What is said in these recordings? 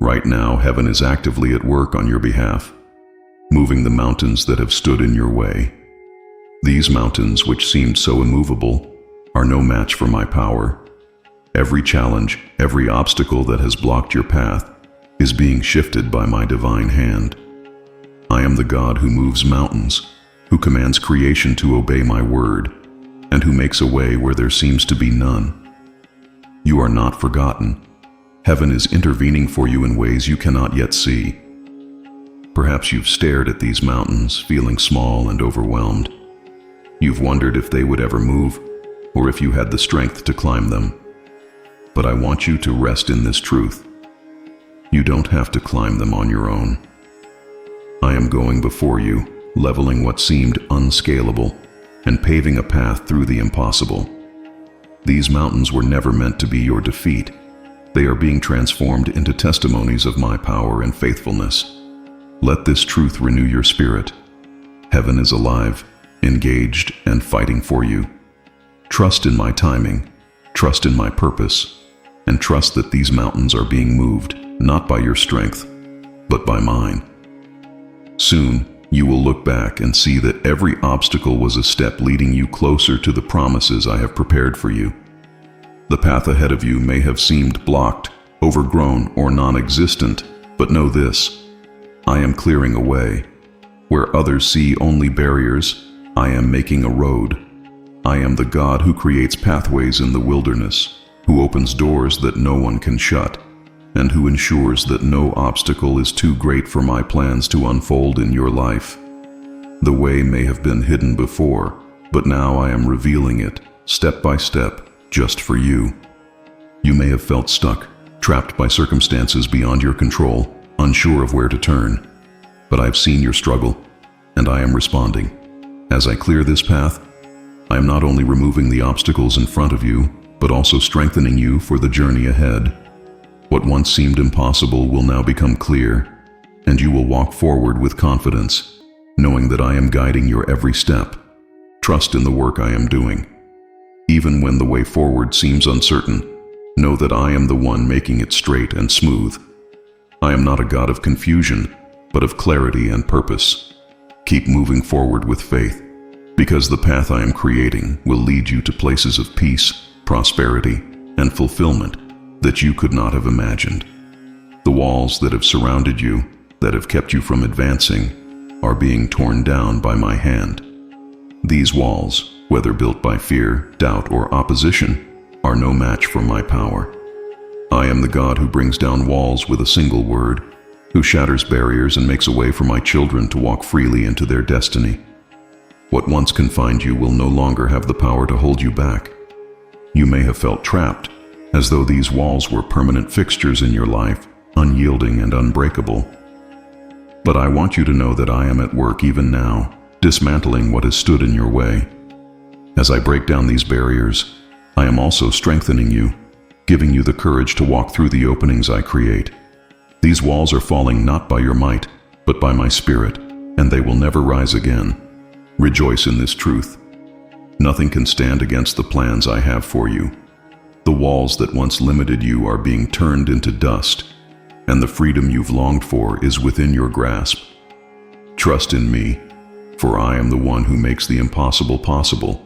Right now, heaven is actively at work on your behalf, moving the mountains that have stood in your way. These mountains, which seemed so immovable, are no match for my power. Every challenge, every obstacle that has blocked your path is being shifted by my divine hand. I am the God who moves mountains, who commands creation to obey my word, and who makes a way where there seems to be none. You are not forgotten. Heaven is intervening for you in ways you cannot yet see. Perhaps you've stared at these mountains, feeling small and overwhelmed. You've wondered if they would ever move, or if you had the strength to climb them. But I want you to rest in this truth. You don't have to climb them on your own. I am going before you, leveling what seemed unscalable, and paving a path through the impossible. These mountains were never meant to be your defeat. They are being transformed into testimonies of my power and faithfulness. Let this truth renew your spirit. Heaven is alive, engaged, and fighting for you. Trust in my timing, trust in my purpose, and trust that these mountains are being moved, not by your strength, but by mine. Soon, you will look back and see that every obstacle was a step leading you closer to the promises I have prepared for you. The path ahead of you may have seemed blocked, overgrown, or non-existent, but know this: I am clearing a way. Where others see only barriers, I am making a road. I am the God who creates pathways in the wilderness, who opens doors that no one can shut, and who ensures that no obstacle is too great for my plans to unfold in your life. The way may have been hidden before, but now I am revealing it, step by step, just for you. You may have felt stuck, trapped by circumstances beyond your control, unsure of where to turn. But I've seen your struggle, and I am responding. As I clear this path, I am not only removing the obstacles in front of you, but also strengthening you for the journey ahead. What once seemed impossible will now become clear, and you will walk forward with confidence, knowing that I am guiding your every step. Trust in the work I am doing. Even when the way forward seems uncertain, know that I am the one making it straight and smooth. I am not a God of confusion, but of clarity and purpose. Keep moving forward with faith, because the path I am creating will lead you to places of peace, prosperity, and fulfillment that you could not have imagined. The walls that have surrounded you, that have kept you from advancing, are being torn down by my hand. These walls, whether built by fear, doubt, or opposition, are no match for my power. I am the God who brings down walls with a single word, who shatters barriers and makes a way for my children to walk freely into their destiny. What once confined you will no longer have the power to hold you back. You may have felt trapped, as though these walls were permanent fixtures in your life, unyielding and unbreakable. But I want you to know that I am at work even now, dismantling what has stood in your way. As I break down these barriers, I am also strengthening you, giving you the courage to walk through the openings I create. These walls are falling not by your might, but by my spirit, and they will never rise again. Rejoice in this truth. Nothing can stand against the plans I have for you. The walls that once limited you are being turned into dust, and the freedom you've longed for is within your grasp. Trust in me, for I am the one who makes the impossible possible,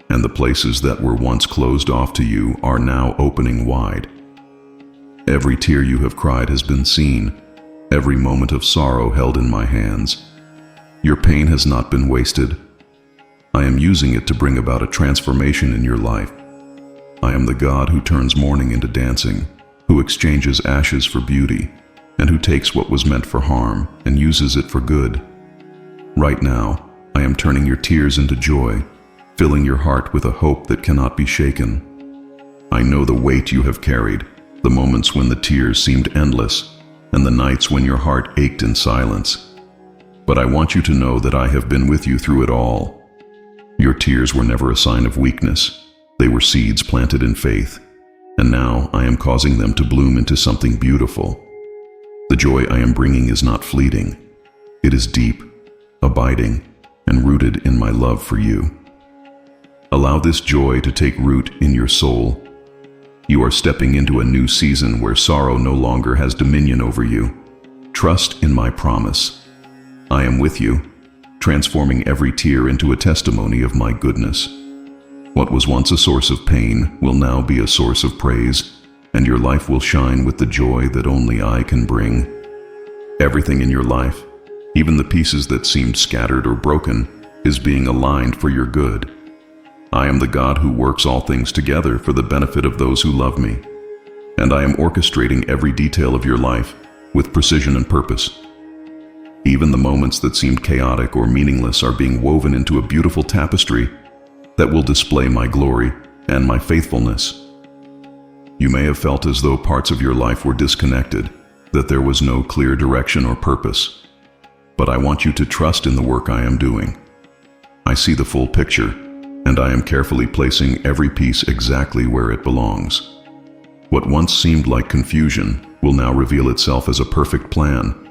and the places that were once closed off to you are now opening wide. Every tear you have cried has been seen, every moment of sorrow held in my hands. Your pain has not been wasted. I am using it to bring about a transformation in your life. I am the God who turns mourning into dancing, who exchanges ashes for beauty, and who takes what was meant for harm and uses it for good. Right now, I am turning your tears into joy, filling your heart with a hope that cannot be shaken. I know the weight you have carried, the moments when the tears seemed endless, and the nights when your heart ached in silence. But I want you to know that I have been with you through it all. Your tears were never a sign of weakness. They were seeds planted in faith, and now I am causing them to bloom into something beautiful. The joy I am bringing is not fleeting. It is deep, abiding, and rooted in my love for you. Allow this joy to take root in your soul. You are stepping into a new season where sorrow no longer has dominion over you. Trust in my promise. I am with you, transforming every tear into a testimony of my goodness. What was once a source of pain will now be a source of praise, and your life will shine with the joy that only I can bring. Everything in your life, even the pieces that seemed scattered or broken, is being aligned for your good. I am the God who works all things together for the benefit of those who love me, and I am orchestrating every detail of your life with precision and purpose. Even the moments that seemed chaotic or meaningless are being woven into a beautiful tapestry that will display my glory and my faithfulness. You may have felt as though parts of your life were disconnected, that there was no clear direction or purpose. But I want you to trust in the work I am doing. I see the full picture, and I am carefully placing every piece exactly where it belongs. What once seemed like confusion will now reveal itself as a perfect plan,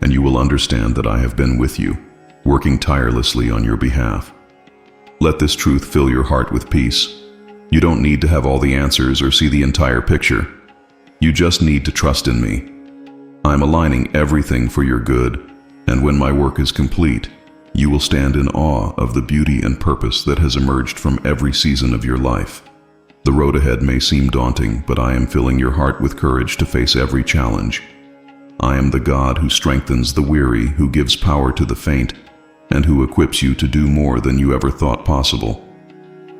and you will understand that I have been with you, working tirelessly on your behalf. Let this truth fill your heart with peace. You don't need to have all the answers or see the entire picture. You just need to trust in me. I'm aligning everything for your good, and when my work is complete, you will stand in awe of the beauty and purpose that has emerged from every season of your life. The road ahead may seem daunting, but I am filling your heart with courage to face every challenge. I am the God who strengthens the weary, who gives power to the faint, and who equips you to do more than you ever thought possible.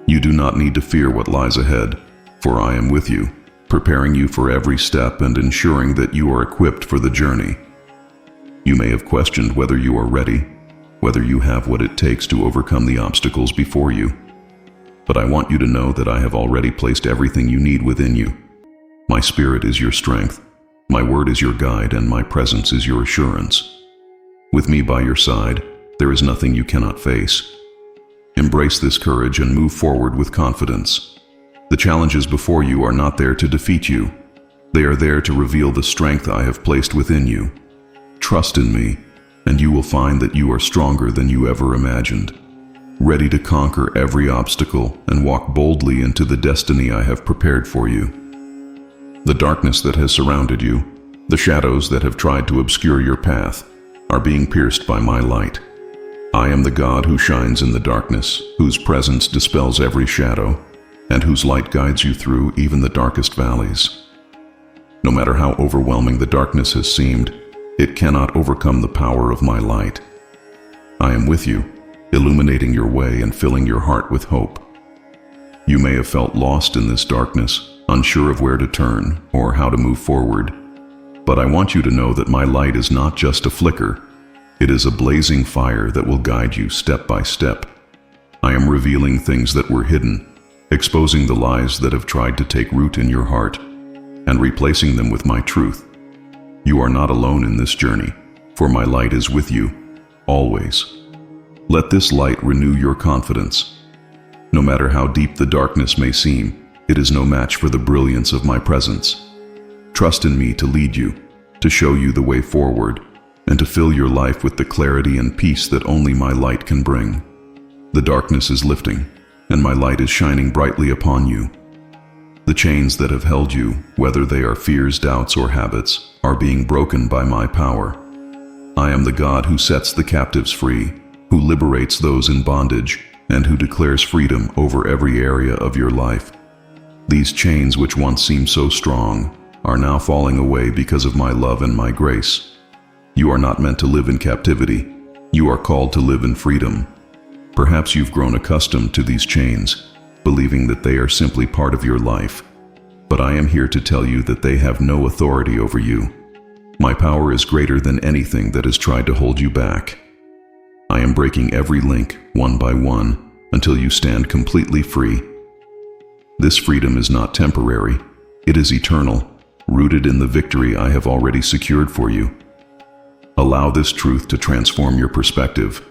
You do not need to fear what lies ahead, for I am with you, preparing you for every step and ensuring that you are equipped for the journey. You may have questioned whether you are ready, whether you have what it takes to overcome the obstacles before you. But I want you to know that I have already placed everything you need within you. My spirit is your strength, my word is your guide, and my presence is your assurance. With me by your side, there is nothing you cannot face. Embrace this courage and move forward with confidence. The challenges before you are not there to defeat you. They are there to reveal the strength I have placed within you. Trust in me, and you will find that you are stronger than you ever imagined, ready to conquer every obstacle and walk boldly into the destiny I have prepared for you. The darkness that has surrounded you, the shadows that have tried to obscure your path, are being pierced by my light. I am the God who shines in the darkness, whose presence dispels every shadow, and whose light guides you through even the darkest valleys. No matter how overwhelming the darkness has seemed, it cannot overcome the power of my light. I am with you, illuminating your way and filling your heart with hope. You may have felt lost in this darkness, unsure of where to turn or how to move forward. But I want you to know that my light is not just a flicker. It is a blazing fire that will guide you step by step. I am revealing things that were hidden, exposing the lies that have tried to take root in your heart, and replacing them with my truth. You are not alone in this journey, for my light is with you, always. Let this light renew your confidence. No matter how deep the darkness may seem, it is no match for the brilliance of my presence. Trust in me to lead you, to show you the way forward, and to fill your life with the clarity and peace that only my light can bring. The darkness is lifting, and my light is shining brightly upon you. The chains that have held you, whether they are fears, doubts, or habits, are being broken by my power. I am the God who sets the captives free, who liberates those in bondage, and who declares freedom over every area of your life. These chains, which once seemed so strong, are now falling away because of my love and my grace. You are not meant to live in captivity. You are called to live in freedom. Perhaps you've grown accustomed to these chains, believing that they are simply part of your life. But I am here to tell you that they have no authority over you. My power is greater than anything that has tried to hold you back. I am breaking every link, one by one, until you stand completely free. This freedom is not temporary. It is eternal, rooted in the victory I have already secured for you. Allow this truth to transform your perspective.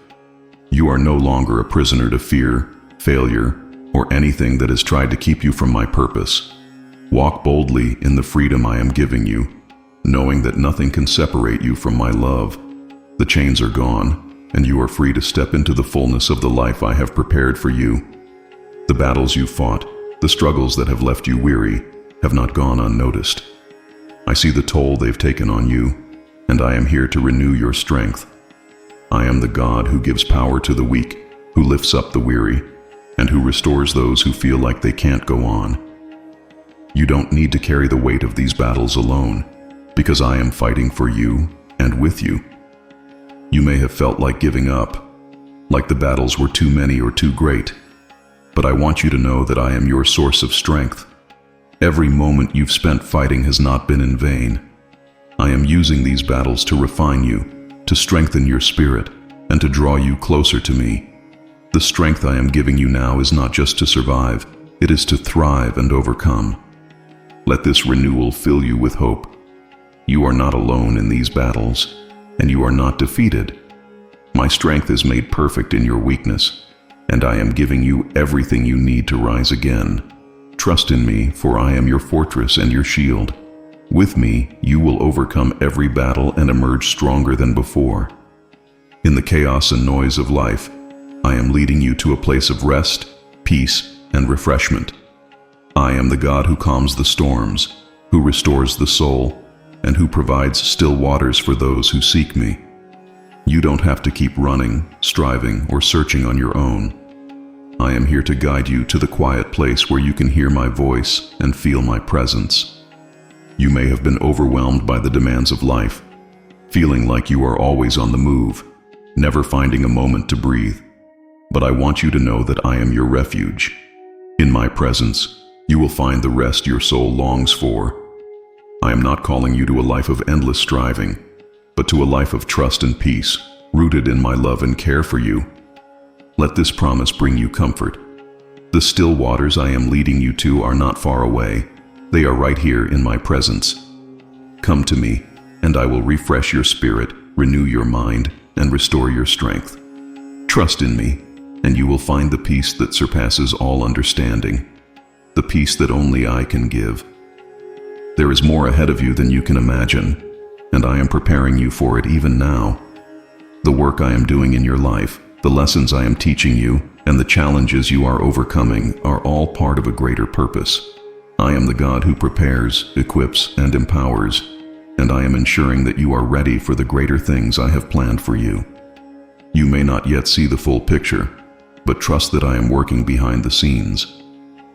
You are no longer a prisoner to fear, failure, or anything that has tried to keep you from my purpose. Walk boldly in the freedom I am giving you, knowing that nothing can separate you from my love. The chains are gone, and you are free to step into the fullness of the life I have prepared for you. The battles you fought, the struggles that have left you weary, have not gone unnoticed. I see the toll they've taken on you, and I am here to renew your strength. I am the God who gives power to the weak, who lifts up the weary, and who restores those who feel like they can't go on. You don't need to carry the weight of these battles alone, because I am fighting for you and with you. You may have felt like giving up, like the battles were too many or too great, but I want you to know that I am your source of strength. Every moment you've spent fighting has not been in vain. I am using these battles to refine you, to strengthen your spirit, and to draw you closer to me. The strength I am giving you now is not just to survive, it is to thrive and overcome. Let this renewal fill you with hope. You are not alone in these battles, and you are not defeated. My strength is made perfect in your weakness, and I am giving you everything you need to rise again. Trust in me, for I am your fortress and your shield. With me, you will overcome every battle and emerge stronger than before. In the chaos and noise of life, I am leading you to a place of rest, peace, and refreshment. I am the God who calms the storms, who restores the soul, and who provides still waters for those who seek me. You don't have to keep running, striving, or searching on your own. I am here to guide you to the quiet place where you can hear my voice and feel my presence. You may have been overwhelmed by the demands of life, feeling like you are always on the move, never finding a moment to breathe. But I want you to know that I am your refuge. In my presence, you will find the rest your soul longs for. I am not calling you to a life of endless striving, but to a life of trust and peace, rooted in my love and care for you. Let this promise bring you comfort. The still waters I am leading you to are not far away. They are right here in my presence. Come to me, and I will refresh your spirit, renew your mind, and restore your strength. Trust in me, and you will find the peace that surpasses all understanding, the peace that only I can give. There is more ahead of you than you can imagine, and I am preparing you for it even now. The work I am doing in your life, the lessons I am teaching you, and the challenges you are overcoming are all part of a greater purpose. I am the God who prepares, equips, and empowers, and I am ensuring that you are ready for the greater things I have planned for you. You may not yet see the full picture, but trust that I am working behind the scenes.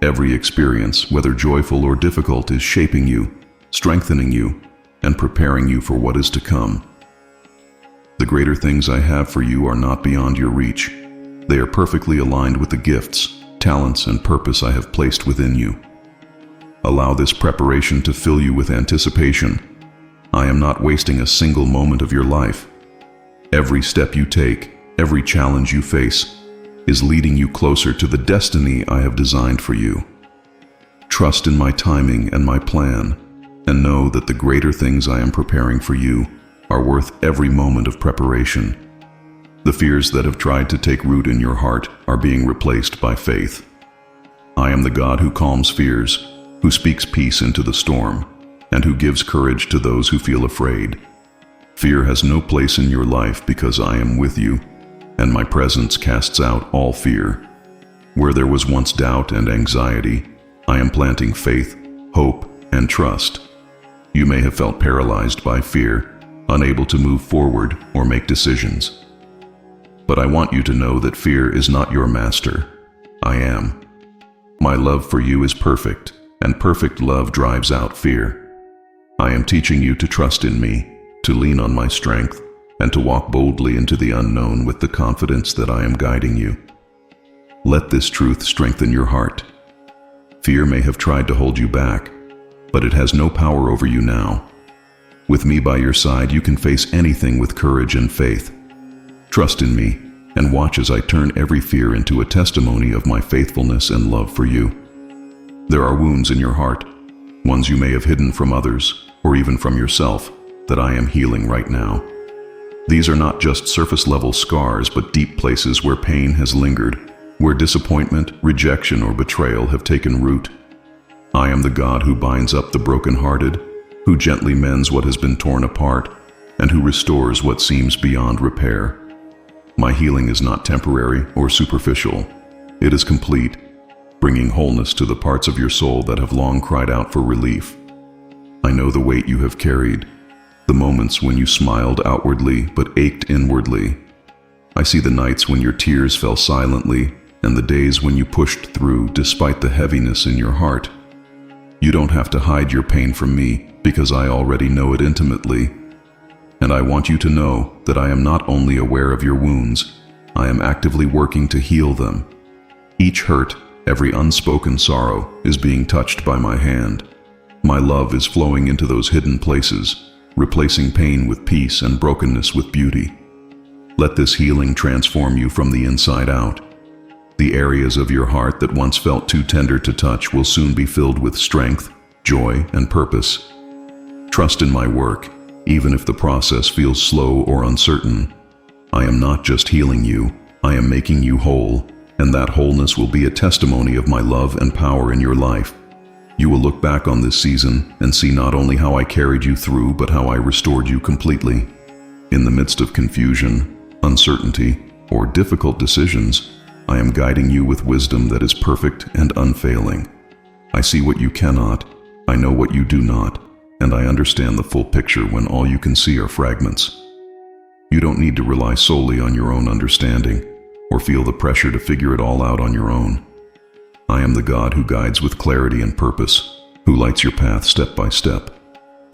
Every experience, whether joyful or difficult, is shaping you, strengthening you, and preparing you for what is to come. The greater things I have for you are not beyond your reach. They are perfectly aligned with the gifts, talents, and purpose I have placed within you. Allow this preparation to fill you with anticipation. I am not wasting a single moment of your life. Every step you take, every challenge you face, is leading you closer to the destiny I have designed for you. Trust in my timing and my plan, and know that the greater things I am preparing for you are worth every moment of preparation. The fears that have tried to take root in your heart are being replaced by faith. I am the God who calms fears, who speaks peace into the storm, and who gives courage to those who feel afraid. Fear has no place in your life because I am with you, and my presence casts out all fear. Where there was once doubt and anxiety, I am planting faith, hope, and trust. You may have felt paralyzed by fear, unable to move forward or make decisions. But I want you to know that fear is not your master. I am. My love for you is perfect, and perfect love drives out fear. I am teaching you to trust in me, to lean on my strength, and to walk boldly into the unknown with the confidence that I am guiding you. Let this truth strengthen your heart. Fear may have tried to hold you back, but it has no power over you now. With me by your side, you can face anything with courage and faith. Trust in me, and watch as I turn every fear into a testimony of my faithfulness and love for you. There are wounds in your heart, ones you may have hidden from others, or even from yourself, that I am healing right now. These are not just surface-level scars, but deep places where pain has lingered, where disappointment, rejection, or betrayal have taken root. I am the God who binds up the brokenhearted, who gently mends what has been torn apart, and who restores what seems beyond repair. My healing is not temporary or superficial. It is complete. bringing wholeness to the parts of your soul that have long cried out for relief. I know the weight you have carried, the moments when you smiled outwardly but ached inwardly. I see the nights when your tears fell silently and the days when you pushed through despite the heaviness in your heart. You don't have to hide your pain from me because I already know it intimately. And I want you to know that I am not only aware of your wounds, I am actively working to heal them. Each hurt, every unspoken sorrow is being touched by my hand. My love is flowing into those hidden places, replacing pain with peace and brokenness with beauty. Let this healing transform you from the inside out. The areas of your heart that once felt too tender to touch will soon be filled with strength, joy, and purpose. Trust in my work, even if the process feels slow or uncertain. I am not just healing you, I am making you whole, and that wholeness will be a testimony of my love and power in your life. You will look back on this season and see not only how I carried you through, but how I restored you completely. In the midst of confusion, uncertainty, or difficult decisions, I am guiding you with wisdom that is perfect and unfailing. I see what you cannot, I know what you do not, and I understand the full picture when all you can see are fragments. You don't need to rely solely on your own understanding, or feel the pressure to figure it all out on your own. I am the God who guides with clarity and purpose, who lights your path step by step,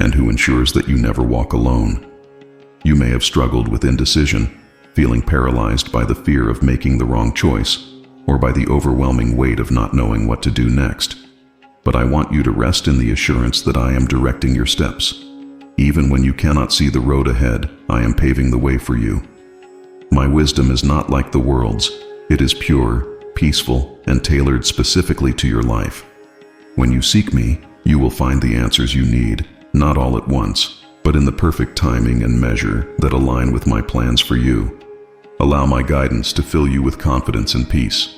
and who ensures that you never walk alone. You may have struggled with indecision, feeling paralyzed by the fear of making the wrong choice, or by the overwhelming weight of not knowing what to do next. But I want you to rest in the assurance that I am directing your steps. Even when you cannot see the road ahead, I am paving the way for you. My wisdom is not like the world's. It is pure, peaceful, and tailored specifically to your life. When you seek me, you will find the answers you need, not all at once, but in the perfect timing and measure that align with my plans for you. Allow my guidance to fill you with confidence and peace.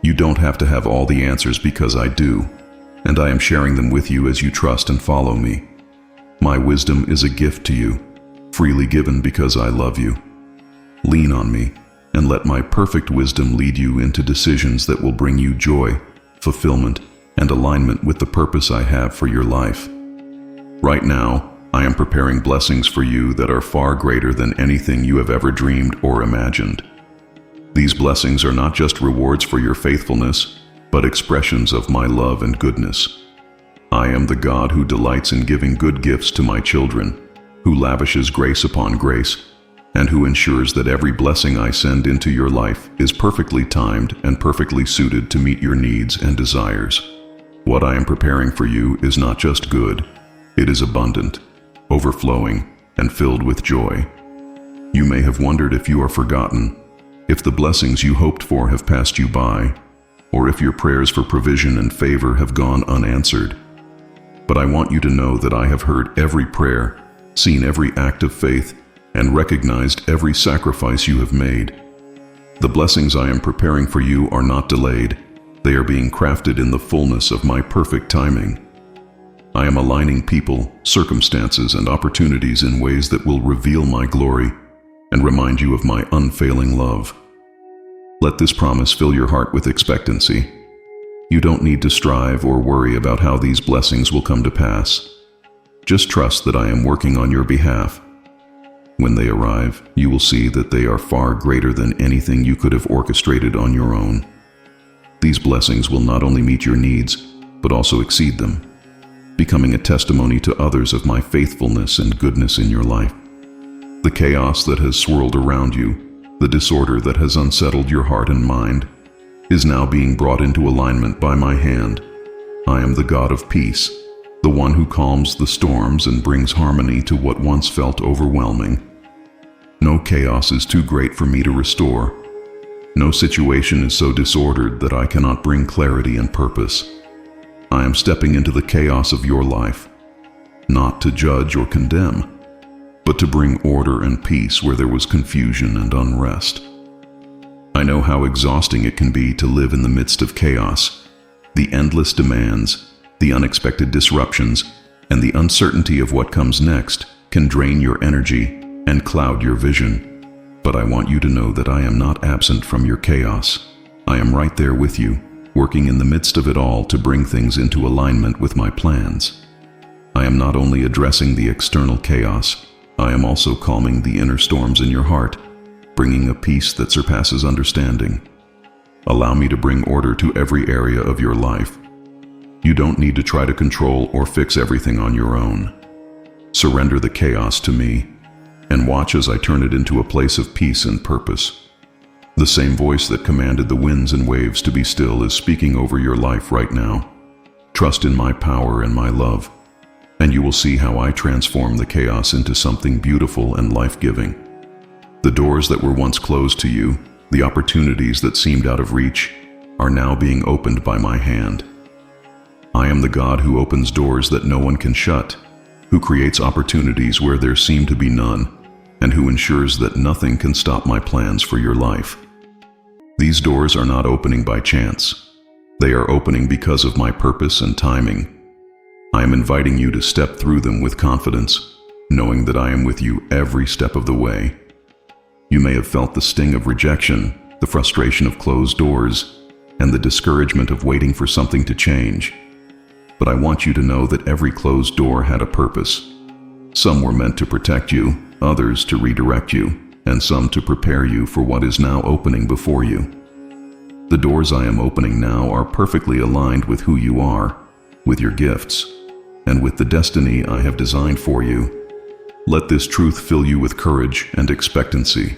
You don't have to have all the answers because I do, and I am sharing them with you as you trust and follow me. My wisdom is a gift to you, freely given because I love you. Lean on me, and let my perfect wisdom lead you into decisions that will bring you joy, fulfillment, and alignment with the purpose I have for your life. Right now, I am preparing blessings for you that are far greater than anything you have ever dreamed or imagined. These blessings are not just rewards for your faithfulness, but expressions of my love and goodness. I am the God who delights in giving good gifts to my children, who lavishes grace upon grace, and who ensures that every blessing I send into your life is perfectly timed and perfectly suited to meet your needs and desires. What I am preparing for you is not just good, it is abundant, overflowing, and filled with joy. You may have wondered if you are forgotten, if the blessings you hoped for have passed you by, or if your prayers for provision and favor have gone unanswered. But I want you to know that I have heard every prayer, seen every act of faith, and recognized every sacrifice you have made. The blessings I am preparing for you are not delayed. They are being crafted in the fullness of my perfect timing. I am aligning people, circumstances, and opportunities in ways that will reveal my glory and remind you of my unfailing love. Let this promise fill your heart with expectancy. You don't need to strive or worry about how these blessings will come to pass. Just trust that I am working on your behalf. When they arrive, you will see that they are far greater than anything you could have orchestrated on your own. These blessings will not only meet your needs, but also exceed them, becoming a testimony to others of my faithfulness and goodness in your life. The chaos that has swirled around you, the disorder that has unsettled your heart and mind, is now being brought into alignment by my hand. I am the God of peace, the one who calms the storms and brings harmony to what once felt overwhelming. No chaos is too great for me to restore. No situation is so disordered that I cannot bring clarity and purpose. I am stepping into the chaos of your life, not to judge or condemn, but to bring order and peace where there was confusion and unrest. I know how exhausting it can be to live in the midst of chaos. The endless demands, the unexpected disruptions, and the uncertainty of what comes next can drain your energy and cloud your vision. But I want you to know that I am not absent from your chaos. I am right there with you, working in the midst of it all to bring things into alignment with my plans. I am not only addressing the external chaos, I am also calming the inner storms in your heart, bringing a peace that surpasses understanding. Allow me to bring order to every area of your life. You don't need to try to control or fix everything on your own. Surrender the chaos to me, and watch as I turn it into a place of peace and purpose. The same voice that commanded the winds and waves to be still is speaking over your life right now. Trust in my power and my love, and you will see how I transform the chaos into something beautiful and life-giving. The doors that were once closed to you, the opportunities that seemed out of reach, are now being opened by my hand. I am the God who opens doors that no one can shut, who creates opportunities where there seem to be none, and who ensures that nothing can stop my plans for your life. These doors are not opening by chance. They are opening because of my purpose and timing. I am inviting you to step through them with confidence, knowing that I am with you every step of the way. You may have felt the sting of rejection, the frustration of closed doors, and the discouragement of waiting for something to change. But I want you to know that every closed door had a purpose. Some were meant to protect you, others to redirect you, and some to prepare you for what is now opening before you. The doors I am opening now are perfectly aligned with who you are, with your gifts, and with the destiny I have designed for you. Let this truth fill you with courage and expectancy.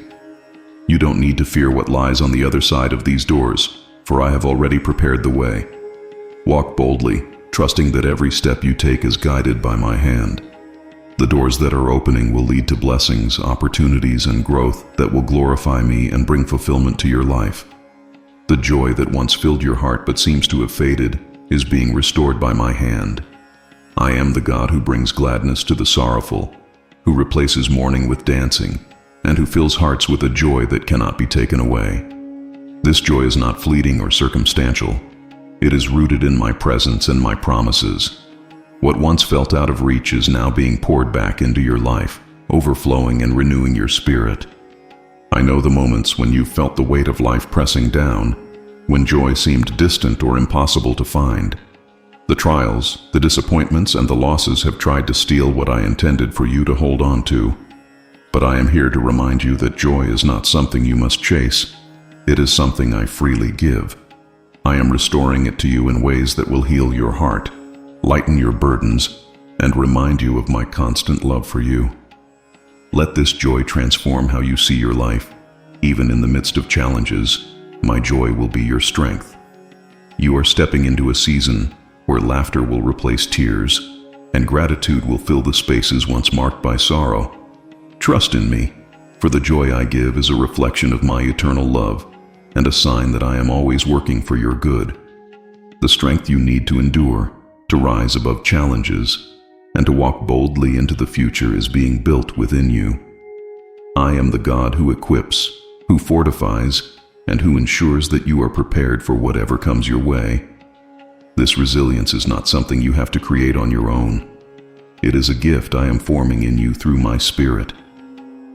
You don't need to fear what lies on the other side of these doors, for I have already prepared the way. Walk boldly, trusting that every step you take is guided by my hand. The doors that are opening will lead to blessings, opportunities, and growth that will glorify me and bring fulfillment to your life. The joy that once filled your heart but seems to have faded is being restored by my hand. I am the God who brings gladness to the sorrowful, who replaces mourning with dancing, and who fills hearts with a joy that cannot be taken away. This joy is not fleeting or circumstantial. It is rooted in my presence and my promises. What once felt out of reach is now being poured back into your life, overflowing and renewing your spirit. I know the moments when you felt the weight of life pressing down, when joy seemed distant or impossible to find. The trials, the disappointments, and the losses have tried to steal what I intended for you to hold on to. But I am here to remind you that joy is not something you must chase. It is something I freely give. I am restoring it to you in ways that will heal your heart, lighten your burdens, and remind you of my constant love for you. Let this joy transform how you see your life. Even in the midst of challenges, my joy will be your strength. You are stepping into a season where laughter will replace tears, and gratitude will fill the spaces once marked by sorrow. Trust in me, for the joy I give is a reflection of my eternal love, and a sign that I am always working for your good. The strength you need to endure, to rise above challenges, and to walk boldly into the future is being built within you. I am the God who equips, who fortifies, and who ensures that you are prepared for whatever comes your way. This resilience is not something you have to create on your own. It is a gift I am forming in you through my Spirit.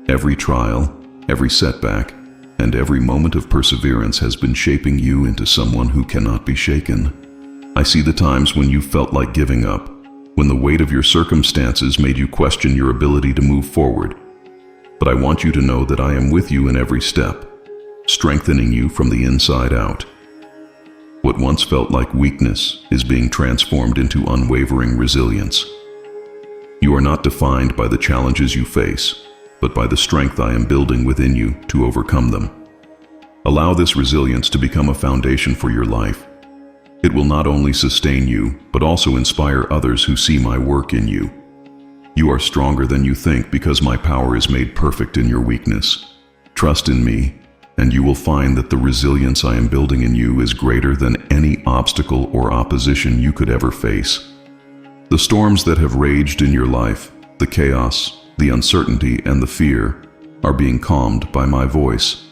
Every trial, every setback, and every moment of perseverance has been shaping you into someone who cannot be shaken. I see the times when you felt like giving up, when the weight of your circumstances made you question your ability to move forward. But I want you to know that I am with you in every step, strengthening you from the inside out. What once felt like weakness is being transformed into unwavering resilience. You are not defined by the challenges you face, but by the strength I am building within you to overcome them. Allow this resilience to become a foundation for your life. It will not only sustain you, but also inspire others who see my work in you. You are stronger than you think because my power is made perfect in your weakness. Trust in me, and you will find that the resilience I am building in you is greater than any obstacle or opposition you could ever face. The storms that have raged in your life, the chaos, the uncertainty, and the fear, are being calmed by my voice.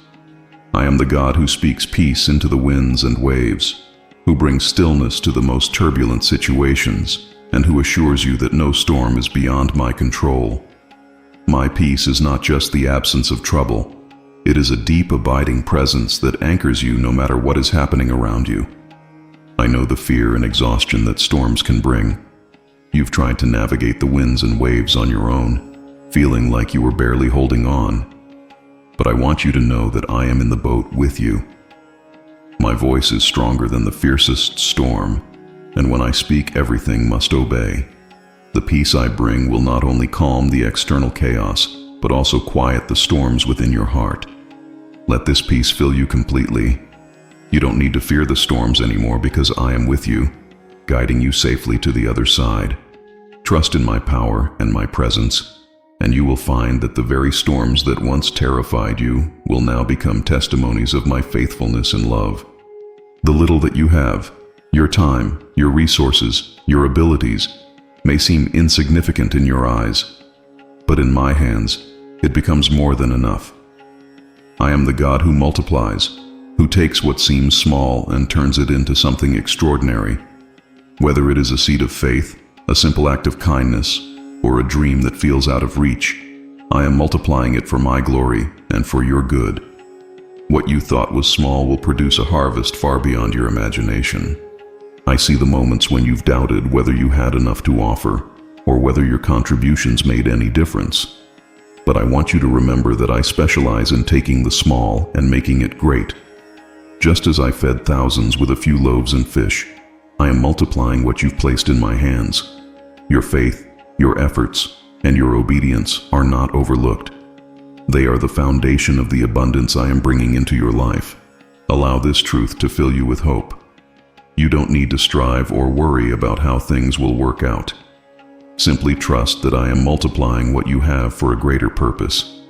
I am the God who speaks peace into the winds and waves, who brings stillness to the most turbulent situations, and who assures you that no storm is beyond my control. My peace is not just the absence of trouble. It is a deep, abiding presence that anchors you no matter what is happening around you. I know the fear and exhaustion that storms can bring. You've tried to navigate the winds and waves on your own, feeling like you were barely holding on. But I want you to know that I am in the boat with you. My voice is stronger than the fiercest storm, and when I speak, everything must obey. The peace I bring will not only calm the external chaos, but also quiet the storms within your heart. Let this peace fill you completely. You don't need to fear the storms anymore because I am with you, guiding you safely to the other side. Trust in my power and my presence, and you will find that the very storms that once terrified you will now become testimonies of my faithfulness and love. The little that you have, your time, your resources, your abilities, may seem insignificant in your eyes, but in my hands, it becomes more than enough. I am the God who multiplies, who takes what seems small and turns it into something extraordinary. Whether it is a seed of faith, a simple act of kindness, or a dream that feels out of reach, I am multiplying it for my glory and for your good. What you thought was small will produce a harvest far beyond your imagination. I see the moments when you've doubted whether you had enough to offer, or whether your contributions made any difference. But I want you to remember that I specialize in taking the small and making it great. Just as I fed thousands with a few loaves and fish, I am multiplying what you've placed in my hands. Your faith, your efforts, and your obedience are not overlooked. They are the foundation of the abundance I am bringing into your life. Allow this truth to fill you with hope. You don't need to strive or worry about how things will work out. Simply trust that I am multiplying what you have for a greater purpose.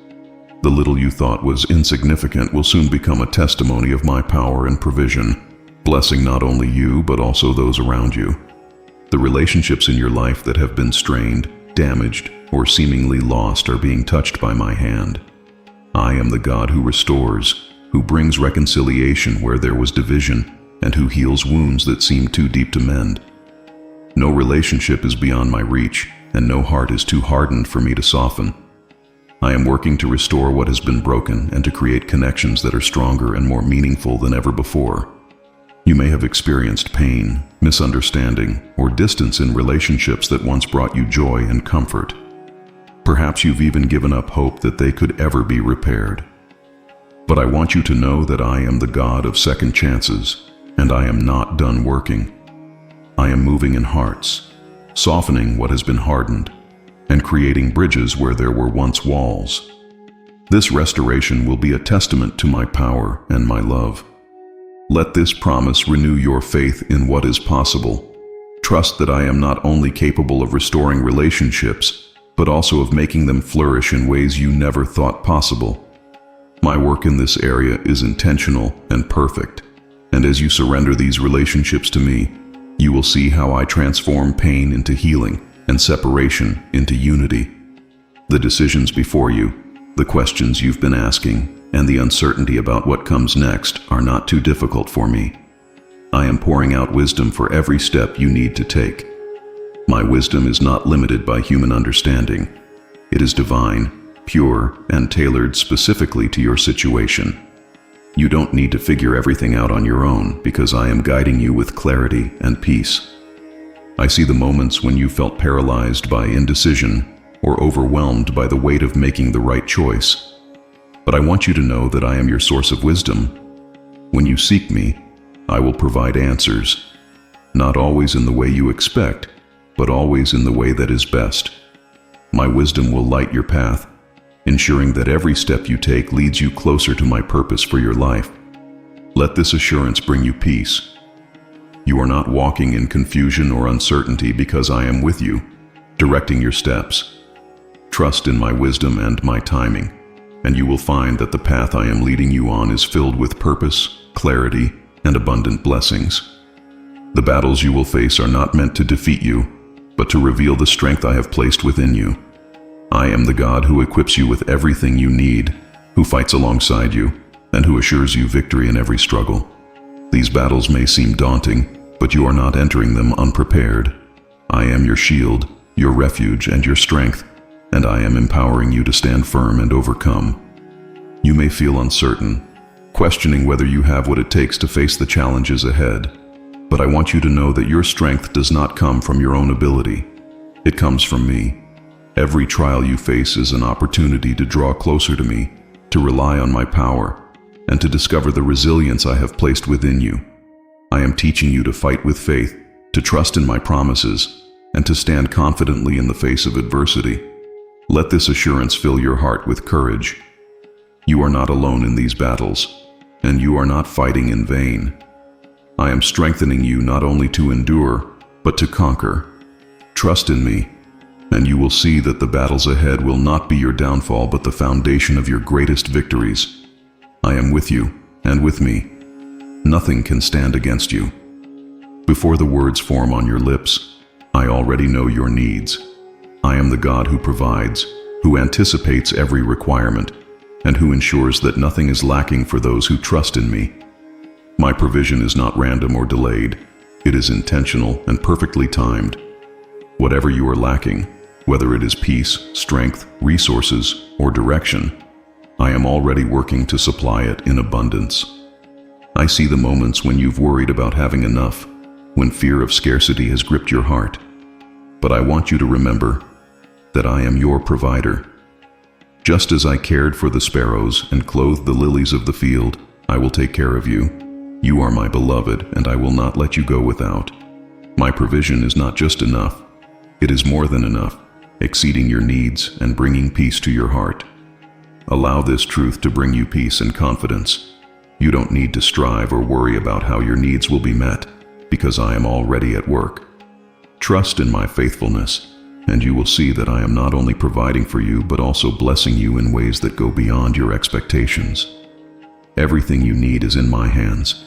The little you thought was insignificant will soon become a testimony of my power and provision, blessing not only you but also those around you. The relationships in your life that have been strained, damaged, or seemingly lost are being touched by my hand. I am the God who restores, who brings reconciliation where there was division, and who heals wounds that seem too deep to mend. No relationship is beyond my reach, and no heart is too hardened for me to soften. I am working to restore what has been broken and to create connections that are stronger and more meaningful than ever before. You may have experienced pain, misunderstanding, or distance in relationships that once brought you joy and comfort. Perhaps you've even given up hope that they could ever be repaired. But I want you to know that I am the God of second chances, and I am not done working. I am moving in hearts, softening what has been hardened, and creating bridges where there were once walls. This restoration will be a testament to my power and my love. Let this promise renew your faith in what is possible. Trust that I am not only capable of restoring relationships, but also of making them flourish in ways you never thought possible. My work in this area is intentional and perfect, and as you surrender these relationships to me, you will see how I transform pain into healing and separation into unity. The decisions before you, the questions you've been asking, and the uncertainty about what comes next are not too difficult for me. I am pouring out wisdom for every step you need to take. My wisdom is not limited by human understanding. It is divine, pure, and tailored specifically to your situation. You don't need to figure everything out on your own because I am guiding you with clarity and peace. I see the moments when you felt paralyzed by indecision or overwhelmed by the weight of making the right choice. But I want you to know that I am your source of wisdom. When you seek me, I will provide answers, not always in the way you expect, but always in the way that is best. My wisdom will light your path, ensuring that every step you take leads you closer to my purpose for your life. Let this assurance bring you peace. You are not walking in confusion or uncertainty because I am with you, directing your steps. Trust in my wisdom and my timing, and you will find that the path I am leading you on is filled with purpose, clarity, and abundant blessings. The battles you will face are not meant to defeat you, but to reveal the strength I have placed within you. I am the God who equips you with everything you need, who fights alongside you, and who assures you victory in every struggle. These battles may seem daunting, but you are not entering them unprepared. I am your shield, your refuge, and your strength, and I am empowering you to stand firm and overcome. You may feel uncertain, questioning whether you have what it takes to face the challenges ahead. But I want you to know that your strength does not come from your own ability. It comes from me. Every trial you face is an opportunity to draw closer to me, to rely on my power, and to discover the resilience I have placed within you. I am teaching you to fight with faith, to trust in my promises, and to stand confidently in the face of adversity. Let this assurance fill your heart with courage. You are not alone in these battles, and you are not fighting in vain. I am strengthening you not only to endure, but to conquer. Trust in me, and you will see that the battles ahead will not be your downfall but the foundation of your greatest victories. I am with you, and with me. Nothing can stand against you. Before the words form on your lips, I already know your needs. I am the God who provides, who anticipates every requirement, and who ensures that nothing is lacking for those who trust in me. My provision is not random or delayed. It is intentional and perfectly timed. Whatever you are lacking, whether it is peace, strength, resources, or direction, I am already working to supply it in abundance. I see the moments when you've worried about having enough, when fear of scarcity has gripped your heart. But I want you to remember that I am your provider. Just as I cared for the sparrows and clothed the lilies of the field, I will take care of you. You are my beloved, and I will not let you go without. My provision is not just enough. It is more than enough, exceeding your needs and bringing peace to your heart. Allow this truth to bring you peace and confidence. You don't need to strive or worry about how your needs will be met, because I am already at work. Trust in my faithfulness, and you will see that I am not only providing for you, but also blessing you in ways that go beyond your expectations. Everything you need is in my hands,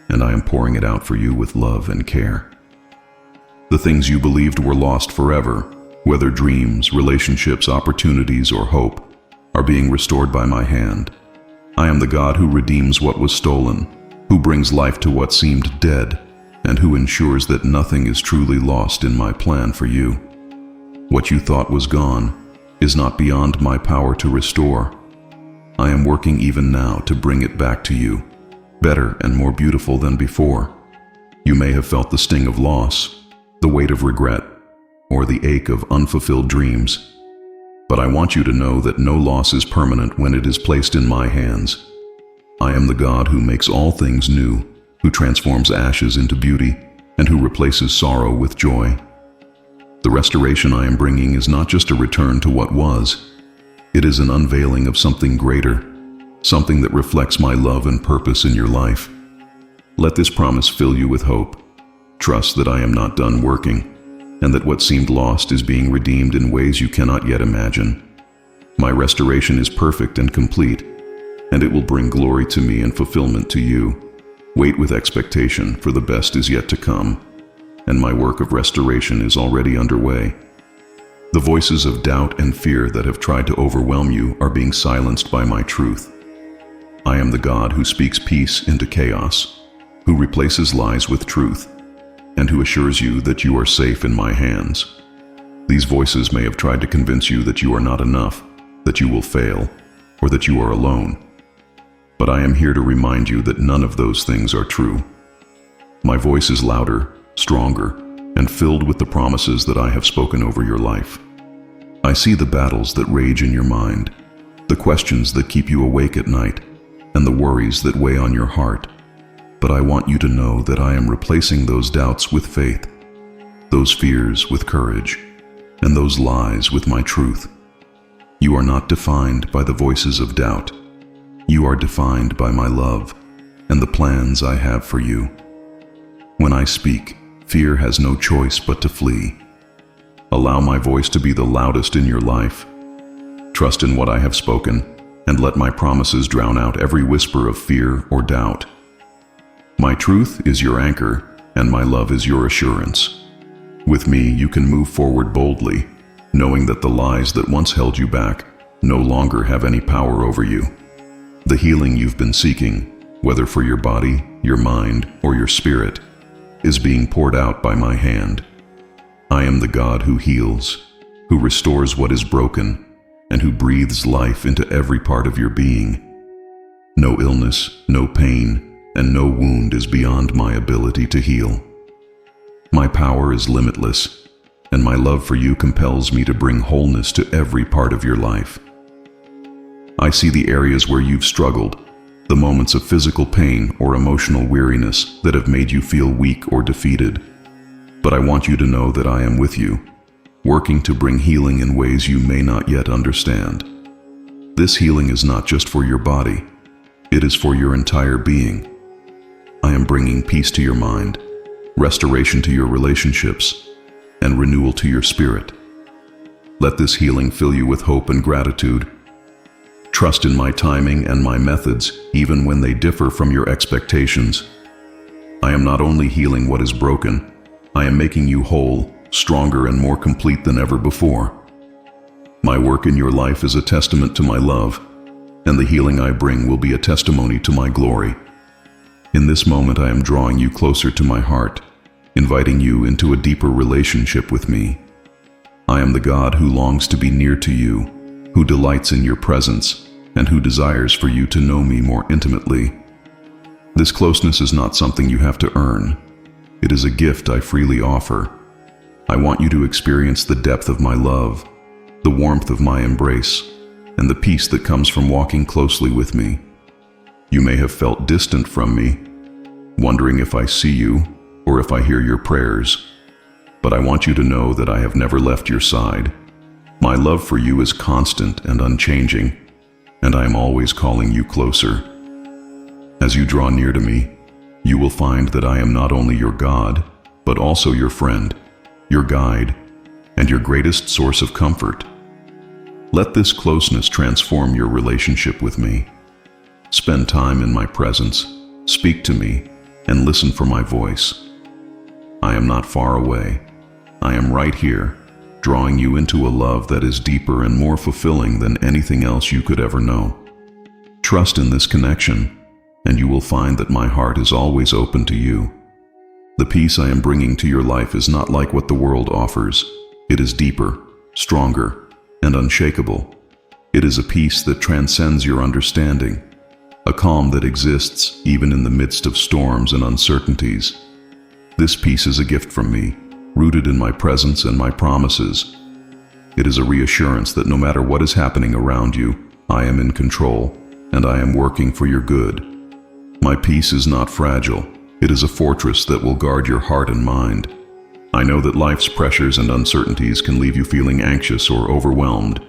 and I am pouring it out for you with love and care. The things you believed were lost forever, whether dreams, relationships, opportunities, or hope, are being restored by my hand. I am the God who redeems what was stolen, who brings life to what seemed dead, and who ensures that nothing is truly lost in my plan for you. What you thought was gone is not beyond my power to restore. I am working even now to bring it back to you, better and more beautiful than before. You may have felt the sting of loss, the weight of regret, or the ache of unfulfilled dreams. But I want you to know that no loss is permanent when it is placed in my hands. I am the God who makes all things new, who transforms ashes into beauty, and who replaces sorrow with joy. The restoration I am bringing is not just a return to what was. It is an unveiling of something greater, something that reflects my love and purpose in your life. Let this promise fill you with hope. Trust that I am not done working, and that what seemed lost is being redeemed in ways you cannot yet imagine. My restoration is perfect and complete, and it will bring glory to me and fulfillment to you. Wait with expectation, for the best is yet to come, and my work of restoration is already underway. The voices of doubt and fear that have tried to overwhelm you are being silenced by my truth. I am the God who speaks peace into chaos, who replaces lies with truth, and who assures you that you are safe in my hands. These voices may have tried to convince you that you are not enough, that you will fail, or that you are alone. But I am here to remind you that none of those things are true. My voice is louder, stronger, and filled with the promises that I have spoken over your life. I see the battles that rage in your mind, the questions that keep you awake at night, and the worries that weigh on your heart. But I want you to know that I am replacing those doubts with faith, those fears with courage, and those lies with my truth. You are not defined by the voices of doubt. You are defined by my love and the plans I have for you. When I speak, fear has no choice but to flee. Allow my voice to be the loudest in your life. Trust in what I have spoken, and let my promises drown out every whisper of fear or doubt. My truth is your anchor, and my love is your assurance. With me, you can move forward boldly, knowing that the lies that once held you back no longer have any power over you. The healing you've been seeking, whether for your body, your mind, or your spirit, is being poured out by my hand. I am the God who heals, who restores what is broken, and who breathes life into every part of your being. No illness, no pain, and no wound is beyond my ability to heal. My power is limitless, and my love for you compels me to bring wholeness to every part of your life. I see the areas where you've struggled, the moments of physical pain or emotional weariness that have made you feel weak or defeated. But I want you to know that I am with you, working to bring healing in ways you may not yet understand. This healing is not just for your body, it is for your entire being. I am bringing peace to your mind, restoration to your relationships, and renewal to your spirit. Let this healing fill you with hope and gratitude. Trust in my timing and my methods, even when they differ from your expectations. I am not only healing what is broken, I am making you whole, stronger, and more complete than ever before. My work in your life is a testament to my love, and the healing I bring will be a testimony to my glory. In this moment, I am drawing you closer to my heart, inviting you into a deeper relationship with me. I am the God who longs to be near to you, who delights in your presence, and who desires for you to know me more intimately. This closeness is not something you have to earn. It is a gift I freely offer. I want you to experience the depth of my love, the warmth of my embrace, and the peace that comes from walking closely with me. You may have felt distant from me, wondering if I see you or if I hear your prayers. But I want you to know that I have never left your side. My love for you is constant and unchanging, and I am always calling you closer. As you draw near to me, you will find that I am not only your God, but also your friend, your guide, and your greatest source of comfort. Let this closeness transform your relationship with me. Spend time in my presence, speak to me, and listen for my voice. I am not far away. I am right here, drawing you into a love that is deeper and more fulfilling than anything else you could ever know. Trust in this connection, and you will find that my heart is always open to you. The peace I am bringing to your life is not like what the world offers. It is deeper, stronger, and unshakable. It is a peace that transcends your understanding, a calm that exists even in the midst of storms and uncertainties. This peace is a gift from me, rooted in my presence and my promises. It is a reassurance that no matter what is happening around you, I am in control, and I am working for your good. My peace is not fragile. It is a fortress that will guard your heart and mind. I know that life's pressures and uncertainties can leave you feeling anxious or overwhelmed.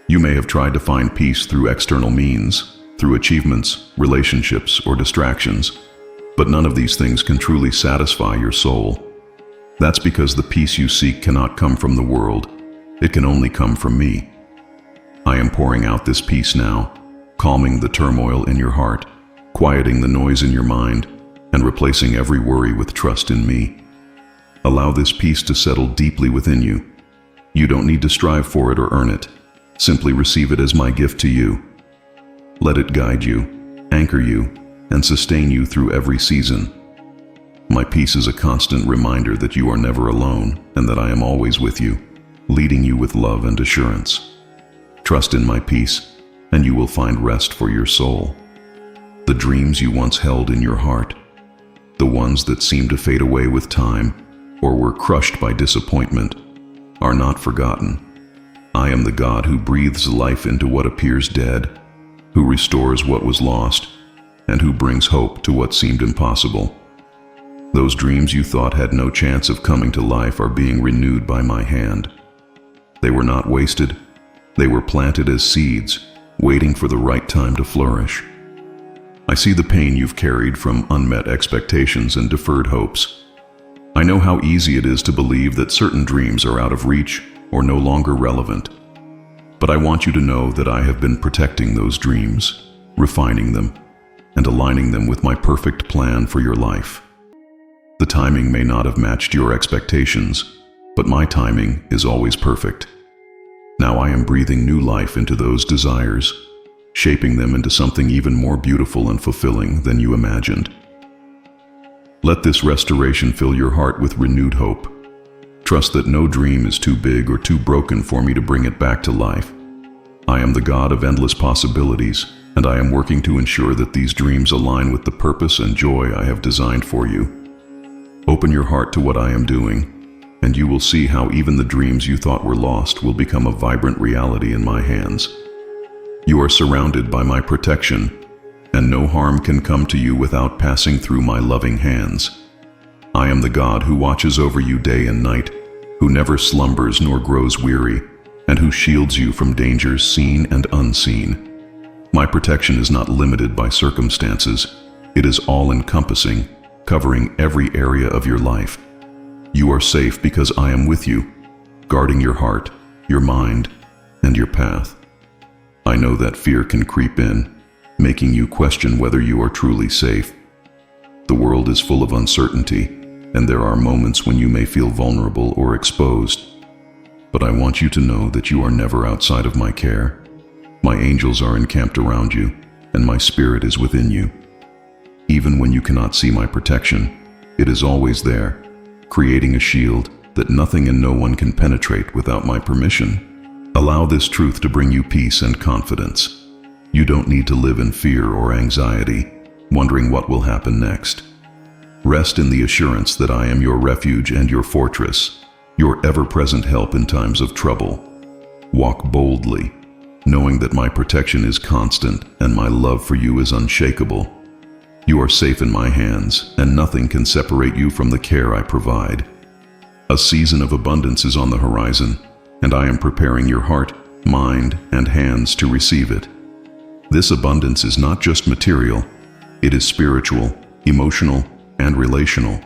You may have tried to find peace through external means, through achievements, relationships, or distractions, but none of these things can truly satisfy your soul. That's because the peace you seek cannot come from the world. It can only come from me. I am pouring out this peace now, calming the turmoil in your heart, quieting the noise in your mind, and replacing every worry with trust in me. Allow this peace to settle deeply within you. You don't need to strive for it or earn it. Simply receive it as my gift to you. Let it guide you, anchor you, and sustain you through every season. My peace is a constant reminder that you are never alone and that I am always with you, leading you with love and assurance. Trust in my peace, and you will find rest for your soul. The dreams you once held in your heart, the ones that seemed to fade away with time or were crushed by disappointment, are not forgotten. I am the God who breathes life into what appears dead, who restores what was lost, and who brings hope to what seemed impossible. Those dreams you thought had no chance of coming to life are being renewed by my hand. They were not wasted. They were planted as seeds, waiting for the right time to flourish. I see the pain you've carried from unmet expectations and deferred hopes. I know how easy it is to believe that certain dreams are out of reach or no longer relevant. But I want you to know that I have been protecting those dreams, refining them, and aligning them with my perfect plan for your life. The timing may not have matched your expectations, but my timing is always perfect. Now I am breathing new life into those desires, shaping them into something even more beautiful and fulfilling than you imagined. Let this restoration fill your heart with renewed hope. Trust that no dream is too big or too broken for me to bring it back to life. I am the God of endless possibilities, and I am working to ensure that these dreams align with the purpose and joy I have designed for you. Open your heart to what I am doing, and you will see how even the dreams you thought were lost will become a vibrant reality in my hands. You are surrounded by my protection, and no harm can come to you without passing through my loving hands. I am the God who watches over you day and night, who never slumbers nor grows weary, and who shields you from dangers seen and unseen. My protection is not limited by circumstances. It is all-encompassing, covering every area of your life. You are safe because I am with you, guarding your heart, your mind, and your path. I know that fear can creep in, making you question whether you are truly safe. The world is full of uncertainty, and there are moments when you may feel vulnerable or exposed. But I want you to know that you are never outside of my care. My angels are encamped around you, and my spirit is within you. Even when you cannot see my protection, it is always there, creating a shield that nothing and no one can penetrate without my permission. Allow this truth to bring you peace and confidence. You don't need to live in fear or anxiety, wondering what will happen next. Rest in the assurance that I am your refuge and your fortress, your ever-present help in times of trouble. Walk boldly, knowing that my protection is constant and my love for you is unshakable. You are safe in my hands, and nothing can separate you from the care I provide. A season of abundance is on the horizon, and I am preparing your heart, mind, and hands to receive it. This abundance is not just material, it is spiritual, emotional, and relational.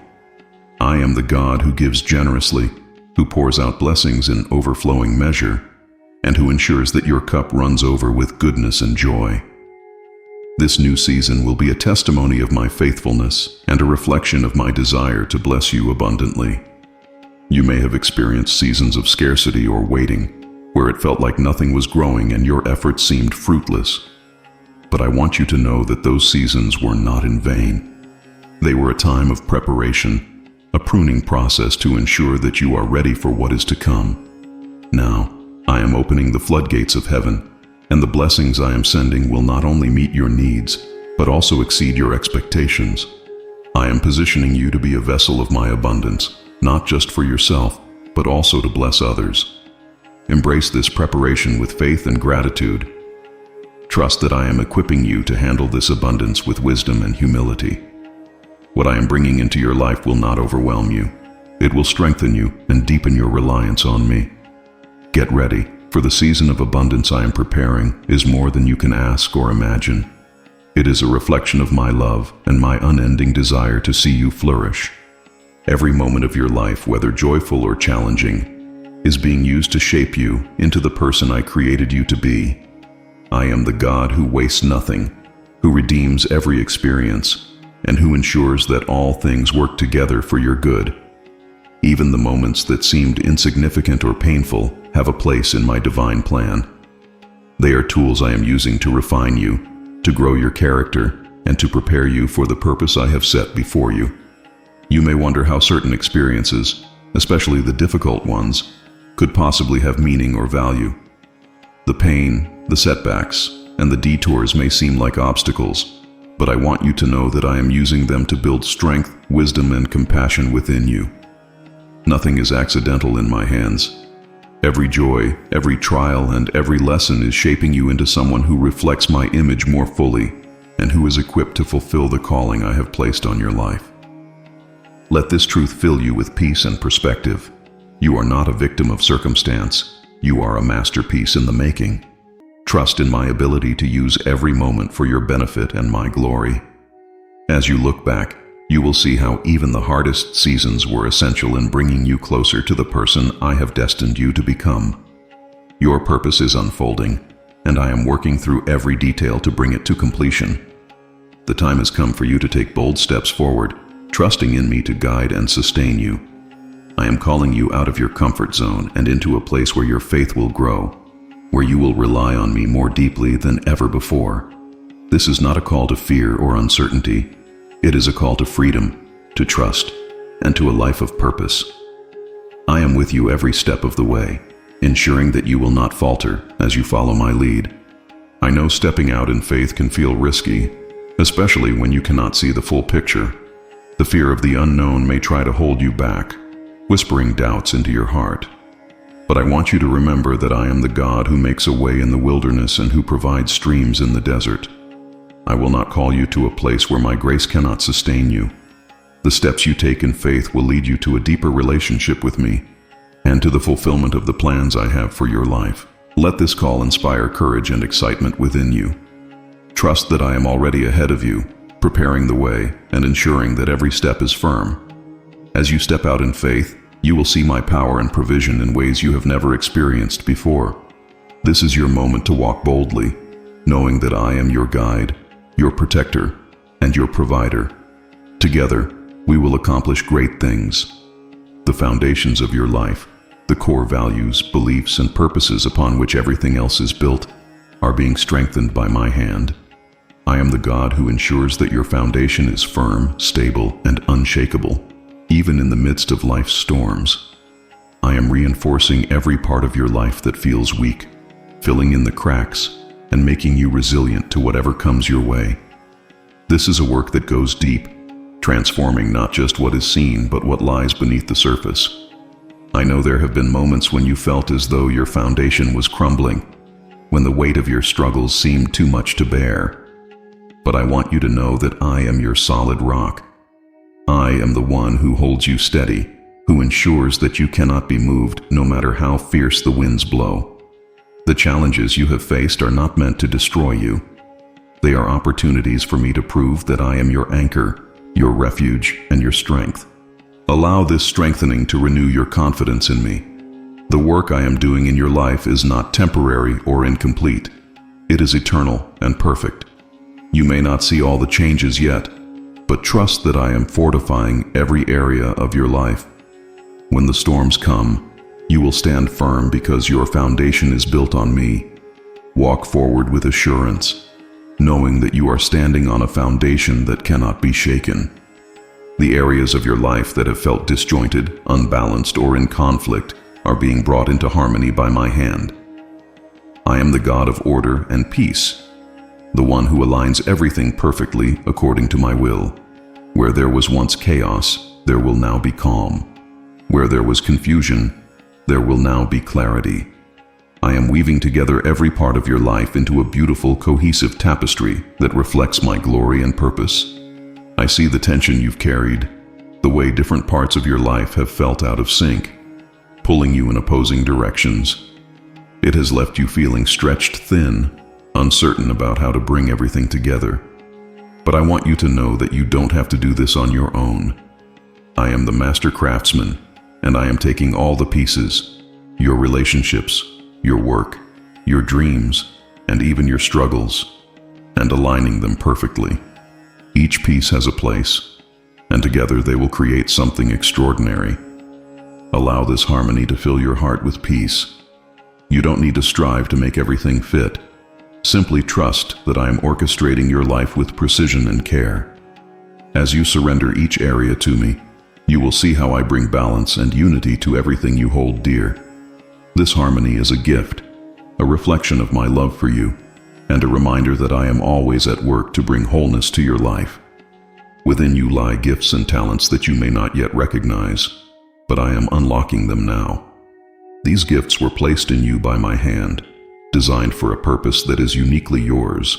I am the God who gives generously, who pours out blessings in overflowing measure, and who ensures that your cup runs over with goodness and joy. This new season will be a testimony of my faithfulness and a reflection of my desire to bless you abundantly. You may have experienced seasons of scarcity or waiting, where it felt like nothing was growing and your efforts seemed fruitless. But I want you to know that those seasons were not in vain. They were a time of preparation, a pruning process to ensure that you are ready for what is to come. Now, I am opening the floodgates of heaven, and the blessings I am sending will not only meet your needs, but also exceed your expectations. I am positioning you to be a vessel of my abundance, not just for yourself, but also to bless others. Embrace this preparation with faith and gratitude. Trust that I am equipping you to handle this abundance with wisdom and humility. What I am bringing into your life will not overwhelm you. It will strengthen you and deepen your reliance on me. Get ready, for the season of abundance I am preparing is more than you can ask or imagine. It is a reflection of my love and my unending desire to see you flourish. Every moment of your life, whether joyful or challenging, is being used to shape you into the person I created you to be. I am the God who wastes nothing, who redeems every experience, and who ensures that all things work together for your good. Even the moments that seemed insignificant or painful have a place in my divine plan. They are tools I am using to refine you, to grow your character, and to prepare you for the purpose I have set before you. You may wonder how certain experiences, especially the difficult ones, could possibly have meaning or value. The pain, the setbacks, and the detours may seem like obstacles, but I want you to know that I am using them to build strength, wisdom, and compassion within you. Nothing is accidental in my hands. Every joy, every trial, and every lesson is shaping you into someone who reflects my image more fully and who is equipped to fulfill the calling I have placed on your life. Let this truth fill you with peace and perspective. You are not a victim of circumstance. You are a masterpiece in the making. Trust in my ability to use every moment for your benefit and my glory. As you look back, you will see how even the hardest seasons were essential in bringing you closer to the person I have destined you to become. Your purpose is unfolding, and I am working through every detail to bring it to completion. The time has come for you to take bold steps forward, trusting in me to guide and sustain you. I am calling you out of your comfort zone and into a place where your faith will grow, where you will rely on me more deeply than ever before. This is not a call to fear or uncertainty. It is a call to freedom, to trust, and to a life of purpose. I am with you every step of the way, ensuring that you will not falter as you follow my lead. I know stepping out in faith can feel risky, especially when you cannot see the full picture. The fear of the unknown may try to hold you back, whispering doubts into your heart. But I want you to remember that I am the God who makes a way in the wilderness and who provides streams in the desert. I will not call you to a place where my grace cannot sustain you. The steps you take in faith will lead you to a deeper relationship with me and to the fulfillment of the plans I have for your life. Let this call inspire courage and excitement within you. Trust that I am already ahead of you, preparing the way and ensuring that every step is firm. As you step out in faith, you will see my power and provision in ways you have never experienced before. This is your moment to walk boldly, knowing that I am your guide, your protector, and your provider. Together, we will accomplish great things. The foundations of your life, the core values, beliefs, and purposes upon which everything else is built, are being strengthened by my hand. I am the God who ensures that your foundation is firm, stable, and unshakable, even in the midst of life's storms. I am reinforcing every part of your life that feels weak, filling in the cracks, and making you resilient to whatever comes your way. This is a work that goes deep, transforming not just what is seen, but what lies beneath the surface. I know there have been moments when you felt as though your foundation was crumbling, when the weight of your struggles seemed too much to bear. But I want you to know that I am your solid rock. I am the one who holds you steady, who ensures that you cannot be moved no matter how fierce the winds blow. The challenges you have faced are not meant to destroy you. They are opportunities for me to prove that I am your anchor, your refuge, and your strength. Allow this strengthening to renew your confidence in me. The work I am doing in your life is not temporary or incomplete. It is eternal and perfect. You may not see all the changes yet, but trust that I am fortifying every area of your life. When the storms come, you will stand firm because your foundation is built on me. Walk forward with assurance, knowing that you are standing on a foundation that cannot be shaken. The areas of your life that have felt disjointed, unbalanced, or in conflict are being brought into harmony by my hand. I am the God of order and peace, the one who aligns everything perfectly according to my will. Where there was once chaos, there will now be calm. Where there was confusion, there will now be clarity. I am weaving together every part of your life into a beautiful, cohesive tapestry that reflects my glory and purpose. I see the tension you've carried, the way different parts of your life have felt out of sync, pulling you in opposing directions. It has left you feeling stretched thin, uncertain about how to bring everything together. But I want you to know that you don't have to do this on your own. I am the master craftsman, and I am taking all the pieces, your relationships, your work, your dreams, and even your struggles, and aligning them perfectly. Each piece has a place, and together they will create something extraordinary. Allow this harmony to fill your heart with peace. You don't need to strive to make everything fit. Simply trust that I am orchestrating your life with precision and care. As you surrender each area to me, you will see how I bring balance and unity to everything you hold dear. This harmony is a gift, a reflection of my love for you, and a reminder that I am always at work to bring wholeness to your life. Within you lie gifts and talents that you may not yet recognize, but I am unlocking them now. These gifts were placed in you by my hand, designed for a purpose that is uniquely yours.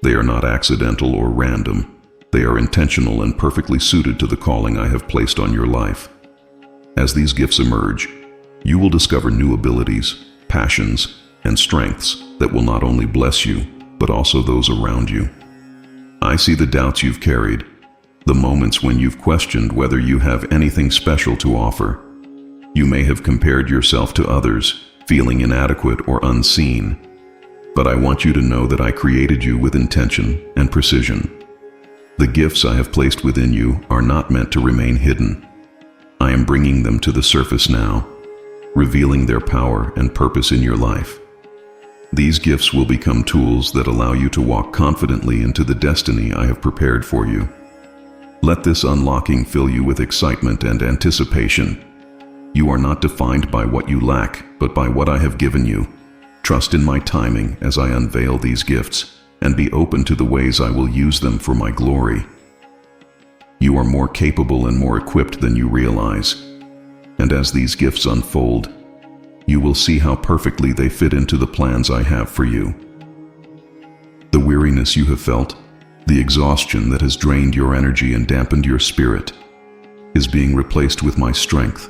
They are not accidental or random. They are intentional and perfectly suited to the calling I have placed on your life. As these gifts emerge, you will discover new abilities, passions, and strengths that will not only bless you, but also those around you. I see the doubts you've carried, the moments when you've questioned whether you have anything special to offer. You may have compared yourself to others, feeling inadequate or unseen. But I want you to know that I created you with intention and precision. The gifts I have placed within you are not meant to remain hidden. I am bringing them to the surface now, revealing their power and purpose in your life. These gifts will become tools that allow you to walk confidently into the destiny I have prepared for you. Let this unlocking fill you with excitement and anticipation. You are not defined by what you lack, but by what I have given you. Trust in my timing as I unveil these gifts, and be open to the ways I will use them for my glory. You are more capable and more equipped than you realize. And as these gifts unfold, you will see how perfectly they fit into the plans I have for you. The weariness you have felt, the exhaustion that has drained your energy and dampened your spirit, is being replaced with my strength.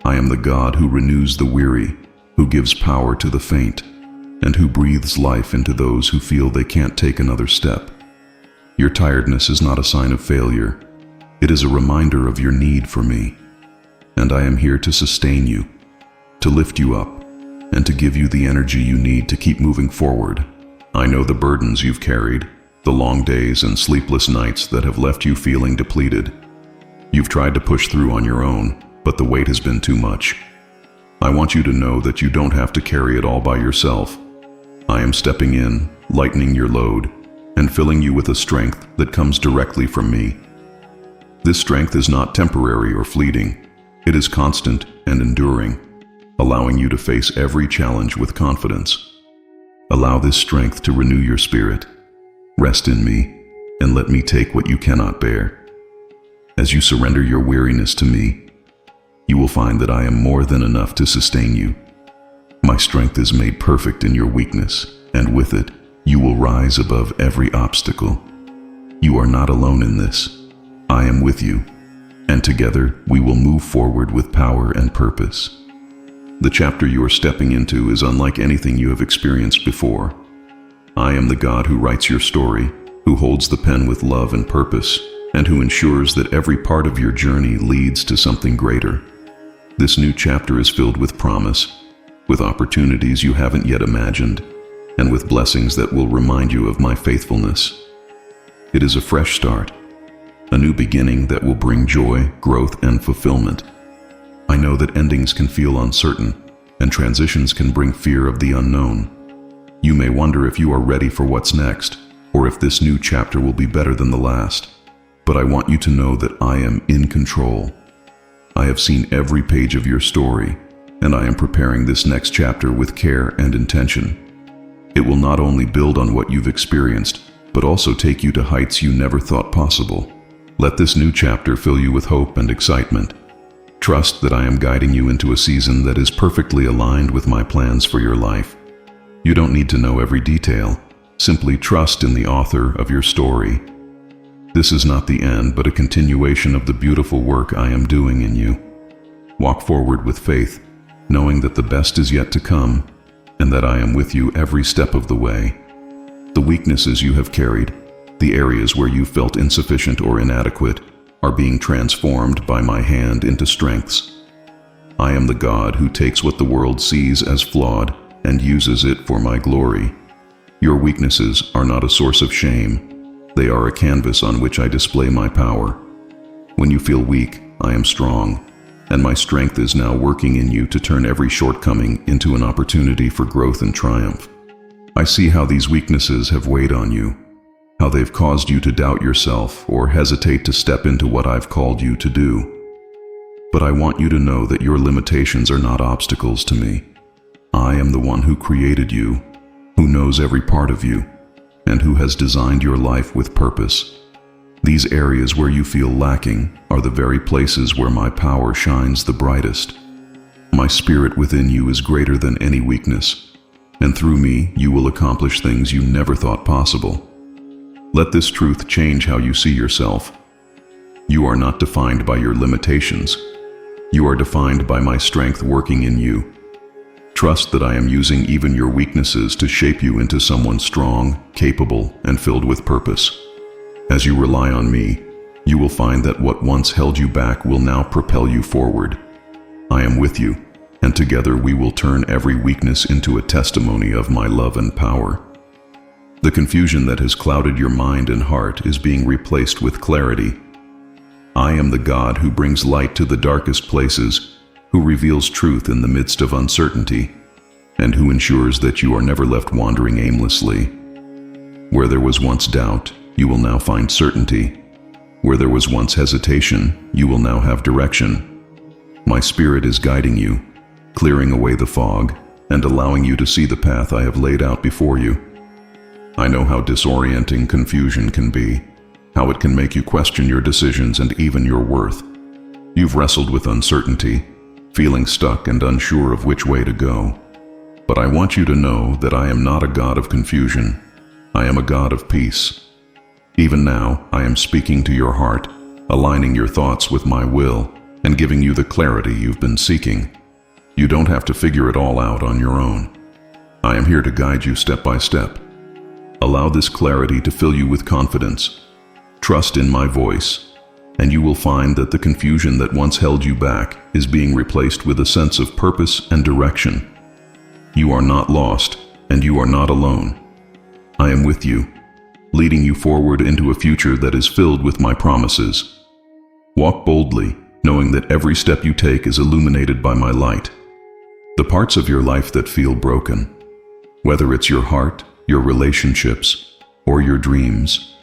I am the God who renews the weary, who gives power to the faint, and who breathes life into those who feel they can't take another step. Your tiredness is not a sign of failure. It is a reminder of your need for me. And I am here to sustain you, to lift you up, and to give you the energy you need to keep moving forward. I know the burdens you've carried, the long days and sleepless nights that have left you feeling depleted. You've tried to push through on your own, but the weight has been too much. I want you to know that you don't have to carry it all by yourself. I am stepping in, lightening your load, and filling you with a strength that comes directly from me. This strength is not temporary or fleeting. It is constant and enduring, allowing you to face every challenge with confidence. Allow this strength to renew your spirit. Rest in me, and let me take what you cannot bear. As you surrender your weariness to me, you will find that I am more than enough to sustain you. My strength is made perfect in your weakness, and with it, you will rise above every obstacle. You are not alone in this. I am with you, and together we will move forward with power and purpose. The chapter you are stepping into is unlike anything you have experienced before. I am the God who writes your story, who holds the pen with love and purpose, and who ensures that every part of your journey leads to something greater. This new chapter is filled with promise, with opportunities you haven't yet imagined, and with blessings that will remind you of my faithfulness. It is a fresh start, a new beginning that will bring joy, growth, and fulfillment. I know that endings can feel uncertain, and transitions can bring fear of the unknown. You may wonder if you are ready for what's next, or if this new chapter will be better than the last. But I want you to know that I am in control. I have seen every page of your story, and I am preparing this next chapter with care and intention. It will not only build on what you've experienced, but also take you to heights you never thought possible. Let this new chapter fill you with hope and excitement. Trust that I am guiding you into a season that is perfectly aligned with my plans for your life. You don't need to know every detail. Simply trust in the author of your story. This is not the end, but a continuation of the beautiful work I am doing in you. Walk forward with faith, knowing that the best is yet to come, and that I am with you every step of the way. The weaknesses you have carried, the areas where you felt insufficient or inadequate, are being transformed by my hand into strengths. I am the God who takes what the world sees as flawed and uses it for my glory. Your weaknesses are not a source of shame. They are a canvas on which I display my power. When you feel weak, I am strong, and my strength is now working in you to turn every shortcoming into an opportunity for growth and triumph. I see how these weaknesses have weighed on you, how they've caused you to doubt yourself or hesitate to step into what I've called you to do. But I want you to know that your limitations are not obstacles to me. I am the one who created you, who knows every part of you, and who has designed your life with purpose. These areas where you feel lacking are the very places where my power shines the brightest. My spirit within you is greater than any weakness, and through me you will accomplish things you never thought possible. Let this truth change how you see yourself. You are not defined by your limitations. You are defined by my strength working in you. Trust that I am using even your weaknesses to shape you into someone strong, capable, and filled with purpose. As you rely on me, you will find that what once held you back will now propel you forward. I am with you, and together we will turn every weakness into a testimony of my love and power. The confusion that has clouded your mind and heart is being replaced with clarity. I am the God who brings light to the darkest places, who reveals truth in the midst of uncertainty, and who ensures that you are never left wandering aimlessly. Where there was once doubt, you will now find certainty. Where there was once hesitation, you will now have direction. My spirit is guiding you, clearing away the fog, and allowing you to see the path I have laid out before you. I know how disorienting confusion can be, how it can make you question your decisions and even your worth. You've wrestled with uncertainty, feeling stuck and unsure of which way to go. But I want you to know that I am not a God of confusion. I am a God of peace. Even now, I am speaking to your heart, aligning your thoughts with my will, and giving you the clarity you've been seeking. You don't have to figure it all out on your own. I am here to guide you step by step. Allow this clarity to fill you with confidence. Trust in my voice, and you will find that the confusion that once held you back is being replaced with a sense of purpose and direction. You are not lost, and you are not alone. I am with you, leading you forward into a future that is filled with my promises. Walk boldly, knowing that every step you take is illuminated by my light. The parts of your life that feel broken, whether it's your heart, your relationships, or your dreams,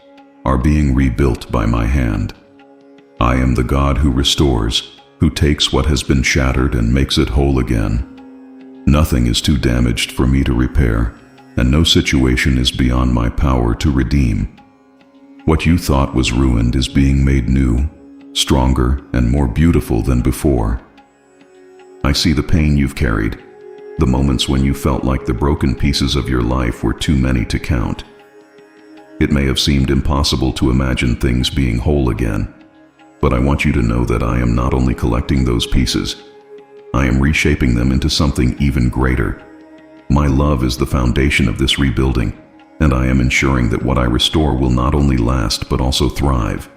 are being rebuilt by my hand. I am the God who restores, who takes what has been shattered and makes it whole again. Nothing is too damaged for me to repair, and no situation is beyond my power to redeem. What you thought was ruined is being made new, stronger, and more beautiful than before. I see the pain you've carried, the moments when you felt like the broken pieces of your life were too many to count. It may have seemed impossible to imagine things being whole again, but I want you to know that I am not only collecting those pieces, I am reshaping them into something even greater. My love is the foundation of this rebuilding, and I am ensuring that what I restore will not only last but also thrive.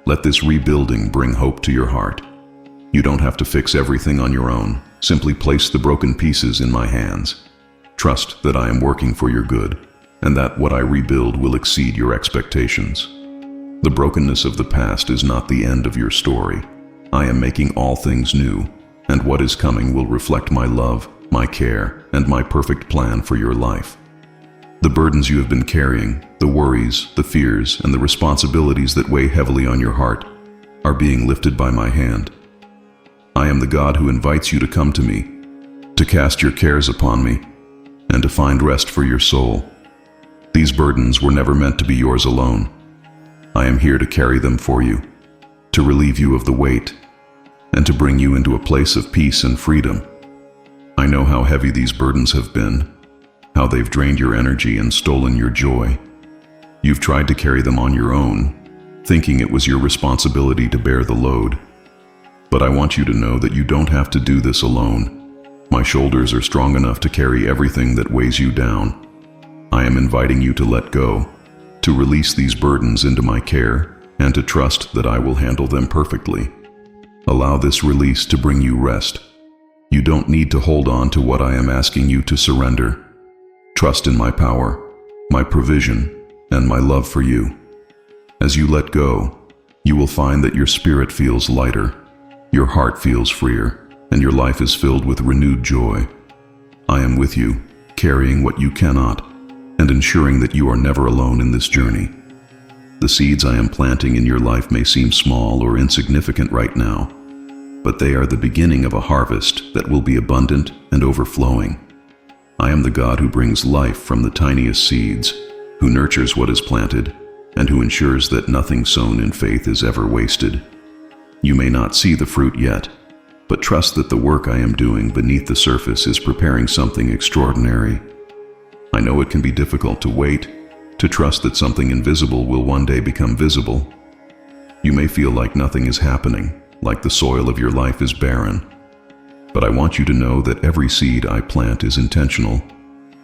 Let this rebuilding bring hope to your heart. You don't have to fix everything on your own. Simply place the broken pieces in my hands. Trust that I am working for your good, and that what I rebuild will exceed your expectations. The brokenness of the past is not the end of your story. I am making all things new, and what is coming will reflect my love, my care, and my perfect plan for your life. The burdens you have been carrying, the worries, the fears, and the responsibilities that weigh heavily on your heart are being lifted by my hand. I am the God who invites you to come to me, to cast your cares upon me, and to find rest for your soul. These burdens were never meant to be yours alone. I am here to carry them for you, to relieve you of the weight, and to bring you into a place of peace and freedom. I know how heavy these burdens have been, how they've drained your energy and stolen your joy. You've tried to carry them on your own, thinking it was your responsibility to bear the load. But I want you to know that you don't have to do this alone. My shoulders are strong enough to carry everything that weighs you down. I am inviting you to let go, to release these burdens into my care, and to trust that I will handle them perfectly. Allow this release to bring you rest. You don't need to hold on to what I am asking you to surrender. Trust in my power, my provision, and my love for you. As you let go, you will find that your spirit feels lighter, your heart feels freer, and your life is filled with renewed joy. I am with you, carrying what you cannot, and ensuring that you are never alone in this journey. The seeds I am planting in your life may seem small or insignificant right now, but they are the beginning of a harvest that will be abundant and overflowing. I am the God who brings life from the tiniest seeds, who nurtures what is planted, and who ensures that nothing sown in faith is ever wasted. You may not see the fruit yet, but trust that the work I am doing beneath the surface is preparing something extraordinary. I know it can be difficult to wait, to trust that something invisible will one day become visible. You may feel like nothing is happening, like the soil of your life is barren. But I want you to know that every seed I plant is intentional.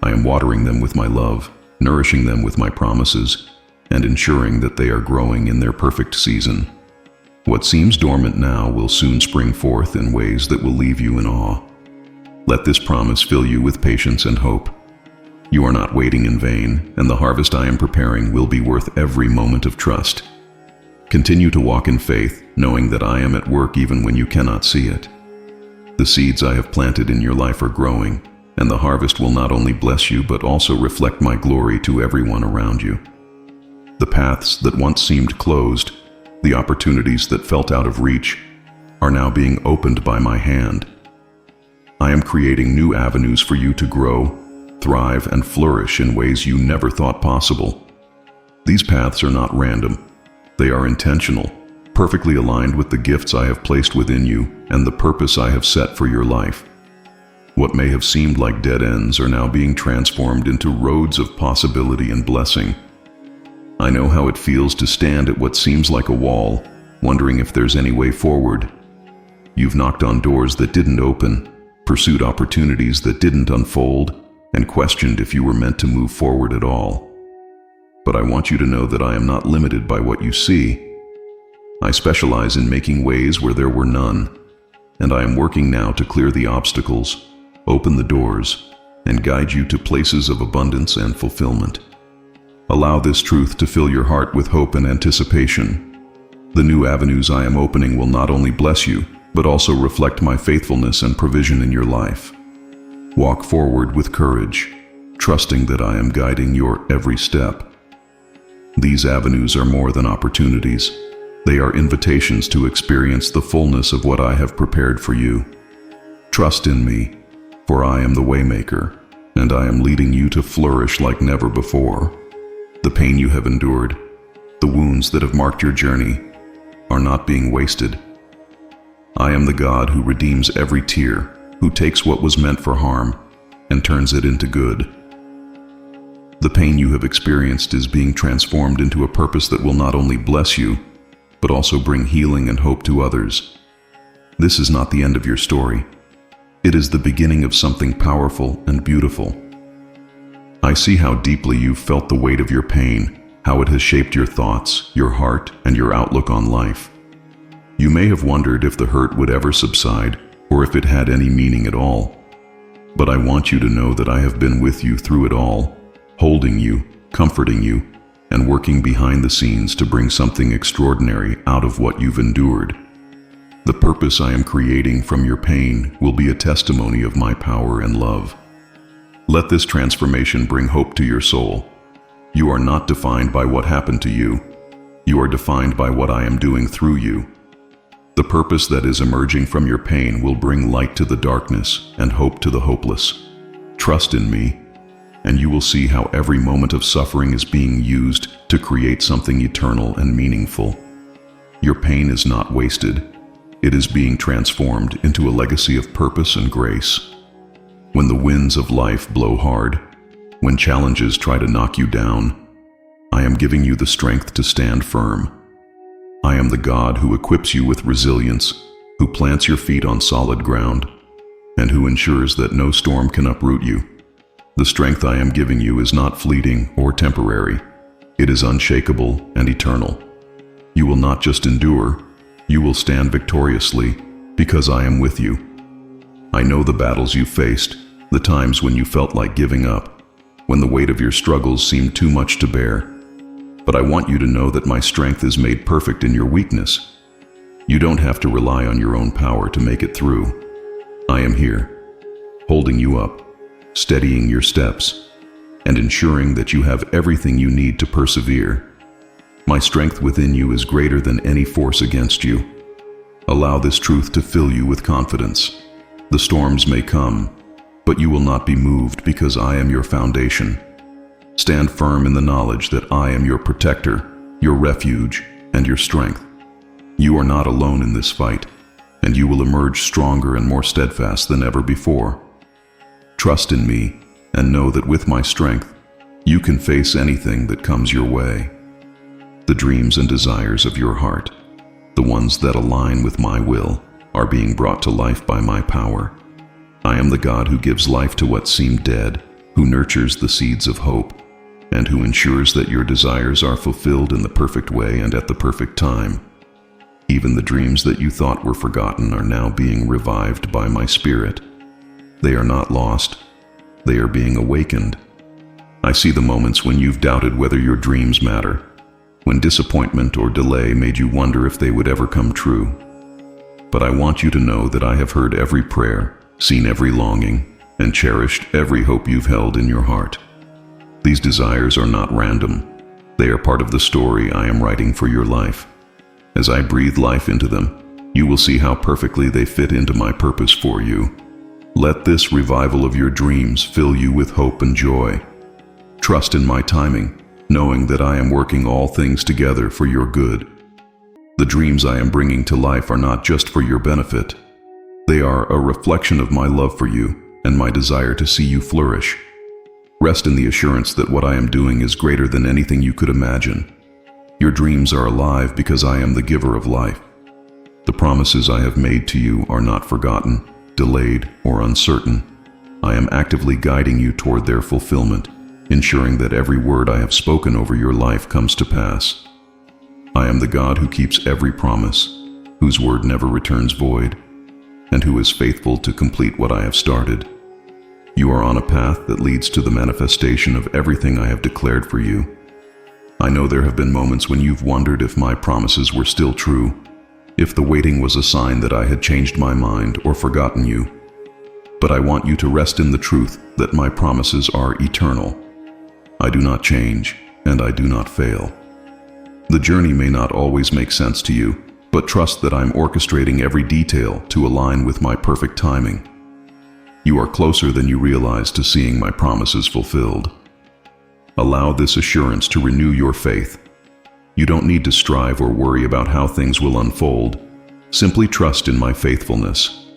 I am watering them with my love, nourishing them with my promises, and ensuring that they are growing in their perfect season. What seems dormant now will soon spring forth in ways that will leave you in awe. Let this promise fill you with patience and hope. You are not waiting in vain, and the harvest I am preparing will be worth every moment of trust. Continue to walk in faith, knowing that I am at work even when you cannot see it. The seeds I have planted in your life are growing, and the harvest will not only bless you but also reflect my glory to everyone around you. The paths that once seemed closed, the opportunities that felt out of reach, are now being opened by my hand. I am creating new avenues for you to grow, thrive, and flourish in ways you never thought possible. These paths are not random. They are intentional, perfectly aligned with the gifts I have placed within you and the purpose I have set for your life. What may have seemed like dead ends are now being transformed into roads of possibility and blessing. I know how it feels to stand at what seems like a wall, wondering if there's any way forward. You've knocked on doors that didn't open, pursued opportunities that didn't unfold, and questioned if you were meant to move forward at all. But I want you to know that I am not limited by what you see. I specialize in making ways where there were none, and I am working now to clear the obstacles, open the doors, and guide you to places of abundance and fulfillment. Allow this truth to fill your heart with hope and anticipation. The new avenues I am opening will not only bless you, but also reflect my faithfulness and provision in your life. Walk forward with courage, trusting that I am guiding your every step. These avenues are more than opportunities. They are invitations to experience the fullness of what I have prepared for you. Trust in me, for I am the waymaker, and I am leading you to flourish like never before. The pain you have endured, the wounds that have marked your journey, are not being wasted. I am the God who redeems every tear, who takes what was meant for harm and turns it into good. The pain you have experienced is being transformed into a purpose that will not only bless you, but also bring healing and hope to others. This is not the end of your story. It is the beginning of something powerful and beautiful. I see how deeply you've felt the weight of your pain, how it has shaped your thoughts, your heart, and your outlook on life. You may have wondered if the hurt would ever subside, or if it had any meaning at all. But I want you to know that I have been with you through it all, holding you, comforting you, and working behind the scenes to bring something extraordinary out of what you've endured. The purpose I am creating from your pain will be a testimony of my power and love. Let this transformation bring hope to your soul. You are not defined by what happened to you. You are defined by what I am doing through you. The purpose that is emerging from your pain will bring light to the darkness and hope to the hopeless. Trust in me, and you will see how every moment of suffering is being used to create something eternal and meaningful. Your pain is not wasted. It is being transformed into a legacy of purpose and grace. When the winds of life blow hard, when challenges try to knock you down, I am giving you the strength to stand firm. I am the God who equips you with resilience, who plants your feet on solid ground, and who ensures that no storm can uproot you. The strength I am giving you is not fleeting or temporary. It is unshakable and eternal. You will not just endure, you will stand victoriously because I am with you. I know the battles you faced, the times when you felt like giving up, when the weight of your struggles seemed too much to bear. But I want you to know that my strength is made perfect in your weakness. You don't have to rely on your own power to make it through. I am here, holding you up, steadying your steps, and ensuring that you have everything you need to persevere. My strength within you is greater than any force against you. Allow this truth to fill you with confidence. The storms may come, but you will not be moved because I am your foundation. Stand firm in the knowledge that I am your protector, your refuge, and your strength. You are not alone in this fight, and you will emerge stronger and more steadfast than ever before. Trust in me, and know that with my strength, you can face anything that comes your way. The dreams and desires of your heart, the ones that align with my will, are being brought to life by my power. I am the God who gives life to what seemed dead, who nurtures the seeds of hope, and who ensures that your desires are fulfilled in the perfect way and at the perfect time. Even the dreams that you thought were forgotten are now being revived by my Spirit. They are not lost. They are being awakened. I see the moments when you've doubted whether your dreams matter, when disappointment or delay made you wonder if they would ever come true. But I want you to know that I have heard every prayer, seen every longing, and cherished every hope you've held in your heart. These desires are not random. They are part of the story I am writing for your life. As I breathe life into them, you will see how perfectly they fit into my purpose for you. Let this revival of your dreams fill you with hope and joy. Trust in my timing, knowing that I am working all things together for your good. The dreams I am bringing to life are not just for your benefit. They are a reflection of my love for you and my desire to see you flourish. Rest in the assurance that what I am doing is greater than anything you could imagine. Your dreams are alive because I am the giver of life. The promises I have made to you are not forgotten, delayed, or uncertain. I am actively guiding you toward their fulfillment, ensuring that every word I have spoken over your life comes to pass. I am the God who keeps every promise, whose word never returns void, and who is faithful to complete what I have started. You are on a path that leads to the manifestation of everything I have declared for you. I know there have been moments when you've wondered if my promises were still true, if the waiting was a sign that I had changed my mind or forgotten you. But I want you to rest in the truth that my promises are eternal. I do not change, and I do not fail. The journey may not always make sense to you, but trust that I'm orchestrating every detail to align with my perfect timing. You are closer than you realize to seeing my promises fulfilled. Allow this assurance to renew your faith. You don't need to strive or worry about how things will unfold. Simply trust in my faithfulness.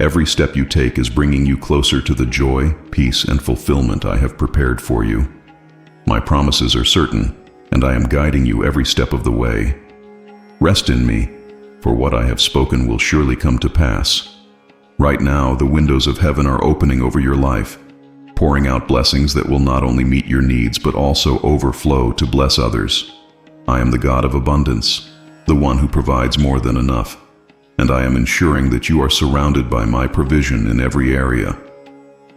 Every step you take is bringing you closer to the joy, peace, and fulfillment I have prepared for you. My promises are certain, and I am guiding you every step of the way. Rest in me, for what I have spoken will surely come to pass. Right now, the windows of heaven are opening over your life, pouring out blessings that will not only meet your needs but also overflow to bless others. I am the God of abundance, the one who provides more than enough, and I am ensuring that you are surrounded by my provision in every area.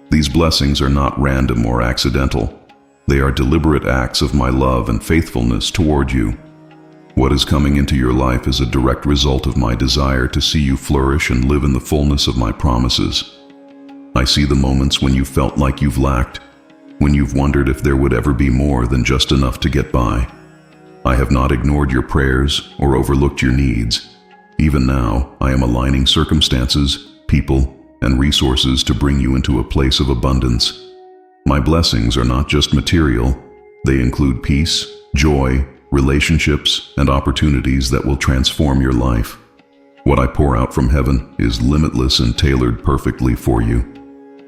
These blessings are not random or accidental. They are deliberate acts of my love and faithfulness toward you. What is coming into your life is a direct result of my desire to see you flourish and live in the fullness of my promises. I see the moments when you felt like you've lacked, when you've wondered if there would ever be more than just enough to get by. I have not ignored your prayers or overlooked your needs. Even now, I am aligning circumstances, people, and resources to bring you into a place of abundance. My blessings are not just material. They include peace, joy, relationships, and opportunities that will transform your life. What I pour out from heaven is limitless and tailored perfectly for you.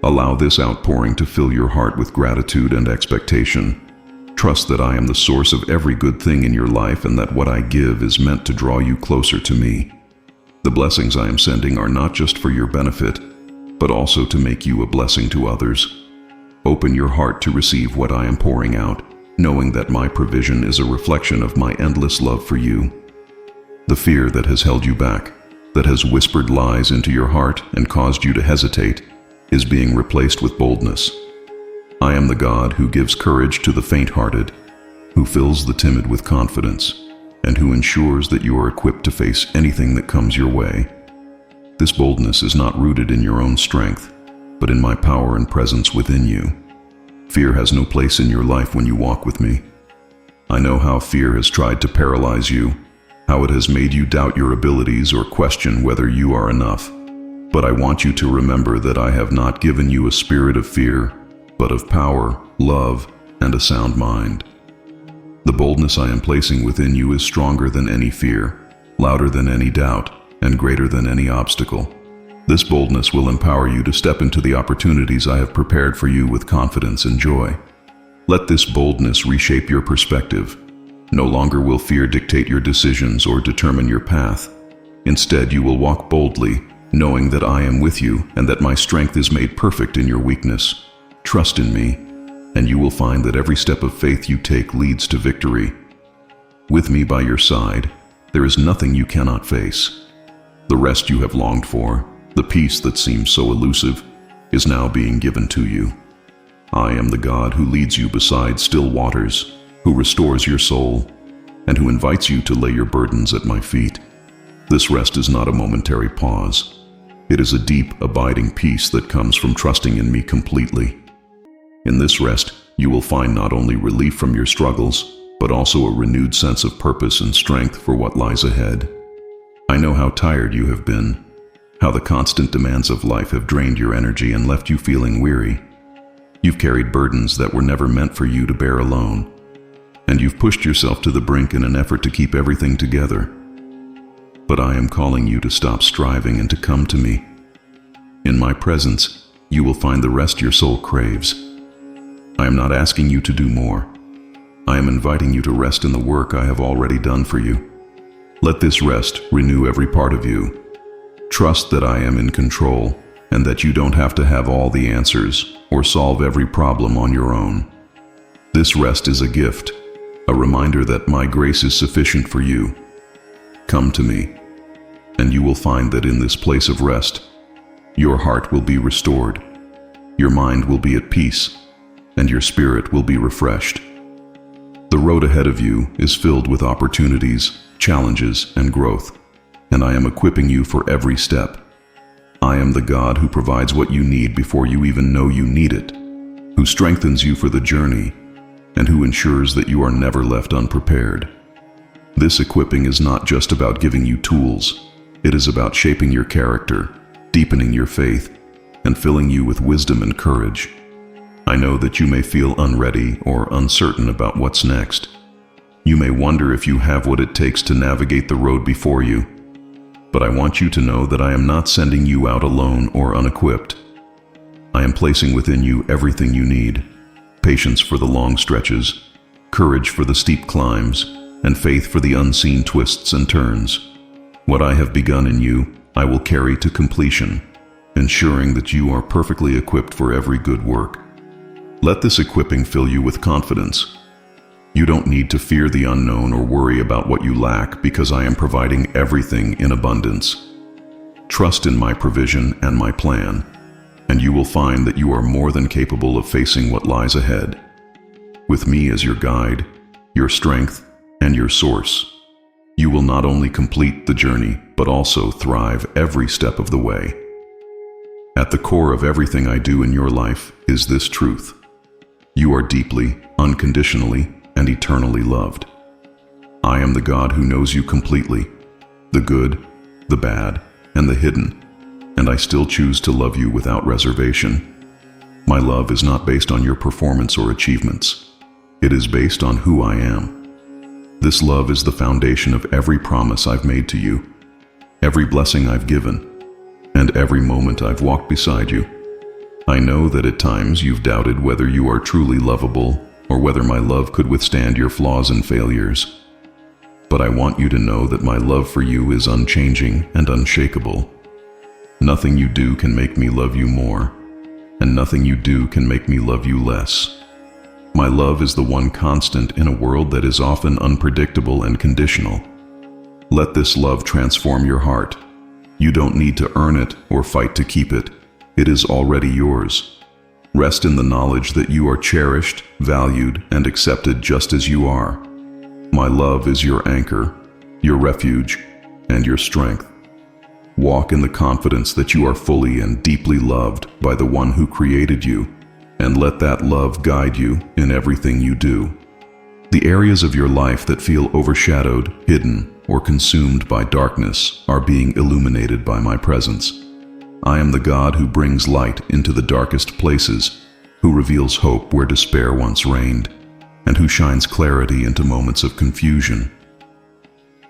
Allow this outpouring to fill your heart with gratitude and expectation. Trust that I am the source of every good thing in your life and that what I give is meant to draw you closer to me. The blessings I am sending are not just for your benefit, but also to make you a blessing to others. Open your heart to receive what I am pouring out, knowing that my provision is a reflection of my endless love for you. The fear that has held you back, that has whispered lies into your heart and caused you to hesitate, is being replaced with boldness. I am the God who gives courage to the faint-hearted, who fills the timid with confidence, and who ensures that you are equipped to face anything that comes your way. This boldness is not rooted in your own strength, but in my power and presence within you. Fear has no place in your life when you walk with me. I know how fear has tried to paralyze you, how it has made you doubt your abilities or question whether you are enough. But I want you to remember that I have not given you a spirit of fear, but of power, love, and a sound mind. The boldness I am placing within you is stronger than any fear, louder than any doubt, and greater than any obstacle. This boldness will empower you to step into the opportunities I have prepared for you with confidence and joy. Let this boldness reshape your perspective. No longer will fear dictate your decisions or determine your path. Instead, you will walk boldly, knowing that I am with you and that my strength is made perfect in your weakness. Trust in me, and you will find that every step of faith you take leads to victory. With me by your side, there is nothing you cannot face. The rest you have longed for, the peace that seems so elusive, is now being given to you. I am the God who leads you beside still waters, who restores your soul, and who invites you to lay your burdens at my feet. This rest is not a momentary pause. It is a deep, abiding peace that comes from trusting in me completely. In this rest, you will find not only relief from your struggles, but also a renewed sense of purpose and strength for what lies ahead. I know how tired you have been, how the constant demands of life have drained your energy and left you feeling weary. You've carried burdens that were never meant for you to bear alone, and you've pushed yourself to the brink in an effort to keep everything together. but I am calling you to stop striving and to come to me. In my presence, you will find the rest your soul craves. I am not asking you to do more. I am inviting you to rest in the work I have already done for you. Let this rest renew every part of you. Trust that I am in control and that you don't have to have all the answers or solve every problem on your own. This rest is a gift, a reminder that my grace is sufficient for you. Come to me, and you will find that in this place of rest, your heart will be restored, your mind will be at peace, and your spirit will be refreshed. The road ahead of you is filled with opportunities, challenges, and growth, and I am equipping you for every step. I am the God who provides what you need before you even know you need it, who strengthens you for the journey, and who ensures that you are never left unprepared. This equipping is not just about giving you tools. It is about shaping your character, deepening your faith, and filling you with wisdom and courage. I know that you may feel unready or uncertain about what's next. You may wonder if you have what it takes to navigate the road before you. But I want you to know that I am not sending you out alone or unequipped. I am placing within you everything you need: patience for the long stretches, courage for the steep climbs, and faith for the unseen twists and turns. What I have begun in you, I will carry to completion, ensuring that you are perfectly equipped for every good work. Let this equipping fill you with confidence. You don't need to fear the unknown or worry about what you lack, because I am providing everything in abundance. Trust in my provision and my plan, and you will find that you are more than capable of facing what lies ahead. With me as your guide, your strength, and your source, you will not only complete the journey, but also thrive every step of the way. At the core of everything I do in your life is this truth: you are deeply, unconditionally, and eternally loved. I am the God who knows you completely, the good, the bad, and the hidden, and I still choose to love you without reservation. My love is not based on your performance or achievements. It is based on who I am. This love is the foundation of every promise I've made to you, every blessing I've given, and every moment I've walked beside you. I know that at times you've doubted whether you are truly lovable or whether my love could withstand your flaws and failures. But I want you to know that my love for you is unchanging and unshakable. Nothing you do can make me love you more, and nothing you do can make me love you less. My love is the one constant in a world that is often unpredictable and conditional. Let this love transform your heart. You don't need to earn it or fight to keep it. It is already yours. Rest in the knowledge that you are cherished, valued, and accepted just as you are. My love is your anchor, your refuge, and your strength. Walk in the confidence that you are fully and deeply loved by the one who created you, and let that love guide you in everything you do. The areas of your life that feel overshadowed, hidden, or consumed by darkness are being illuminated by my presence. I am the God who brings light into the darkest places, who reveals hope where despair once reigned, and who shines clarity into moments of confusion.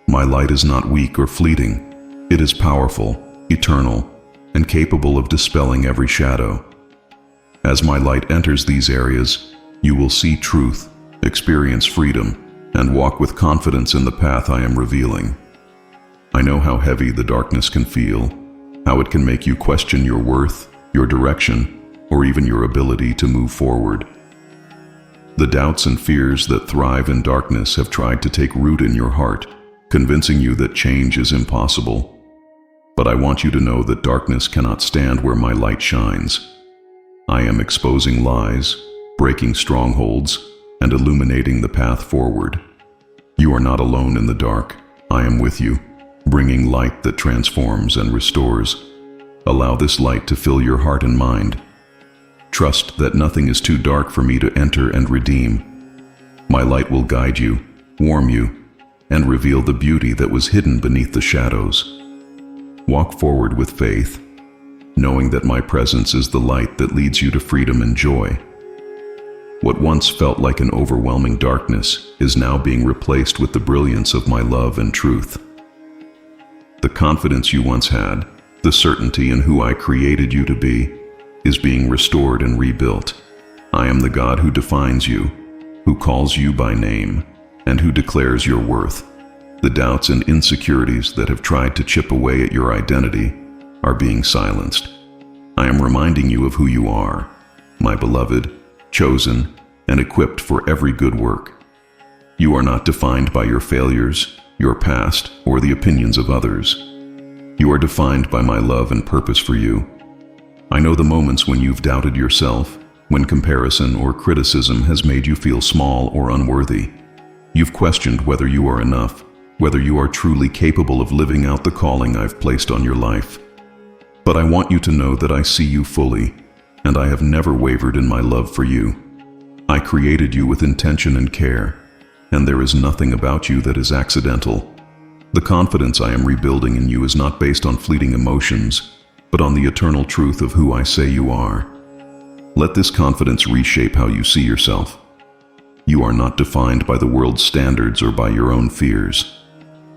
My light is not weak or fleeting. It is powerful, eternal, and capable of dispelling every shadow. As my light enters these areas, you will see truth, experience freedom, and walk with confidence in the path I am revealing. I know how heavy the darkness can feel, how it can make you question your worth, your direction, or even your ability to move forward. The doubts and fears that thrive in darkness have tried to take root in your heart, convincing you that change is impossible. But I want you to know that darkness cannot stand where my light shines. I am exposing lies, breaking strongholds, and illuminating the path forward. You are not alone in the dark. I am with you, bringing light that transforms and restores. Allow this light to fill your heart and mind. Trust that nothing is too dark for me to enter and redeem. My light will guide you, warm you, and reveal the beauty that was hidden beneath the shadows. Walk forward with faith, knowing that my presence is the light that leads you to freedom and joy. What once felt like an overwhelming darkness is now being replaced with the brilliance of my love and truth. The confidence you once had, the certainty in who I created you to be, is being restored and rebuilt. I am the God who defines you, who calls you by name, and who declares your worth. The doubts and insecurities that have tried to chip away at your identity are being silenced. I am reminding you of who you are, my beloved, chosen, and equipped for every good work. You are not defined by your failures, your past, or the opinions of others. You are defined by my love and purpose for you. I know the moments when you've doubted yourself, when comparison or criticism has made you feel small or unworthy. You've questioned whether you are enough, whether you are truly capable of living out the calling I've placed on your life. But I want you to know that I see you fully, and I have never wavered in my love for you. I created you with intention and care, and there is nothing about you that is accidental. The confidence I am rebuilding in you is not based on fleeting emotions, but on the eternal truth of who I say you are. Let this confidence reshape how you see yourself. You are not defined by the world's standards or by your own fears.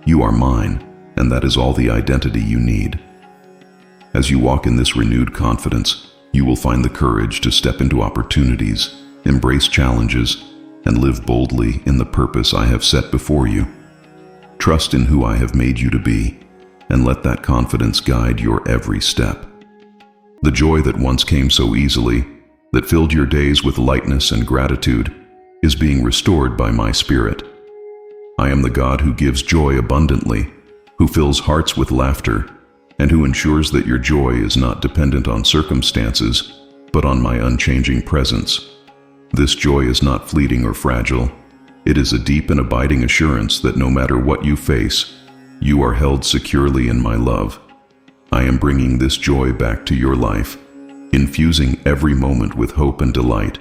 You are mine, and that is all the identity you need. As you walk in this renewed confidence, you will find the courage to step into opportunities, embrace challenges, and live boldly in the purpose I have set before you. Trust in who I have made you to be, and let that confidence guide your every step. The joy that once came so easily, that filled your days with lightness and gratitude, is being restored by my Spirit. I am the God who gives joy abundantly, who fills hearts with laughter, and who ensures that your joy is not dependent on circumstances, but on my unchanging presence. This joy is not fleeting or fragile. It is a deep and abiding assurance that no matter what you face, you are held securely in my love. I am bringing this joy back to your life, infusing every moment with hope and delight.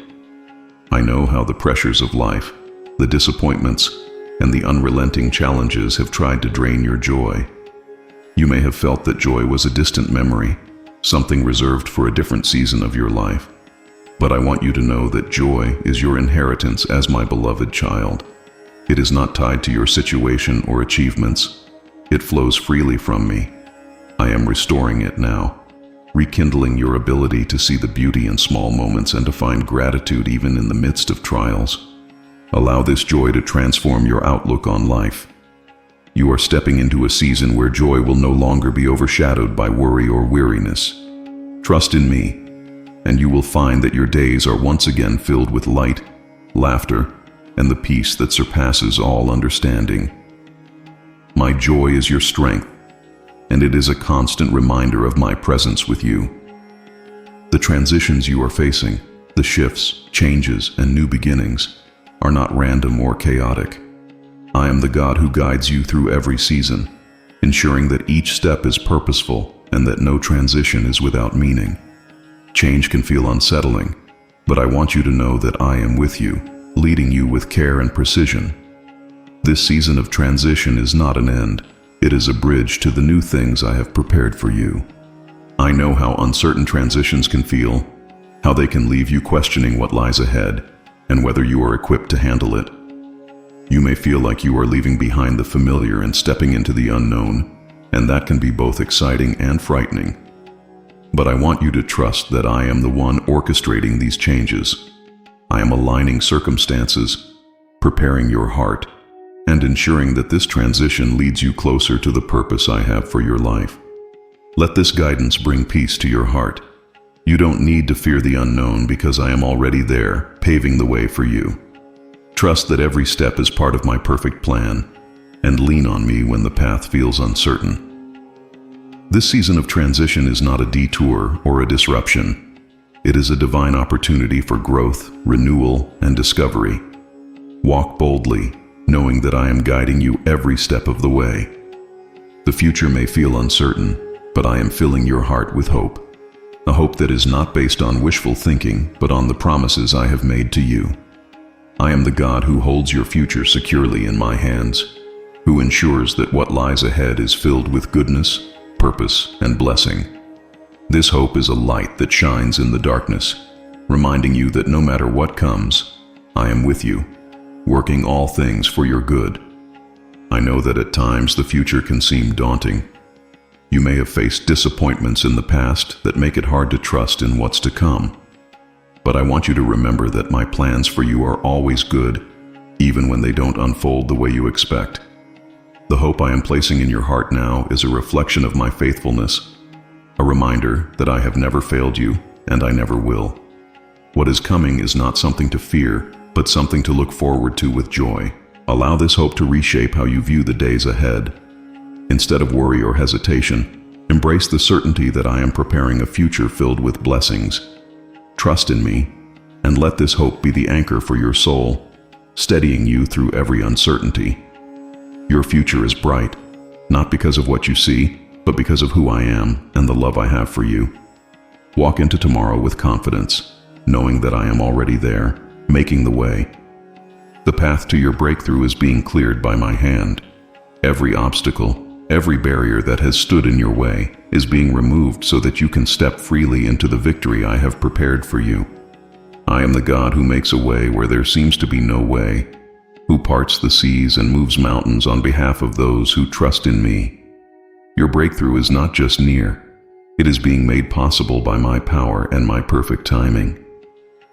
I know how the pressures of life, the disappointments, and the unrelenting challenges have tried to drain your joy. You may have felt that joy was a distant memory, something reserved for a different season of your life. But I want you to know that joy is your inheritance as my beloved child. It is not tied to your situation or achievements. It flows freely from me. I am restoring it now, rekindling your ability to see the beauty in small moments and to find gratitude even in the midst of trials. Allow this joy to transform your outlook on life. You are stepping into a season where joy will no longer be overshadowed by worry or weariness. Trust in me, and you will find that your days are once again filled with light, laughter, and the peace that surpasses all understanding. My joy is your strength, and it is a constant reminder of my presence with you. The transitions you are facing, the shifts, changes, and new beginnings, are not random or chaotic. I am the God who guides you through every season, ensuring that each step is purposeful and that no transition is without meaning. Change can feel unsettling, but I want you to know that I am with you, leading you with care and precision. This season of transition is not an end. It is a bridge to the new things I have prepared for you. I know how uncertain transitions can feel, how they can leave you questioning what lies ahead, and whether you are equipped to handle it. You may feel like you are leaving behind the familiar and stepping into the unknown, and that can be both exciting and frightening. But I want you to trust that I am the one orchestrating these changes. I am aligning circumstances, preparing your heart, and ensuring that this transition leads you closer to the purpose I have for your life. Let this guidance bring peace to your heart. You don't need to fear the unknown because I am already there, paving the way for you. Trust that every step is part of my perfect plan, and lean on me when the path feels uncertain. This season of transition is not a detour or a disruption. It is a divine opportunity for growth, renewal, and discovery. Walk boldly, knowing that I am guiding you every step of the way. The future may feel uncertain, but I am filling your heart with hope. A hope that is not based on wishful thinking, but on the promises I have made to you. I am the God who holds your future securely in my hands, who ensures that what lies ahead is filled with goodness, purpose, and blessing. This hope is a light that shines in the darkness, reminding you that no matter what comes, I am with you, working all things for your good. I know that at times the future can seem daunting, You may have faced disappointments in the past that make it hard to trust in what's to come. But I want you to remember that my plans for you are always good, even when they don't unfold the way you expect. The hope I am placing in your heart now is a reflection of my faithfulness, a reminder that I have never failed you and I never will. What is coming is not something to fear, but something to look forward to with joy. Allow this hope to reshape how you view the days ahead. Instead of worry or hesitation, embrace the certainty that I am preparing a future filled with blessings. Trust in me, and let this hope be the anchor for your soul, steadying you through every uncertainty. Your future is bright, not because of what you see, but because of who I am and the love I have for you. Walk into tomorrow with confidence, knowing that I am already there, making the way. The path to your breakthrough is being cleared by my hand. Every obstacle, every barrier that has stood in your way is being removed so that you can step freely into the victory I have prepared for you. I am the God who makes a way where there seems to be no way, who parts the seas and moves mountains on behalf of those who trust in me. Your breakthrough is not just near, it is being made possible by my power and my perfect timing.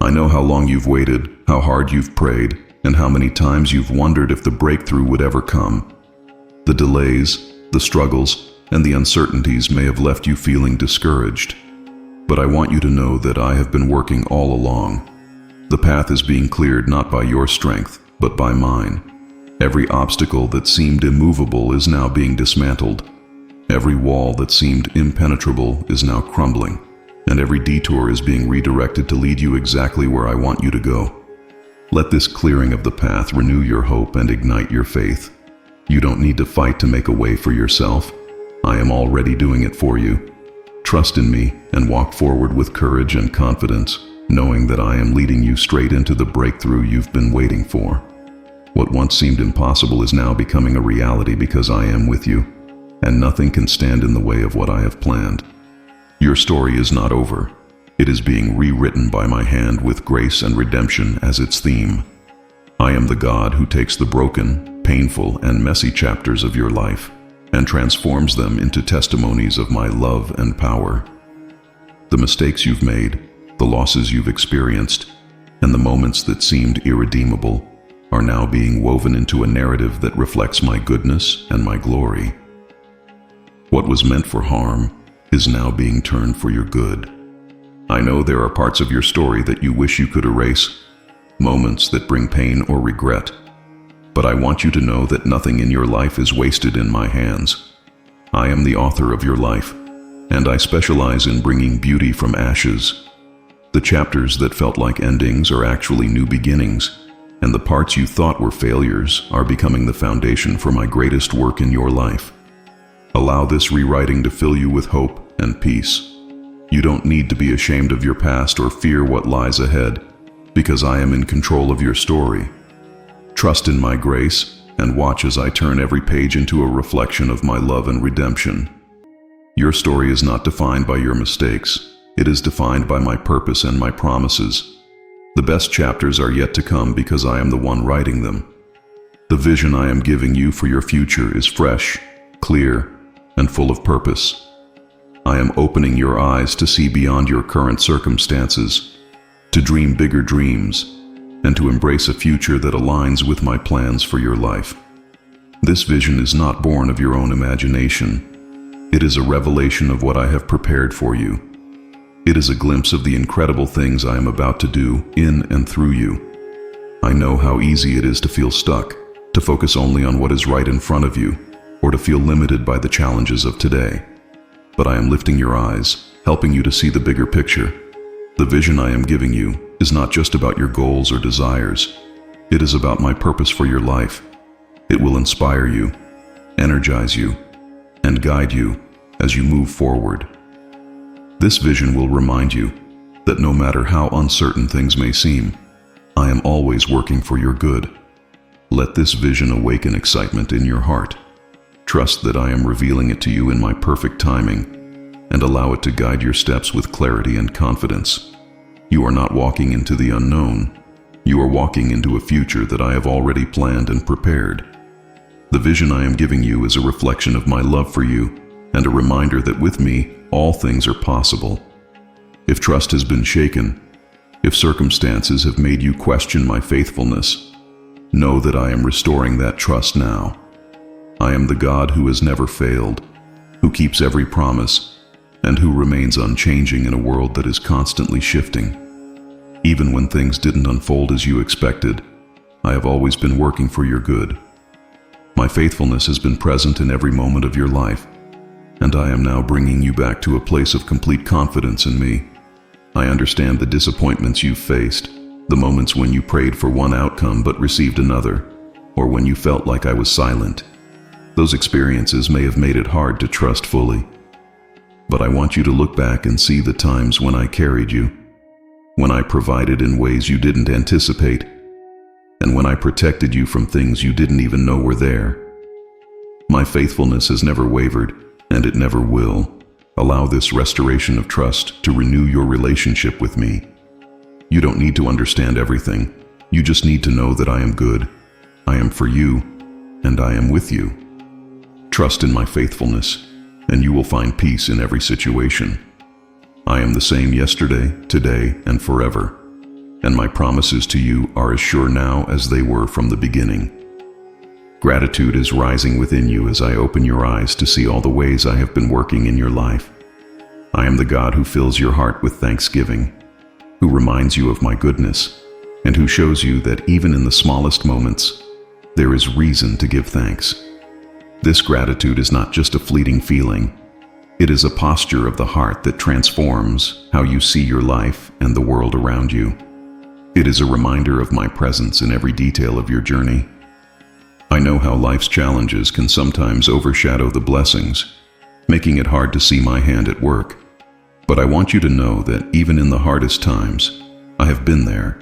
I know how long you've waited, how hard you've prayed, and how many times you've wondered if the breakthrough would ever come. The delays, the struggles, and the uncertainties may have left you feeling discouraged. But I want you to know that I have been working all along. The path is being cleared not by your strength, but by mine. Every obstacle that seemed immovable is now being dismantled. Every wall that seemed impenetrable is now crumbling, and every detour is being redirected to lead you exactly where I want you to go. Let this clearing of the path renew your hope and ignite your faith. You don't need to fight to make a way for yourself. I am already doing it for you. Trust in me and walk forward with courage and confidence, knowing that I am leading you straight into the breakthrough you've been waiting for. What once seemed impossible is now becoming a reality because I am with you, and nothing can stand in the way of what I have planned. Your story is not over. It is being rewritten by my hand with grace and redemption as its theme. I am the God who takes the broken, painful, and messy chapters of your life and transforms them into testimonies of my love and power. The mistakes you've made, the losses you've experienced, and the moments that seemed irredeemable are now being woven into a narrative that reflects my goodness and my glory. What was meant for harm is now being turned for your good. I know there are parts of your story that you wish you could erase, moments that bring pain or regret. But I want you to know that nothing in your life is wasted in my hands. I am the author of your life, and I specialize in bringing beauty from ashes. The chapters that felt like endings are actually new beginnings, and the parts you thought were failures are becoming the foundation for my greatest work in your life. Allow this rewriting to fill you with hope and peace. You don't need to be ashamed of your past or fear what lies ahead, because I am in control of your story. Trust in my grace and watch as I turn every page into a reflection of my love and redemption. Your story is not defined by your mistakes. It is defined by my purpose and my promises. The best chapters are yet to come because I am the one writing them. The vision I am giving you for your future is fresh, clear, and full of purpose. I am opening your eyes to see beyond your current circumstances, to dream bigger dreams, and to embrace a future that aligns with my plans for your life. This vision is not born of your own imagination. It is a revelation of what I have prepared for you. It is a glimpse of the incredible things I am about to do in and through you. I know how easy it is to feel stuck, to focus only on what is right in front of you, or to feel limited by the challenges of today. But I am lifting your eyes, helping you to see the bigger picture. The vision I am giving you is not just about your goals or desires. It is about my purpose for your life. It will inspire you, energize you, and guide you as you move forward. This vision will remind you that no matter how uncertain things may seem, I am always working for your good. Let this vision awaken excitement in your heart. Trust that I am revealing it to you in my perfect timing, and allow it to guide your steps with clarity and confidence. You are not walking into the unknown. You are walking into a future that I have already planned and prepared. The vision I am giving you is a reflection of my love for you and a reminder that with me, all things are possible. If trust has been shaken, if circumstances have made you question my faithfulness, know that I am restoring that trust now. I am the God who has never failed, who keeps every promise, and who remains unchanging in a world that is constantly shifting. Even when things didn't unfold as you expected, I have always been working for your good. My faithfulness has been present in every moment of your life, and I am now bringing you back to a place of complete confidence in me. I understand the disappointments you've faced, the moments when you prayed for one outcome but received another, or when you felt like I was silent. Those experiences may have made it hard to trust fully. But I want you to look back and see the times when I carried you, when I provided in ways you didn't anticipate, and when I protected you from things you didn't even know were there. My faithfulness has never wavered, and it never will. Allow this restoration of trust to renew your relationship with me. You don't need to understand everything. You just need to know that I am good. I am for you, and I am with you. Trust in my faithfulness, and you will find peace in every situation. I am the same yesterday, today, and forever, and my promises to you are as sure now as they were from the beginning. Gratitude is rising within you as I open your eyes to see all the ways I have been working in your life. I am the God who fills your heart with thanksgiving, who reminds you of my goodness, and who shows you that even in the smallest moments, there is reason to give thanks. This gratitude is not just a fleeting feeling. It is a posture of the heart that transforms how you see your life and the world around you. It is a reminder of my presence in every detail of your journey. I know how life's challenges can sometimes overshadow the blessings, making it hard to see my hand at work. But I want you to know that even in the hardest times, I have been there,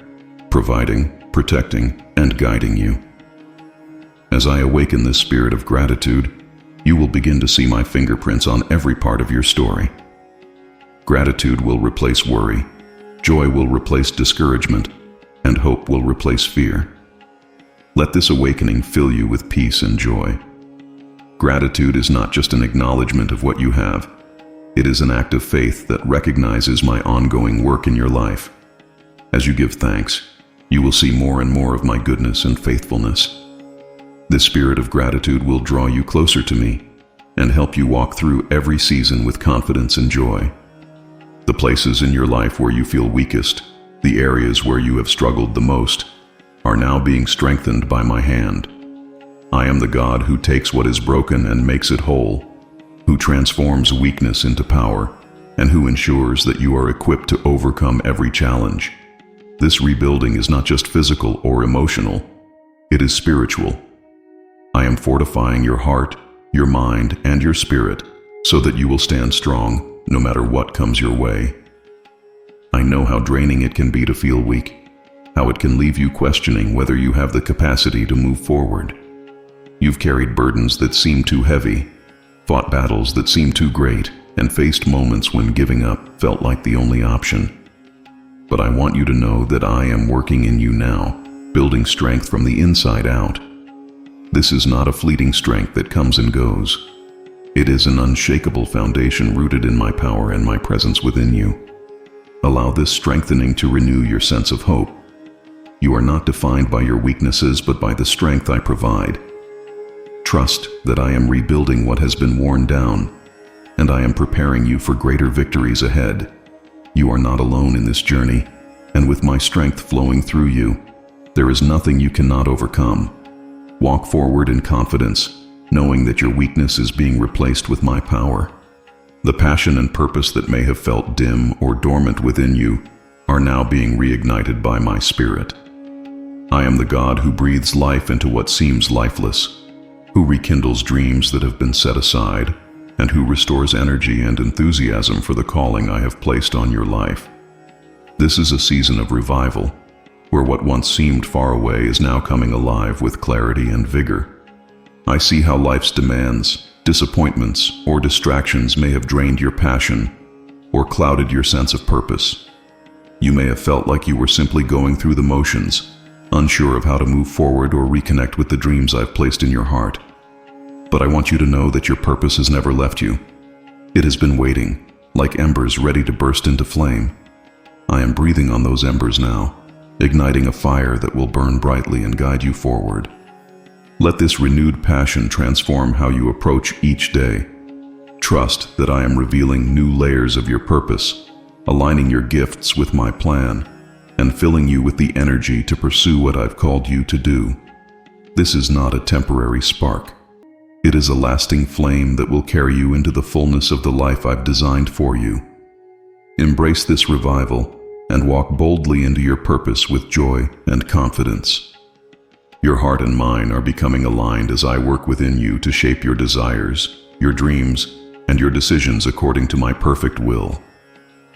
providing, protecting, and guiding you. As I awaken this spirit of gratitude, you will begin to see my fingerprints on every part of your story. Gratitude will replace worry, joy will replace discouragement, and hope will replace fear. Let this awakening fill you with peace and joy. Gratitude is not just an acknowledgement of what you have. It is an act of faith that recognizes my ongoing work in your life. As you give thanks, you will see more and more of my goodness and faithfulness. This spirit of gratitude will draw you closer to me and help you walk through every season with confidence and joy. The places in your life where you feel weakest, the areas where you have struggled the most, are now being strengthened by my hand. I am the God who takes what is broken and makes it whole, who transforms weakness into power, and who ensures that you are equipped to overcome every challenge. This rebuilding is not just physical or emotional, it is spiritual. I am fortifying your heart, your mind, and your spirit so that you will stand strong no matter what comes your way. I know how draining it can be to feel weak, how it can leave you questioning whether you have the capacity to move forward. You've carried burdens that seem too heavy, fought battles that seem too great, and faced moments when giving up felt like the only option. But I want you to know that I am working in you now, building strength from the inside out. This is not a fleeting strength that comes and goes. It is an unshakable foundation rooted in my power and my presence within you. Allow this strengthening to renew your sense of hope. You are not defined by your weaknesses, but by the strength I provide. Trust that I am rebuilding what has been worn down, and I am preparing you for greater victories ahead. You are not alone in this journey, and with my strength flowing through you, there is nothing you cannot overcome. Walk forward in confidence, knowing that your weakness is being replaced with my power. The passion and purpose that may have felt dim or dormant within you are now being reignited by my spirit. I am the God who breathes life into what seems lifeless, who rekindles dreams that have been set aside, and who restores energy and enthusiasm for the calling I have placed on your life. This is a season of revival, where what once seemed far away is now coming alive with clarity and vigor. I see how life's demands, disappointments, or distractions may have drained your passion or clouded your sense of purpose. You may have felt like you were simply going through the motions, unsure of how to move forward or reconnect with the dreams I've placed in your heart. But I want you to know that your purpose has never left you. It has been waiting, like embers ready to burst into flame. I am breathing on those embers now, igniting a fire that will burn brightly and guide you forward. Let this renewed passion transform how you approach each day. Trust that I am revealing new layers of your purpose, aligning your gifts with my plan, and filling you with the energy to pursue what I've called you to do. This is not a temporary spark. It is a lasting flame that will carry you into the fullness of the life I've designed for you. Embrace this revival and walk boldly into your purpose with joy and confidence. Your heart and mine are becoming aligned as I work within you to shape your desires, your dreams, and your decisions according to my perfect will.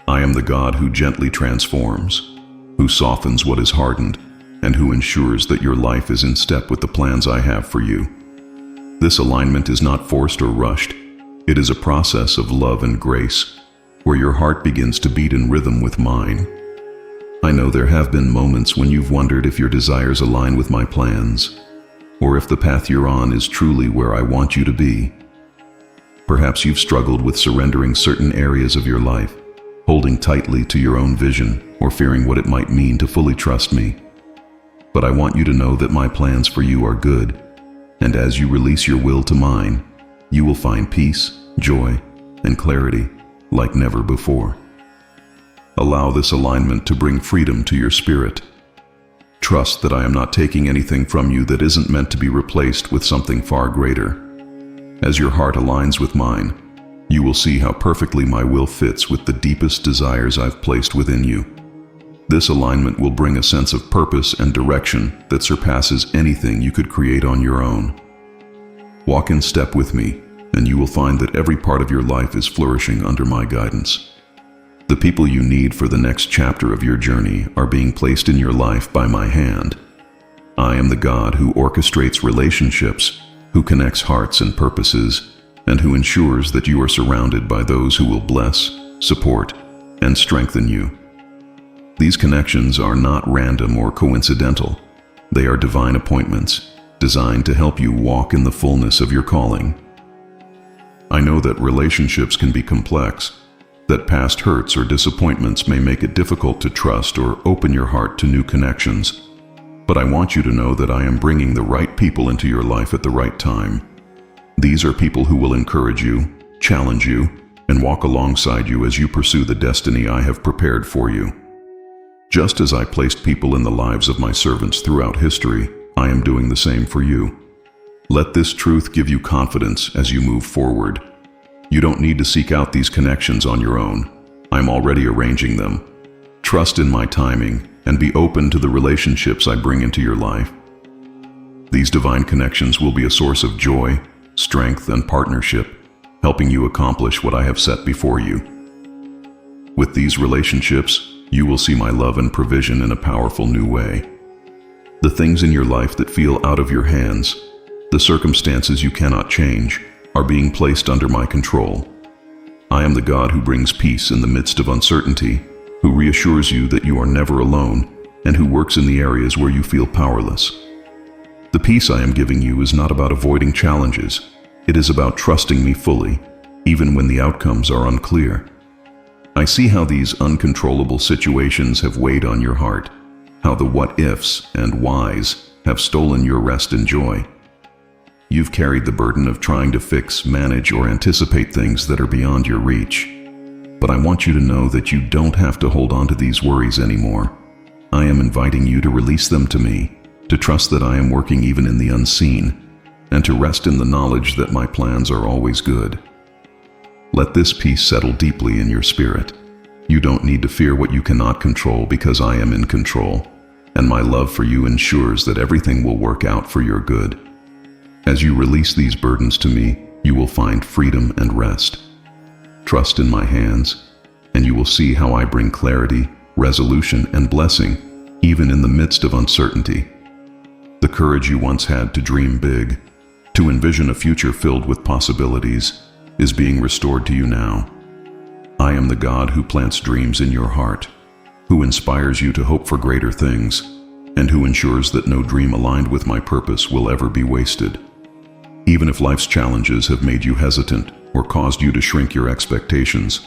I am the God who gently transforms, who softens what is hardened, and who ensures that your life is in step with the plans I have for you. This alignment is not forced or rushed. It is a process of love and grace, where your heart begins to beat in rhythm with mine. I know there have been moments when you've wondered if your desires align with my plans, or if the path you're on is truly where I want you to be. Perhaps you've struggled with surrendering certain areas of your life, holding tightly to your own vision, or fearing what it might mean to fully trust me. But I want you to know that my plans for you are good, and as you release your will to mine, you will find peace, joy, and clarity like never before. Allow this alignment to bring freedom to your spirit. Trust that I am not taking anything from you that isn't meant to be replaced with something far greater. As your heart aligns with mine, you will see how perfectly my will fits with the deepest desires I've placed within you. This alignment will bring a sense of purpose and direction that surpasses anything you could create on your own. Walk in step with me, and you will find that every part of your life is flourishing under my guidance. The people you need for the next chapter of your journey are being placed in your life by my hand. I am the God who orchestrates relationships, who connects hearts and purposes, and who ensures that you are surrounded by those who will bless, support, and strengthen you. These connections are not random or coincidental. They are divine appointments, designed to help you walk in the fullness of your calling. I know that relationships can be complex, that past hurts or disappointments may make it difficult to trust or open your heart to new connections. But I want you to know that I am bringing the right people into your life at the right time. These are people who will encourage you, challenge you, and walk alongside you as you pursue the destiny I have prepared for you. Just as I placed people in the lives of my servants throughout history, I am doing the same for you. Let this truth give you confidence as you move forward. You don't need to seek out these connections on your own. I'm already arranging them. Trust in my timing and be open to the relationships I bring into your life. These divine connections will be a source of joy, strength, and partnership, helping you accomplish what I have set before you. With these relationships, you will see my love and provision in a powerful new way. The things in your life that feel out of your hands, the circumstances you cannot change, are being placed under my control. I am the God who brings peace in the midst of uncertainty, who reassures you that you are never alone, and who works in the areas where you feel powerless. The peace I am giving you is not about avoiding challenges. It is about trusting me fully, even when the outcomes are unclear. I see how these uncontrollable situations have weighed on your heart, how the what-ifs and whys have stolen your rest and joy. You've carried the burden of trying to fix, manage, or anticipate things that are beyond your reach. But I want you to know that you don't have to hold on to these worries anymore. I am inviting you to release them to me, to trust that I am working even in the unseen, and to rest in the knowledge that my plans are always good. Let this peace settle deeply in your spirit. You don't need to fear what you cannot control because I am in control, and my love for you ensures that everything will work out for your good. As you release these burdens to me, you will find freedom and rest. Trust in my hands, and you will see how I bring clarity, resolution, and blessing, even in the midst of uncertainty. The courage you once had to dream big, to envision a future filled with possibilities, is being restored to you now. I am the God who plants dreams in your heart, who inspires you to hope for greater things, and who ensures that no dream aligned with my purpose will ever be wasted. Even if life's challenges have made you hesitant or caused you to shrink your expectations,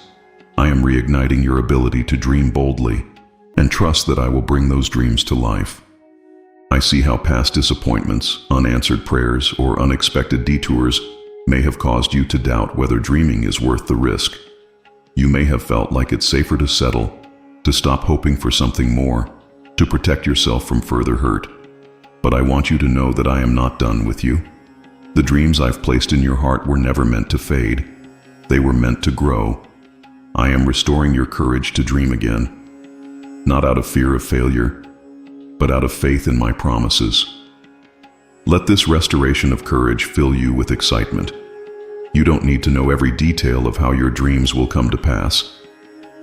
I am reigniting your ability to dream boldly and trust that I will bring those dreams to life. I see how past disappointments, unanswered prayers, or unexpected detours may have caused you to doubt whether dreaming is worth the risk. You may have felt like it's safer to settle, to stop hoping for something more, to protect yourself from further hurt. But I want you to know that I am not done with you. The dreams I've placed in your heart were never meant to fade. They were meant to grow. I am restoring your courage to dream again, not out of fear of failure, but out of faith in my promises. Let this restoration of courage fill you with excitement. You don't need to know every detail of how your dreams will come to pass.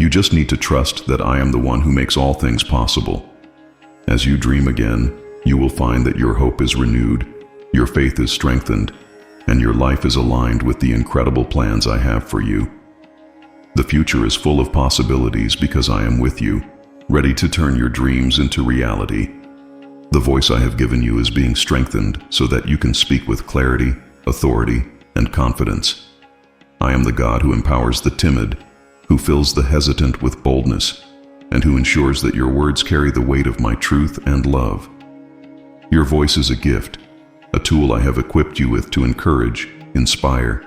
You just need to trust that I am the one who makes all things possible. As you dream again, you will find that your hope is renewed, your faith is strengthened, and your life is aligned with the incredible plans I have for you. The future is full of possibilities because I am with you, ready to turn your dreams into reality. The voice I have given you is being strengthened so that you can speak with clarity, authority, and confidence. I am the God who empowers the timid, who fills the hesitant with boldness, and who ensures that your words carry the weight of my truth and love. Your voice is a gift, a tool I have equipped you with to encourage, inspire,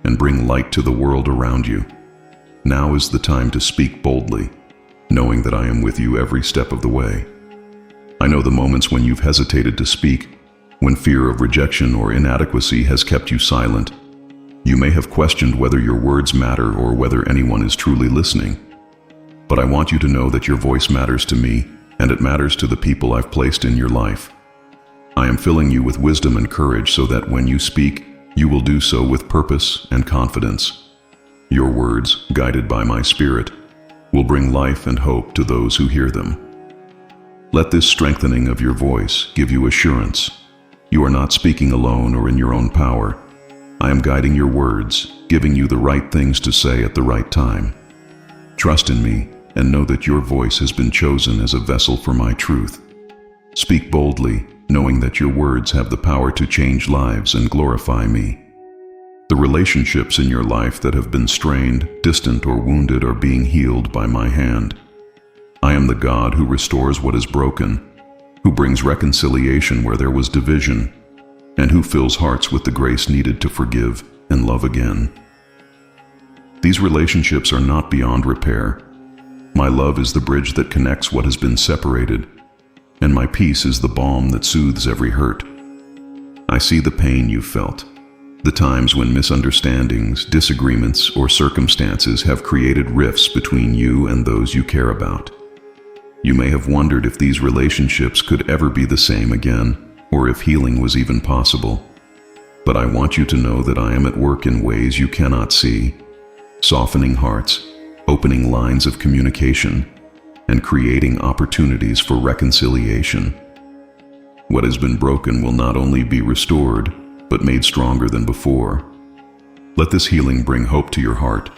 and bring light to the world around you. Now is the time to speak boldly, knowing that I am with you every step of the way. I know the moments when you've hesitated to speak, when fear of rejection or inadequacy has kept you silent. You may have questioned whether your words matter or whether anyone is truly listening. But I want you to know that your voice matters to me, and it matters to the people I've placed in your life. I am filling you with wisdom and courage so that when you speak, you will do so with purpose and confidence. Your words, guided by my Spirit, will bring life and hope to those who hear them. Let this strengthening of your voice give you assurance. You are not speaking alone or in your own power. I am guiding your words, giving you the right things to say at the right time. Trust in me and know that your voice has been chosen as a vessel for my truth. Speak boldly, knowing that your words have the power to change lives and glorify me. The relationships in your life that have been strained, distant, or wounded are being healed by my hand. I am the God who restores what is broken, who brings reconciliation where there was division, and who fills hearts with the grace needed to forgive and love again. These relationships are not beyond repair. My love is the bridge that connects what has been separated, and my peace is the balm that soothes every hurt. I see the pain you felt, the times when misunderstandings, disagreements, or circumstances have created rifts between you and those you care about. You may have wondered if these relationships could ever be the same again, or if healing was even possible. But I want you to know that I am at work in ways you cannot see, softening hearts, opening lines of communication, and creating opportunities for reconciliation. What has been broken will not only be restored, but made stronger than before. Let this healing bring hope to your heart.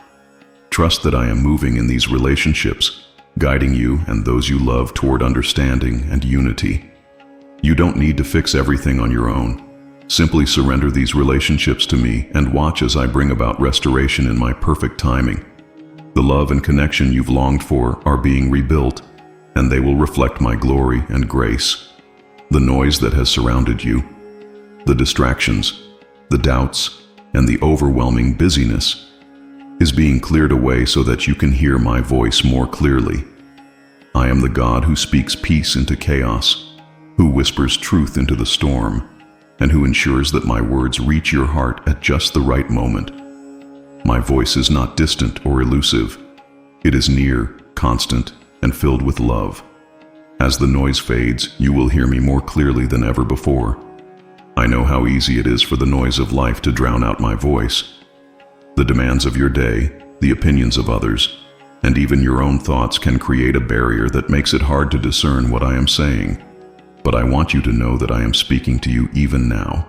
Trust that I am moving in these relationships, guiding you and those you love toward understanding and unity. You don't need to fix everything on your own. Simply surrender these relationships to me and watch as I bring about restoration in my perfect timing. The love and connection you've longed for are being rebuilt, and they will reflect my glory and grace. The noise that has surrounded you, the distractions, the doubts, and the overwhelming busyness is being cleared away so that you can hear my voice more clearly. I am the God who speaks peace into chaos, who whispers truth into the storm, and who ensures that my words reach your heart at just the right moment. My voice is not distant or elusive. It is near, constant, and filled with love. As the noise fades, you will hear me more clearly than ever before. I know how easy it is for the noise of life to drown out my voice. The demands of your day, the opinions of others, and even your own thoughts can create a barrier that makes it hard to discern what I am saying. But I want you to know that I am speaking to you even now.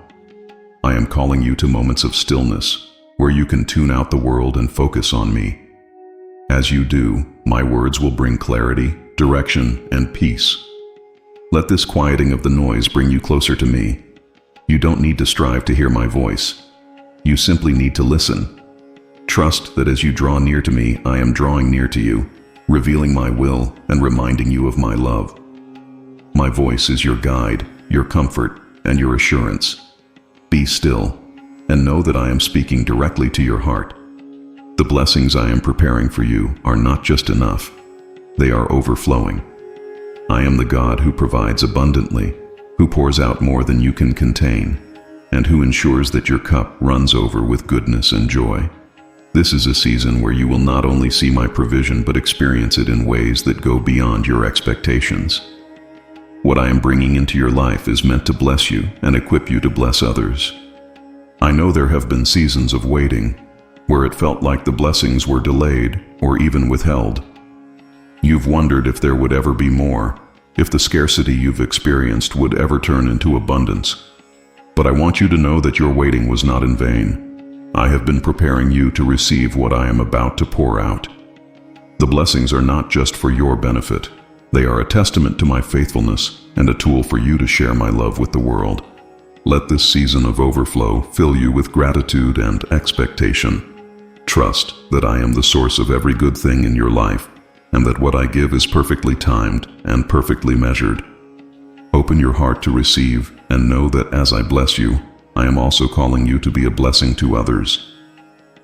I am calling you to moments of stillness, where you can tune out the world and focus on me. As you do, my words will bring clarity, direction, and peace. Let this quieting of the noise bring you closer to me. You don't need to strive to hear my voice. You simply need to listen. Trust that as you draw near to me, I am drawing near to you, revealing my will and reminding you of my love. My voice is your guide, your comfort, and your assurance. Be still, and know that I am speaking directly to your heart. The blessings I am preparing for you are not just enough, they are overflowing. I am the God who provides abundantly, who pours out more than you can contain, and who ensures that your cup runs over with goodness and joy. This is a season where you will not only see my provision but experience it in ways that go beyond your expectations. What I am bringing into your life is meant to bless you and equip you to bless others. I know there have been seasons of waiting, where it felt like the blessings were delayed or even withheld. You've wondered if there would ever be more, if the scarcity you've experienced would ever turn into abundance. But I want you to know that your waiting was not in vain. I have been preparing you to receive what I am about to pour out. The blessings are not just for your benefit. They are a testament to my faithfulness and a tool for you to share my love with the world. Let this season of overflow fill you with gratitude and expectation. Trust that I am the source of every good thing in your life, and that what I give is perfectly timed and perfectly measured. Open your heart to receive and know that as I bless you, I am also calling you to be a blessing to others.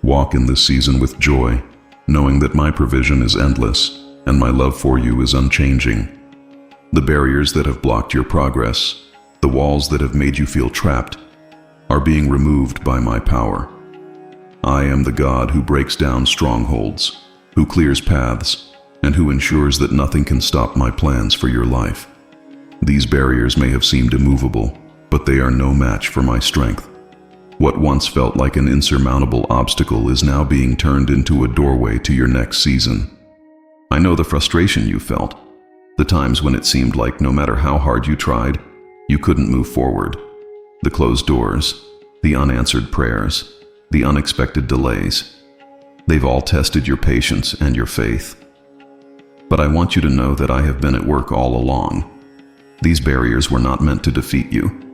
Walk in this season with joy, knowing that my provision is endless and my love for you is unchanging. The barriers that have blocked your progress, the walls that have made you feel trapped, are being removed by my power. I am the God who breaks down strongholds, who clears paths, and who ensures that nothing can stop my plans for your life. These barriers may have seemed immovable, but they are no match for my strength. What once felt like an insurmountable obstacle is now being turned into a doorway to your next season. I know the frustration you felt, the times when it seemed like no matter how hard you tried, you couldn't move forward. The closed doors, the unanswered prayers, the unexpected delays. They've all tested your patience and your faith. But I want you to know that I have been at work all along. These barriers were not meant to defeat you.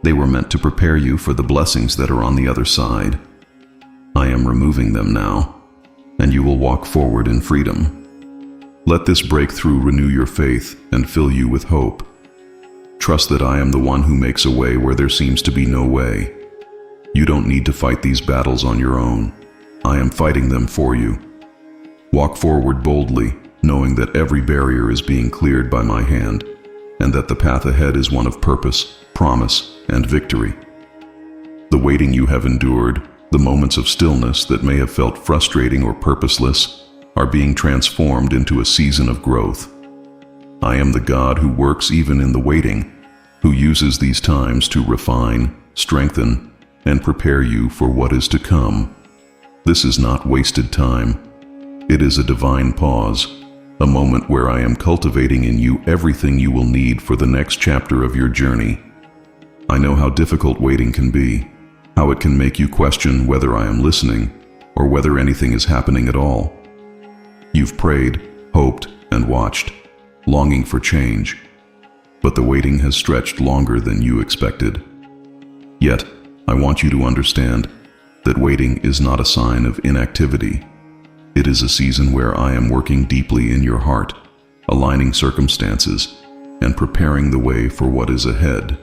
They were meant to prepare you for the blessings that are on the other side. I am removing them now, and you will walk forward in freedom. Let this breakthrough renew your faith and fill you with hope. Trust that I am the one who makes a way where there seems to be no way. You don't need to fight these battles on your own. I am fighting them for you. Walk forward boldly, knowing that every barrier is being cleared by my hand, and that the path ahead is one of purpose, promise, and victory. The waiting you have endured, the moments of stillness that may have felt frustrating or purposeless, are being transformed into a season of growth. I am the God who works even in the waiting, who uses these times to refine, strengthen, and prepare you for what is to come. This is not wasted time. It is a divine pause, a moment where I am cultivating in you everything you will need for the next chapter of your journey. I know how difficult waiting can be, how it can make you question whether I am listening or whether anything is happening at all. You've prayed, hoped, and watched, longing for change, but the waiting has stretched longer than you expected. Yet, I want you to understand that waiting is not a sign of inactivity. It is a season where I am working deeply in your heart, aligning circumstances, and preparing the way for what is ahead.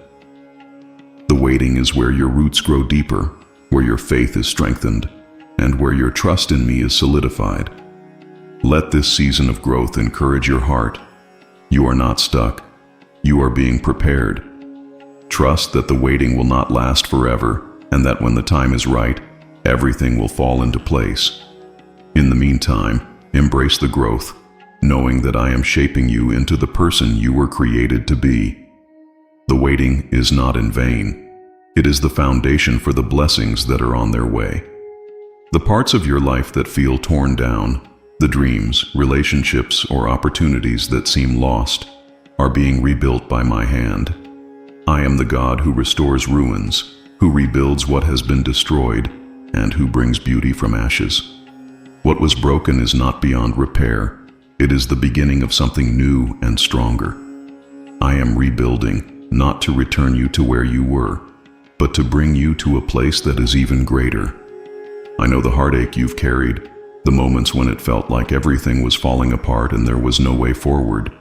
The waiting is where your roots grow deeper, where your faith is strengthened, and where your trust in me is solidified. Let this season of growth encourage your heart. You are not stuck. You are being prepared. Trust that the waiting will not last forever, and that when the time is right, everything will fall into place. In the meantime, embrace the growth, knowing that I am shaping you into the person you were created to be. The waiting is not in vain. It is the foundation for the blessings that are on their way. The parts of your life that feel torn down, the dreams, relationships, or opportunities that seem lost, are being rebuilt by my hand. I am the God who restores ruins, who rebuilds what has been destroyed, and who brings beauty from ashes. What was broken is not beyond repair. It is the beginning of something new and stronger. I am rebuilding, not to return you to where you were, but to bring you to a place that is even greater. I know the heartache you've carried, the moments when it felt like everything was falling apart and there was no way forward.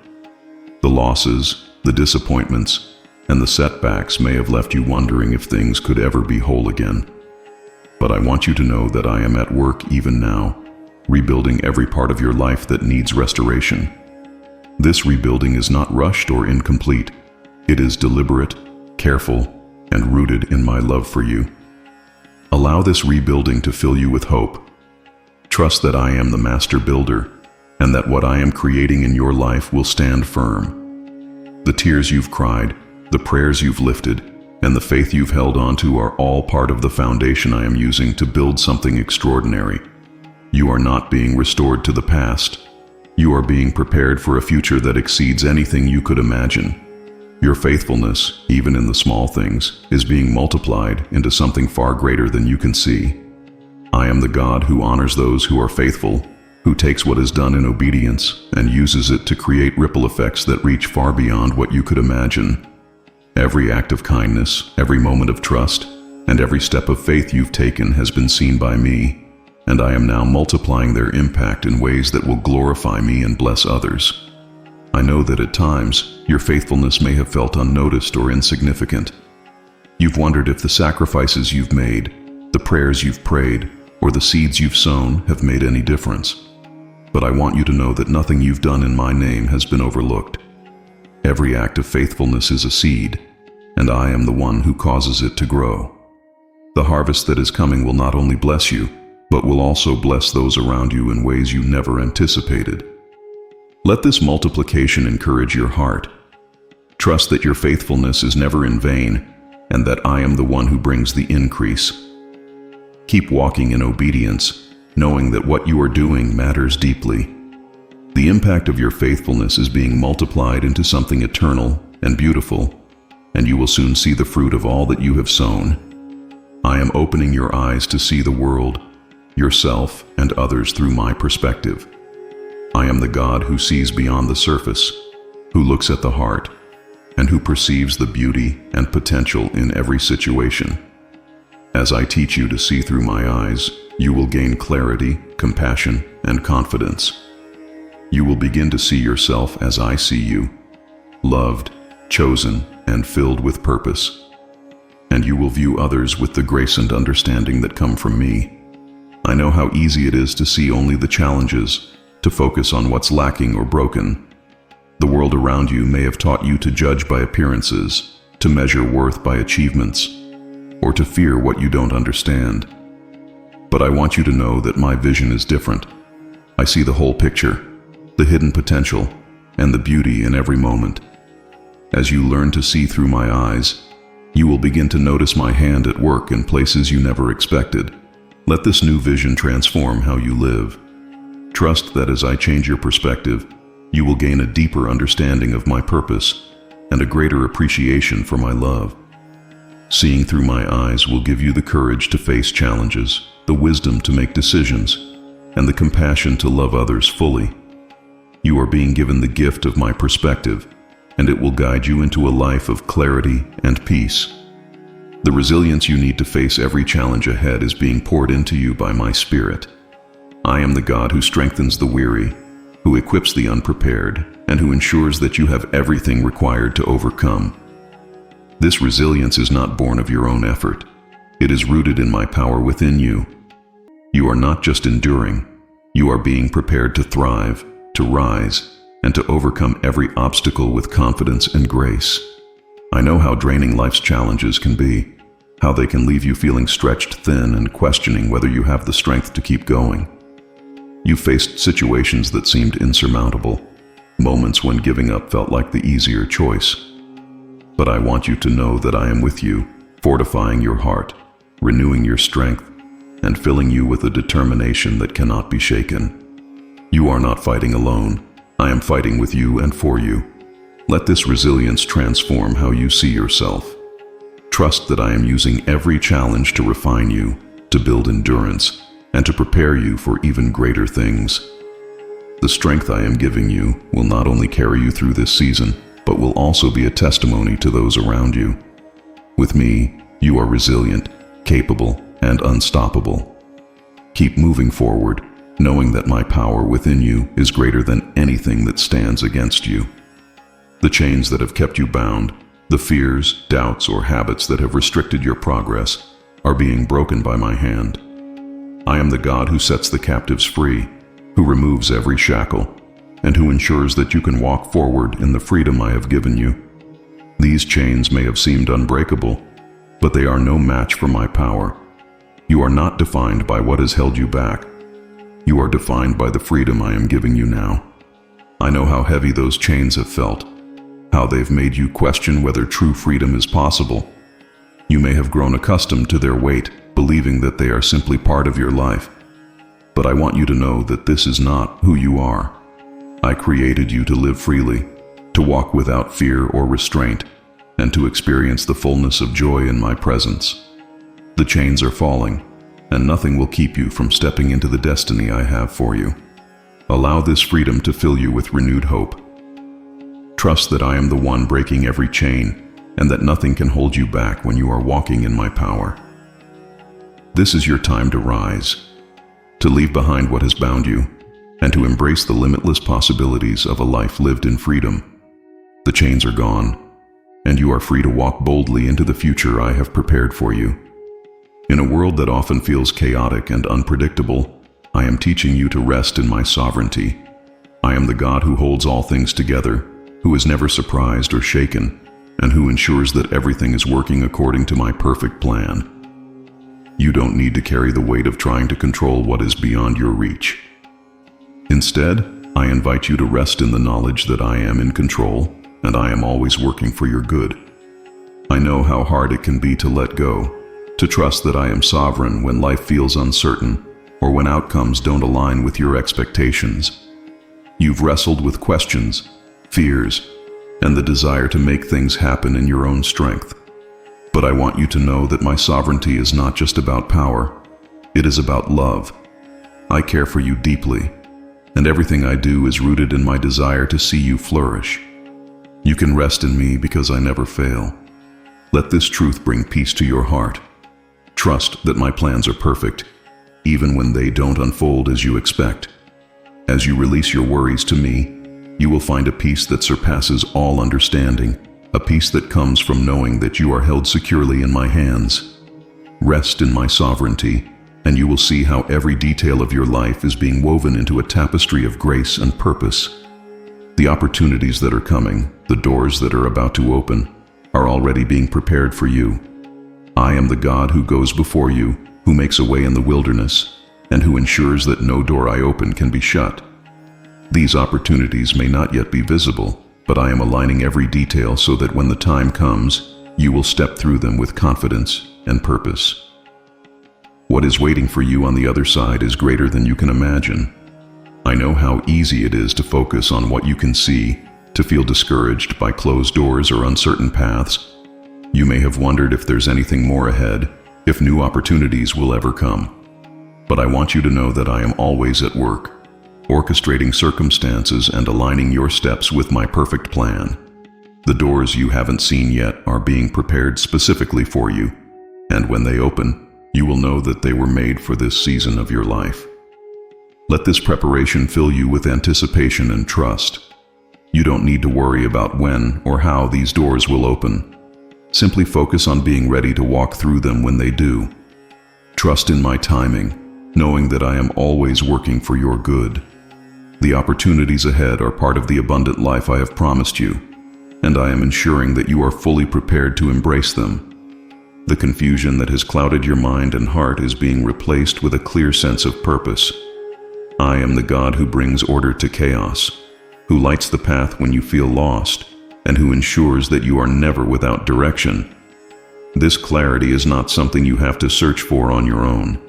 The losses, the disappointments, and the setbacks may have left you wondering if things could ever be whole again. But I want you to know that I am at work even now, rebuilding every part of your life that needs restoration. This rebuilding is not rushed or incomplete. It is deliberate, careful, and rooted in my love for you. Allow this rebuilding to fill you with hope. Trust that I am the master builder, and that what I am creating in your life will stand firm. The tears you've cried, the prayers you've lifted, and the faith you've held onto are all part of the foundation I am using to build something extraordinary. You are not being restored to the past. You are being prepared for a future that exceeds anything you could imagine. Your faithfulness, even in the small things, is being multiplied into something far greater than you can see. I am the God who honors those who are faithful, who takes what is done in obedience and uses it to create ripple effects that reach far beyond what you could imagine. Every act of kindness, every moment of trust, and every step of faith you've taken has been seen by me, and I am now multiplying their impact in ways that will glorify me and bless others. I know that at times, your faithfulness may have felt unnoticed or insignificant. You've wondered if the sacrifices you've made, the prayers you've prayed, or the seeds you've sown have made any difference. But I want you to know that nothing you've done in my name has been overlooked. Every act of faithfulness is a seed, and I am the one who causes it to grow. The harvest that is coming will not only bless you, but will also bless those around you in ways you never anticipated. Let this multiplication encourage your heart. Trust that your faithfulness is never in vain, and that I am the one who brings the increase. Keep walking in obedience, knowing that what you are doing matters deeply. The impact of your faithfulness is being multiplied into something eternal and beautiful, and you will soon see the fruit of all that you have sown. I am opening your eyes to see the world, yourself, and others through my perspective. I am the God who sees beyond the surface, who looks at the heart, and who perceives the beauty and potential in every situation. As I teach you to see through my eyes, you will gain clarity, compassion, and confidence. You will begin to see yourself as I see you, loved, chosen, and filled with purpose. And you will view others with the grace and understanding that come from me. I know how easy it is to see only the challenges, to focus on what's lacking or broken. The world around you may have taught you to judge by appearances, to measure worth by achievements, or to fear what you don't understand. But I want you to know that my vision is different. I see the whole picture, the hidden potential, and the beauty in every moment. As you learn to see through my eyes, you will begin to notice my hand at work in places you never expected. Let this new vision transform how you live. Trust that as I change your perspective, you will gain a deeper understanding of my purpose and a greater appreciation for my love. Seeing through my eyes will give you the courage to face challenges, the wisdom to make decisions, and the compassion to love others fully. You are being given the gift of my perspective, and it will guide you into a life of clarity and peace. The resilience you need to face every challenge ahead is being poured into you by my Spirit. I am the God who strengthens the weary, who equips the unprepared, and who ensures that you have everything required to overcome. This resilience is not born of your own effort. It is rooted in my power within you. You are not just enduring, you are being prepared to thrive, to rise, and to overcome every obstacle with confidence and grace. I know how draining life's challenges can be, how they can leave you feeling stretched thin and questioning whether you have the strength to keep going. You faced situations that seemed insurmountable, moments when giving up felt like the easier choice. But I want you to know that I am with you, fortifying your heart, renewing your strength, and filling you with a determination that cannot be shaken. You are not fighting alone. I am fighting with you and for you. Let this resilience transform how you see yourself. Trust that I am using every challenge to refine you, to build endurance, and to prepare you for even greater things. The strength I am giving you will not only carry you through this season, but will also be a testimony to those around you. With me, You are resilient, capable, and unstoppable. Keep moving forward, knowing that my power within you is greater than anything that stands against you. The chains that have kept you bound, the fears, doubts, or habits that have restricted your progress, are being broken by my hand. I am the God who sets the captives free, who removes every shackle, and who ensures that you can walk forward in the freedom I have given you. These chains may have seemed unbreakable, but they are no match for my power. You are not defined by what has held you back. You are defined by the freedom I am giving you now. I know how heavy those chains have felt, how they've made you question whether true freedom is possible. You may have grown accustomed to their weight, believing that they are simply part of your life. But I want you to know that this is not who you are. I created you to live freely, to walk without fear or restraint, and to experience the fullness of joy in my presence. The chains are falling, and nothing will keep you from stepping into the destiny I have for you. Allow this freedom to fill you with renewed hope. Trust that I am the one breaking every chain, and that nothing can hold you back when you are walking in my power. This is your time to rise, to leave behind what has bound you, and to embrace the limitless possibilities of a life lived in freedom. The chains are gone, and you are free to walk boldly into the future I have prepared for you. In a world that often feels chaotic and unpredictable, I am teaching you to rest in my sovereignty. I am the God who holds all things together, who is never surprised or shaken, and who ensures that everything is working according to my perfect plan. You don't need to carry the weight of trying to control what is beyond your reach. Instead, I invite you to rest in the knowledge that I am in control, and I am always working for your good. I know how hard it can be to let go, to trust that I am sovereign when life feels uncertain, or when outcomes don't align with your expectations. You've wrestled with questions, fears, and the desire to make things happen in your own strength. But I want you to know that my sovereignty is not just about power, it is about love. I care for you deeply, and everything I do is rooted in my desire to see you flourish. You can rest in me because I never fail. Let this truth bring peace to your heart. Trust that my plans are perfect, even when they don't unfold as you expect. As you release your worries to me, you will find a peace that surpasses all understanding, a peace that comes from knowing that you are held securely in my hands. Rest in my sovereignty, and you will see how every detail of your life is being woven into a tapestry of grace and purpose. The opportunities that are coming, the doors that are about to open, are already being prepared for you. I am the God who goes before you, who makes a way in the wilderness, and who ensures that no door I open can be shut. These opportunities may not yet be visible, but I am aligning every detail so that when the time comes, you will step through them with confidence and purpose. What is waiting for you on the other side is greater than you can imagine. I know how easy it is to focus on what you can see, to feel discouraged by closed doors or uncertain paths. You may have wondered if there's anything more ahead, if new opportunities will ever come. But I want you to know that I am always at work, orchestrating circumstances and aligning your steps with my perfect plan. The doors you haven't seen yet are being prepared specifically for you, and when they open, you will know that they were made for this season of your life. Let this preparation fill you with anticipation and trust. You don't need to worry about when or how these doors will open. Simply focus on being ready to walk through them when they do. Trust in my timing, knowing that I am always working for your good. The opportunities ahead are part of the abundant life I have promised you, and I am ensuring that you are fully prepared to embrace them. The confusion that has clouded your mind and heart is being replaced with a clear sense of purpose. I am the God who brings order to chaos, who lights the path when you feel lost, and who ensures that you are never without direction. This clarity is not something you have to search for on your own.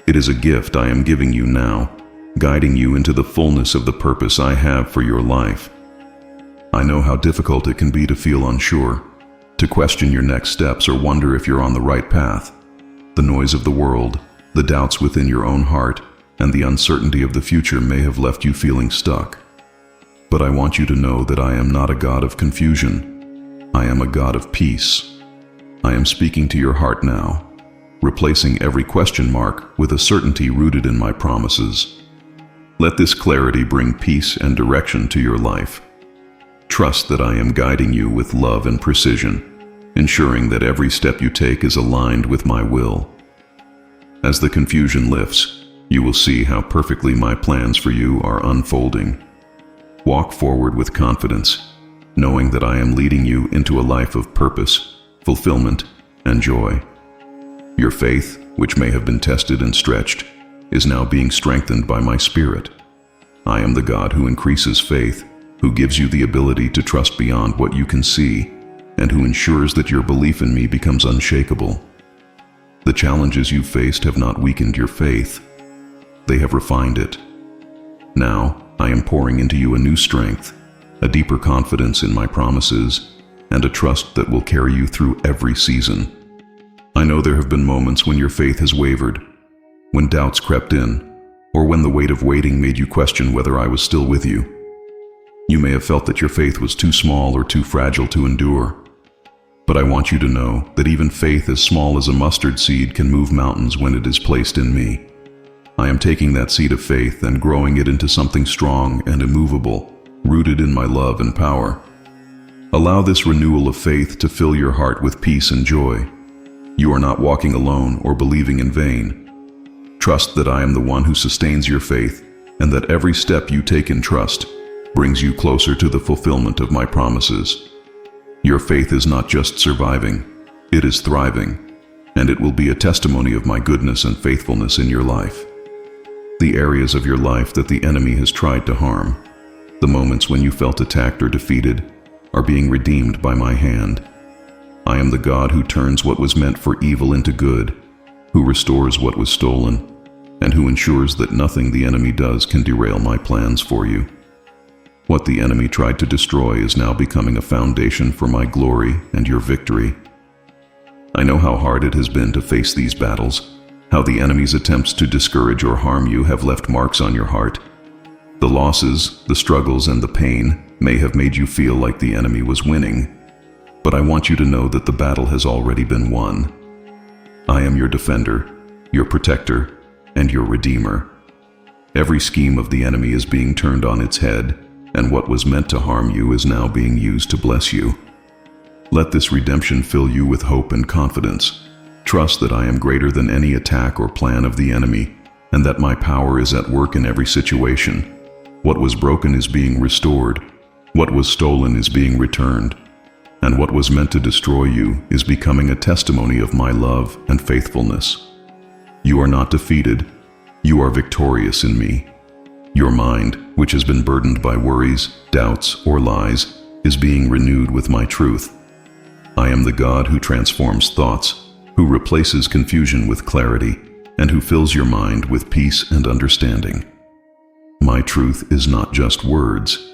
It is a gift I am giving you now, guiding you into the fullness of the purpose I have for your life. I know how difficult it can be to feel unsure, to question your next steps or wonder if you're on the right path. The noise of the world, the doubts within your own heart, and the uncertainty of the future may have left you feeling stuck. But I want you to know that I am not a God of confusion. I am a God of peace. I am speaking to your heart now, replacing every question mark with a certainty rooted in my promises. Let this clarity bring peace and direction to your life. Trust that I am guiding you with love and precision, ensuring that every step you take is aligned with my will. As the confusion lifts, you will see how perfectly my plans for you are unfolding. Walk forward with confidence, knowing that I am leading you into a life of purpose, fulfillment, and joy. Your faith, which may have been tested and stretched, is now being strengthened by my Spirit. I am the God who increases faith, who gives you the ability to trust beyond what you can see, and who ensures that your belief in me becomes unshakable. The challenges you've faced have not weakened your faith. They have refined it. Now, I am pouring into you a new strength, a deeper confidence in my promises, and a trust that will carry you through every season. I know there have been moments when your faith has wavered, when doubts crept in, or when the weight of waiting made you question whether I was still with you. You may have felt that your faith was too small or too fragile to endure. But I want you to know that even faith as small as a mustard seed can move mountains when it is placed in me. I am taking that seed of faith and growing it into something strong and immovable, rooted in my love and power. Allow this renewal of faith to fill your heart with peace and joy. You are not walking alone or believing in vain. Trust that I am the one who sustains your faith, and that every step you take in trust brings you closer to the fulfillment of my promises. Your faith is not just surviving, it is thriving, and it will be a testimony of my goodness and faithfulness in your life. The areas of your life that the enemy has tried to harm, the moments when you felt attacked or defeated, are being redeemed by my hand. I am the God who turns what was meant for evil into good, who restores what was stolen, and who ensures that nothing the enemy does can derail my plans for you. What the enemy tried to destroy is now becoming a foundation for my glory and your victory. I know how hard it has been to face these battles, how the enemy's attempts to discourage or harm you have left marks on your heart. The losses, the struggles, and the pain may have made you feel like the enemy was winning, but I want you to know that the battle has already been won. I am your defender, your protector, and your redeemer. Every scheme of the enemy is being turned on its head, and what was meant to harm you is now being used to bless you. Let this redemption fill you with hope and confidence. Trust that I am greater than any attack or plan of the enemy, and that my power is at work in every situation. What was broken is being restored, what was stolen is being returned, and what was meant to destroy you is becoming a testimony of my love and faithfulness. You are not defeated, you are victorious in me. Your mind, which has been burdened by worries, doubts, or lies, is being renewed with my truth. I am the God who transforms thoughts, who replaces confusion with clarity, and who fills your mind with peace and understanding. My truth is not just words.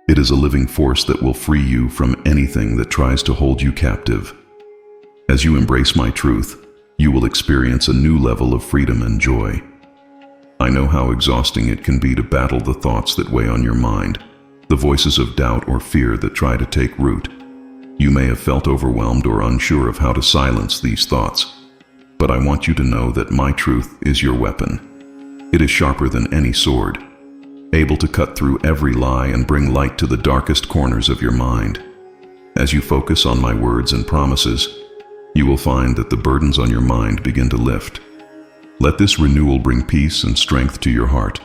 It is a living force that will free you from anything that tries to hold you captive. As you embrace my truth, you will experience a new level of freedom and joy. I know how exhausting it can be to battle the thoughts that weigh on your mind, the voices of doubt or fear that try to take root. You may have felt overwhelmed or unsure of how to silence these thoughts, but I want you to know that my truth is your weapon. It is sharper than any sword, able to cut through every lie and bring light to the darkest corners of your mind. As you focus on my words and promises, you will find that the burdens on your mind begin to lift. Let this renewal bring peace and strength to your heart.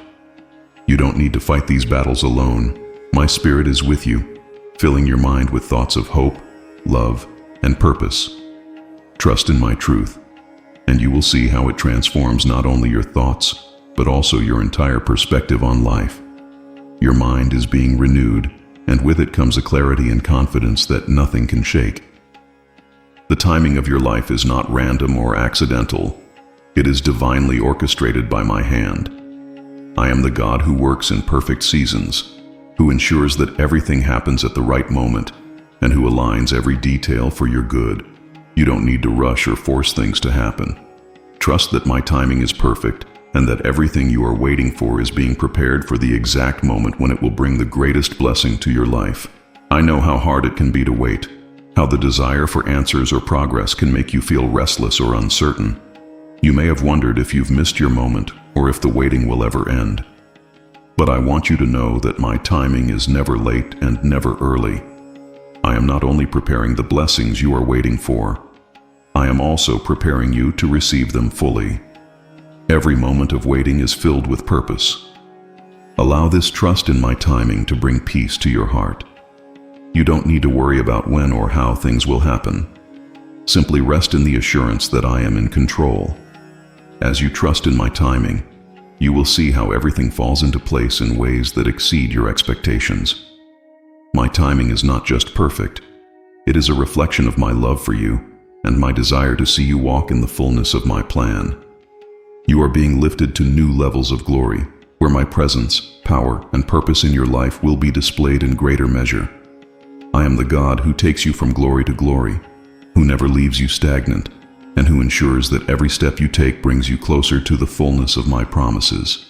You don't need to fight these battles alone. My Spirit is with you, filling your mind with thoughts of hope, love, and purpose. Trust in my truth, and you will see how it transforms not only your thoughts, but also your entire perspective on life. Your mind is being renewed, and with it comes a clarity and confidence that nothing can shake. The timing of your life is not random or accidental. It is divinely orchestrated by my hand. I am the God who works in perfect seasons, who ensures that everything happens at the right moment, and who aligns every detail for your good. You don't need to rush or force things to happen. Trust that my timing is perfect, and that everything you are waiting for is being prepared for the exact moment when it will bring the greatest blessing to your life. I know how hard it can be to wait, how the desire for answers or progress can make you feel restless or uncertain. You may have wondered if you've missed your moment or if the waiting will ever end. But I want you to know that my timing is never late and never early. I am not only preparing the blessings you are waiting for, I am also preparing you to receive them fully. Every moment of waiting is filled with purpose. Allow this trust in my timing to bring peace to your heart. You don't need to worry about when or how things will happen. Simply rest in the assurance that I am in control. As you trust in my timing, you will see how everything falls into place in ways that exceed your expectations. My timing is not just perfect. It is a reflection of my love for you and my desire to see you walk in the fullness of my plan. You are being lifted to new levels of glory, where my presence, power, and purpose in your life will be displayed in greater measure. I am the God who takes you from glory to glory, who never leaves you stagnant, and who ensures that every step you take brings you closer to the fullness of my promises.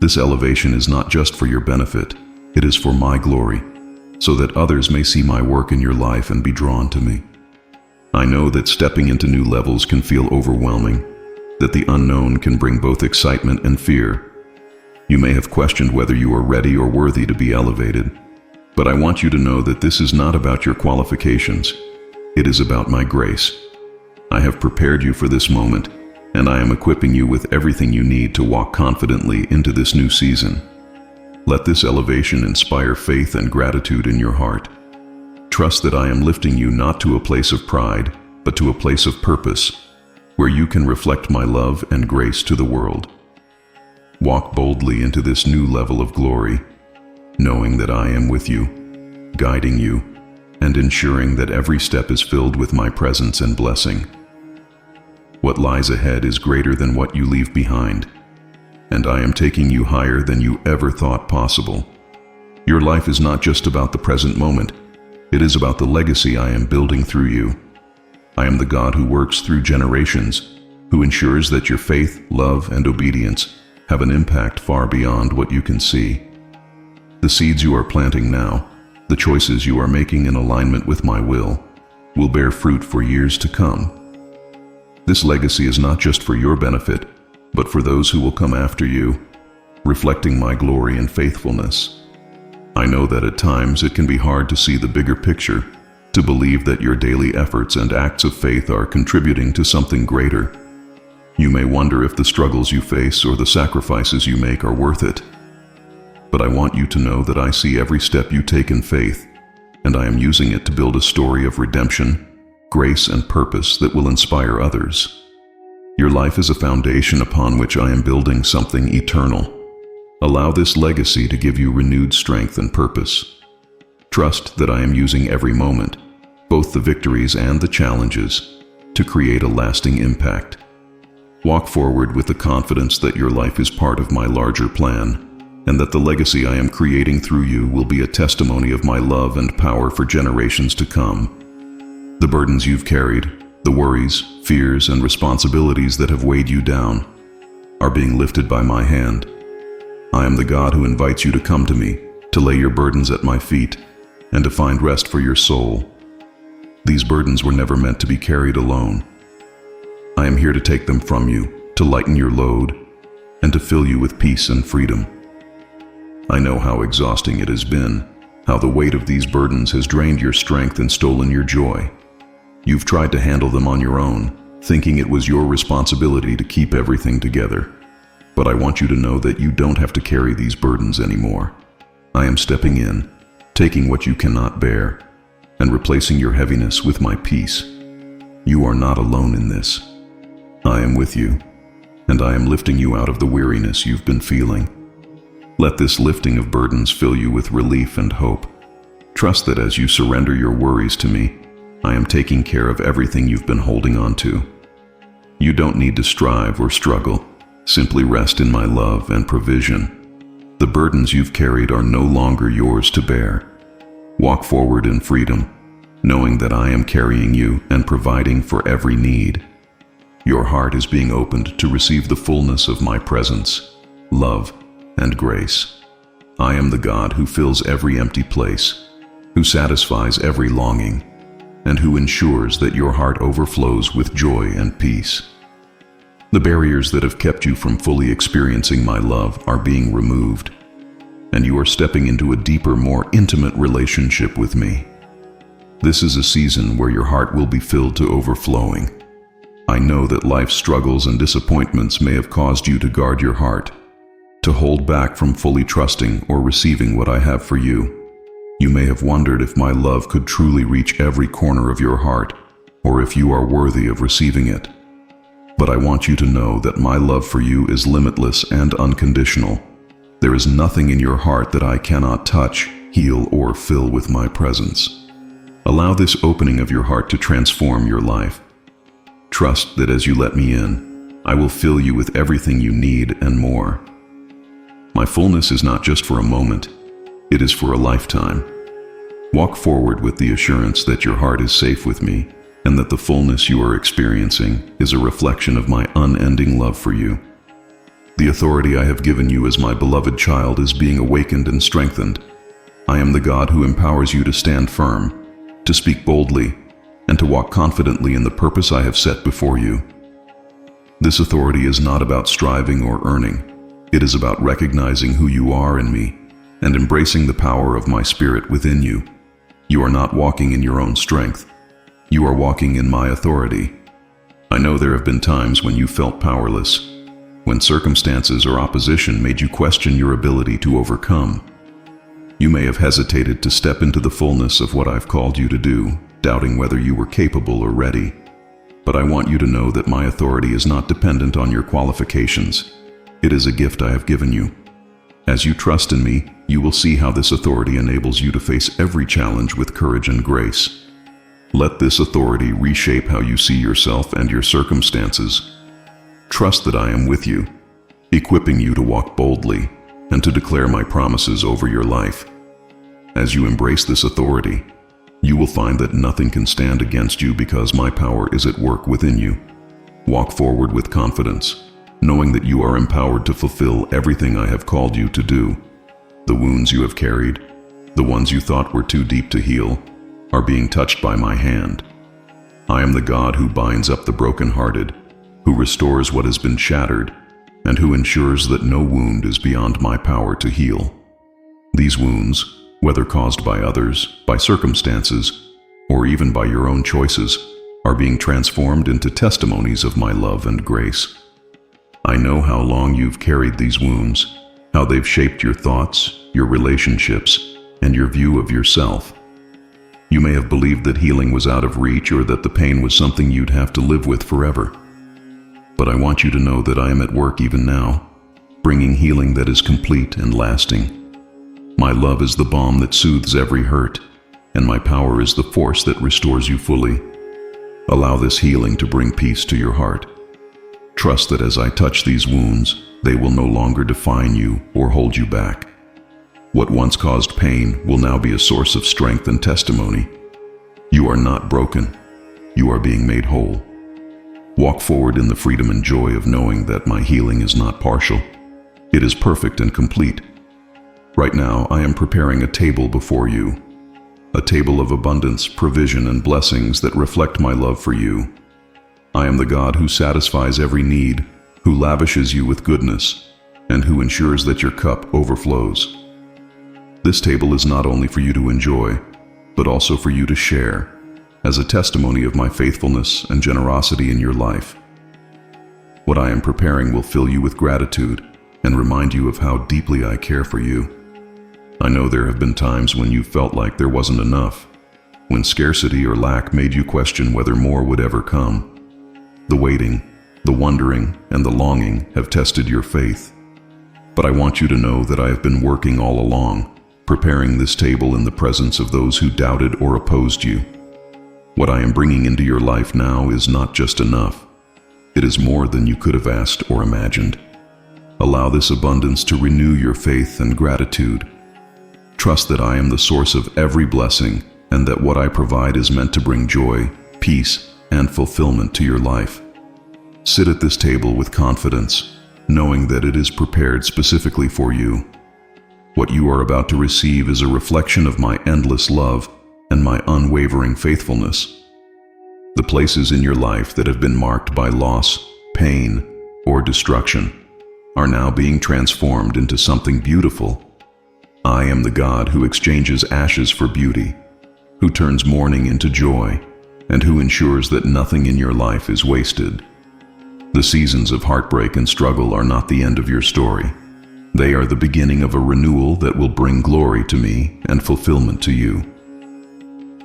This elevation is not just for your benefit, it is for my glory, so that others may see my work in your life and be drawn to me. I know that stepping into new levels can feel overwhelming, that the unknown can bring both excitement and fear. You may have questioned whether you are ready or worthy to be elevated, but I want you to know that this is not about your qualifications. It is about my grace. I have prepared you for this moment, and I am equipping you with everything you need to walk confidently into this new season. Let this elevation inspire faith and gratitude in your heart. Trust that I am lifting you not to a place of pride, but to a place of purpose, where you can reflect my love and grace to the world. Walk boldly into this new level of glory, knowing that I am with you, guiding you, and ensuring that every step is filled with my presence and blessing. What lies ahead is greater than what you leave behind, and I am taking you higher than you ever thought possible. Your life is not just about the present moment, it is about the legacy I am building through you. I am the God who works through generations, who ensures that your faith, love, and obedience have an impact far beyond what you can see. The seeds you are planting now, the choices you are making in alignment with my will bear fruit for years to come. This legacy is not just for your benefit, but for those who will come after you, reflecting my glory and faithfulness. I know that at times it can be hard to see the bigger picture, to believe that your daily efforts and acts of faith are contributing to something greater. You may wonder if the struggles you face or the sacrifices you make are worth it. But I want you to know that I see every step you take in faith, and I am using it to build a story of redemption, grace, and purpose that will inspire others. Your life is a foundation upon which I am building something eternal. Allow this legacy to give you renewed strength and purpose. Trust that I am using every moment, both the victories and the challenges, to create a lasting impact. Walk forward with the confidence that your life is part of my larger plan, and that the legacy I am creating through you will be a testimony of my love and power for generations to come. The burdens you've carried, the worries, fears, and responsibilities that have weighed you down, are being lifted by my hand. I am the God who invites you to come to me, to lay your burdens at my feet, and to find rest for your soul. These burdens were never meant to be carried alone. I am here to take them from you, to lighten your load, and to fill you with peace and freedom. I know how exhausting it has been, how the weight of these burdens has drained your strength and stolen your joy. You've tried to handle them on your own, thinking it was your responsibility to keep everything together. But I want you to know that you don't have to carry these burdens anymore. I am stepping in, taking what you cannot bear, and replacing your heaviness with my peace. You are not alone in this. I am with you, and I am lifting you out of the weariness you've been feeling. Let this lifting of burdens fill you with relief and hope. Trust that as you surrender your worries to me, I am taking care of everything you've been holding on to. You don't need to strive or struggle. Simply rest in my love and provision. The burdens you've carried are no longer yours to bear. Walk forward in freedom, knowing that I am carrying you and providing for every need. Your heart is being opened to receive the fullness of my presence, love, and grace. I am the God who fills every empty place, who satisfies every longing. and who ensures that your heart overflows with joy and peace. The barriers that have kept you from fully experiencing my love are being removed, and you are stepping into a deeper, more intimate relationship with me. This is a season where your heart will be filled to overflowing. I know that life's struggles and disappointments may have caused you to guard your heart, to hold back from fully trusting or receiving what I have for you. You may have wondered if my love could truly reach every corner of your heart, or if you are worthy of receiving it. But I want you to know that my love for you is limitless and unconditional. There is nothing in your heart that I cannot touch, heal, or fill with my presence. Allow this opening of your heart to transform your life. Trust that as you let me in, I will fill you with everything you need and more. My fullness is not just for a moment, it is for a lifetime. Walk forward with the assurance that your heart is safe with me, and that the fullness you are experiencing is a reflection of my unending love for you. The authority I have given you as my beloved child is being awakened and strengthened. I am the God who empowers you to stand firm, to speak boldly, and to walk confidently in the purpose I have set before you. This authority is not about striving or earning. It is about recognizing who you are in me and embracing the power of my spirit within you. You are not walking in your own strength. You are walking in my authority. I know there have been times when you felt powerless, when circumstances or opposition made you question your ability to overcome. You may have hesitated to step into the fullness of what I've called you to do, doubting whether you were capable or ready. But I want you to know that my authority is not dependent on your qualifications. It is a gift I have given you. As you trust in me, you will see how this authority enables you to face every challenge with courage and grace. Let this authority reshape how you see yourself and your circumstances. Trust that I am with you, equipping you to walk boldly and to declare my promises over your life. As you embrace this authority, you will find that nothing can stand against you because my power is at work within you. Walk forward with confidence, knowing that you are empowered to fulfill everything I have called you to do. The wounds you have carried, the ones you thought were too deep to heal, are being touched by my hand. I am the God who binds up the brokenhearted, who restores what has been shattered, and who ensures that no wound is beyond my power to heal. These wounds, whether caused by others, by circumstances, or even by your own choices, are being transformed into testimonies of my love and grace. I know how long you've carried these wounds, how they've shaped your thoughts, your relationships, and your view of yourself. You may have believed that healing was out of reach or that the pain was something you'd have to live with forever. But I want you to know that I am at work even now, bringing healing that is complete and lasting. My love is the balm that soothes every hurt, and my power is the force that restores you fully. Allow this healing to bring peace to your heart. Trust that as I touch these wounds, they will no longer define you or hold you back. What once caused pain will now be a source of strength and testimony. You are not broken. You are being made whole. Walk forward in the freedom and joy of knowing that my healing is not partial. It is perfect and complete. Right now, I am preparing a table before you, a table of abundance, provision, and blessings that reflect my love for you. I am the God who satisfies every need, who lavishes you with goodness, and who ensures that your cup overflows. This table is not only for you to enjoy, but also for you to share, as a testimony of my faithfulness and generosity in your life. What I am preparing will fill you with gratitude and remind you of how deeply I care for you. I know there have been times when you felt like there wasn't enough, when scarcity or lack made you question whether more would ever come. The waiting, the wondering, and the longing have tested your faith. But I want you to know that I have been working all along, preparing this table in the presence of those who doubted or opposed you. What I am bringing into your life now is not just enough. It is more than you could have asked or imagined. Allow this abundance to renew your faith and gratitude. Trust that I am the source of every blessing and that what I provide is meant to bring joy, peace, and fulfillment to your life. Sit at this table with confidence, knowing that it is prepared specifically for you. What you are about to receive is a reflection of my endless love, and my unwavering faithfulness. The places in your life that have been marked by loss, pain, or destruction are now being transformed into something beautiful. I am the God who exchanges ashes for beauty, who turns mourning into joy, and who ensures that nothing in your life is wasted. The seasons of heartbreak and struggle are not the end of your story. They are the beginning of a renewal that will bring glory to me and fulfillment to you.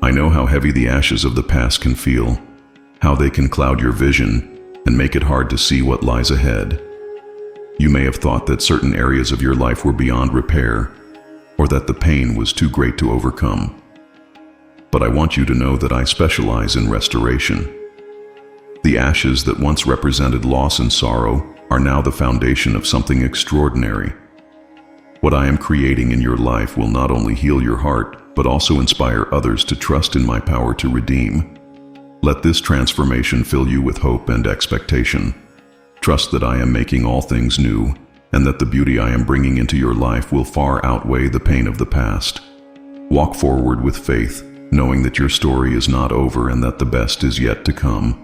I know how heavy the ashes of the past can feel, how they can cloud your vision and make it hard to see what lies ahead. You may have thought that certain areas of your life were beyond repair, or that the pain was too great to overcome. But I want you to know that I specialize in restoration. The ashes that once represented loss and sorrow are now the foundation of something extraordinary. What I am creating in your life will not only heal your heart, but also inspire others to trust in my power to redeem. Let this transformation fill you with hope and expectation. Trust that I am making all things new, and that the beauty I am bringing into your life will far outweigh the pain of the past. Walk forward with faith, knowing that your story is not over and that the best is yet to come.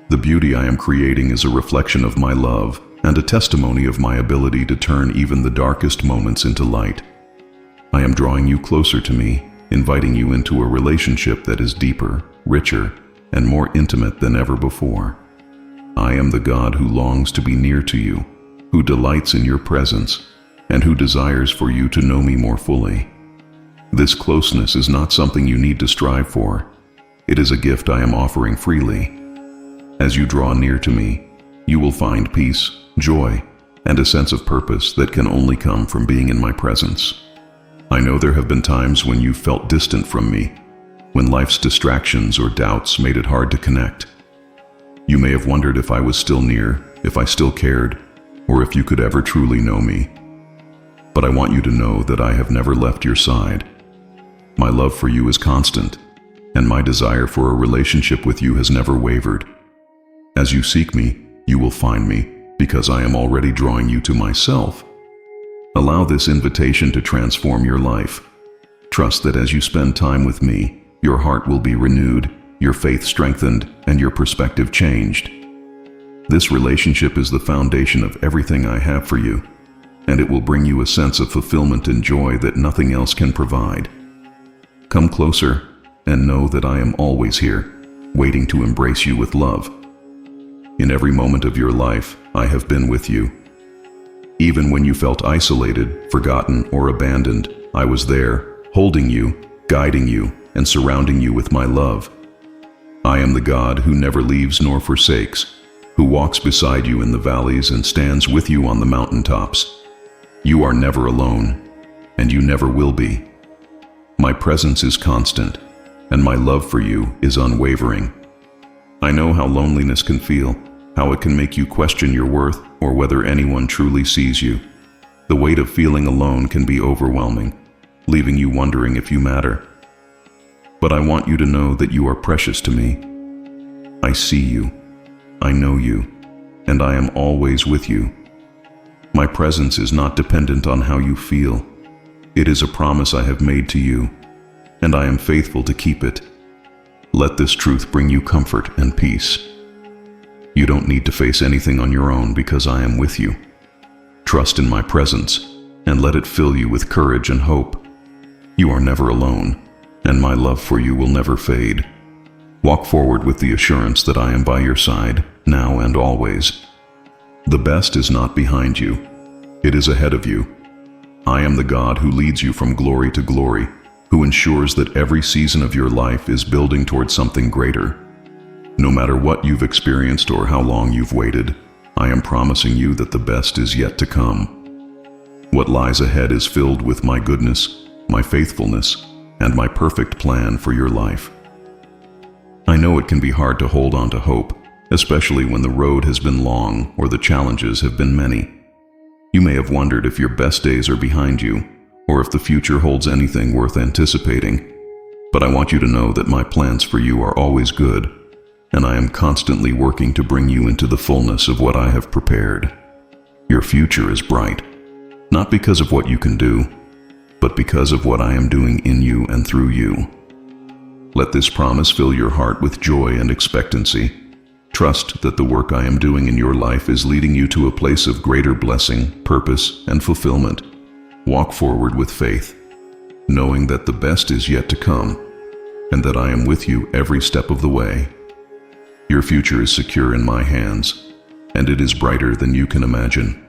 The beauty I am creating is a reflection of my love and a testimony of my ability to turn even the darkest moments into light. I am drawing you closer to me, inviting you into a relationship that is deeper, richer, and more intimate than ever before. I am the God who longs to be near to you, who delights in your presence, and who desires for you to know me more fully. This closeness is not something you need to strive for. It is a gift I am offering freely. As you draw near to me, you will find peace, joy, and a sense of purpose that can only come from being in my presence. I know there have been times when you felt distant from me, when life's distractions or doubts made it hard to connect. You may have wondered if I was still near, if I still cared, or if you could ever truly know me. But I want you to know that I have never left your side. My love for you is constant, and my desire for a relationship with you has never wavered. As you seek me, you will find me, because I am already drawing you to myself. Allow this invitation to transform your life. Trust that as you spend time with me, your heart will be renewed, your faith strengthened, and your perspective changed. This relationship is the foundation of everything I have for you, and it will bring you a sense of fulfillment and joy that nothing else can provide. Come closer and know that I am always here, waiting to embrace you with love. In every moment of your life, I have been with you. Even when you felt isolated, forgotten, or abandoned, I was there, holding you, guiding you, and surrounding you with my love. I am the God who never leaves nor forsakes, who walks beside you in the valleys and stands with you on the mountaintops. You are never alone, and you never will be. My presence is constant, and my love for you is unwavering. I know how loneliness can feel, how it can make you question your worth or whether anyone truly sees you. The weight of feeling alone can be overwhelming, leaving you wondering if you matter. But I want you to know that you are precious to me. I see you, I know you, and I am always with you. My presence is not dependent on how you feel. It is a promise I have made to you, and I am faithful to keep it. Let this truth bring you comfort and peace. You don't need to face anything on your own because I am with you. Trust in my presence and let it fill you with courage and hope. You are never alone, and my love for you will never fade. Walk forward with the assurance that I am by your side, now and always. The best is not behind you. It is ahead of you. I am the God who leads you from glory to glory, who ensures that every season of your life is building towards something greater. No matter what you've experienced or how long you've waited, I am promising you that the best is yet to come. What lies ahead is filled with my goodness, my faithfulness, and my perfect plan for your life. I know it can be hard to hold on to hope, especially when the road has been long or the challenges have been many. You may have wondered if your best days are behind you, or if the future holds anything worth anticipating. But I want you to know that my plans for you are always good, and I am constantly working to bring you into the fullness of what I have prepared. Your future is bright, not because of what you can do, but because of what I am doing in you and through you. Let this promise fill your heart with joy and expectancy. Trust that the work I am doing in your life is leading you to a place of greater blessing, purpose, and fulfillment. Walk forward with faith, knowing that the best is yet to come, and that I am with you every step of the way. Your future is secure in my hands, and it is brighter than you can imagine.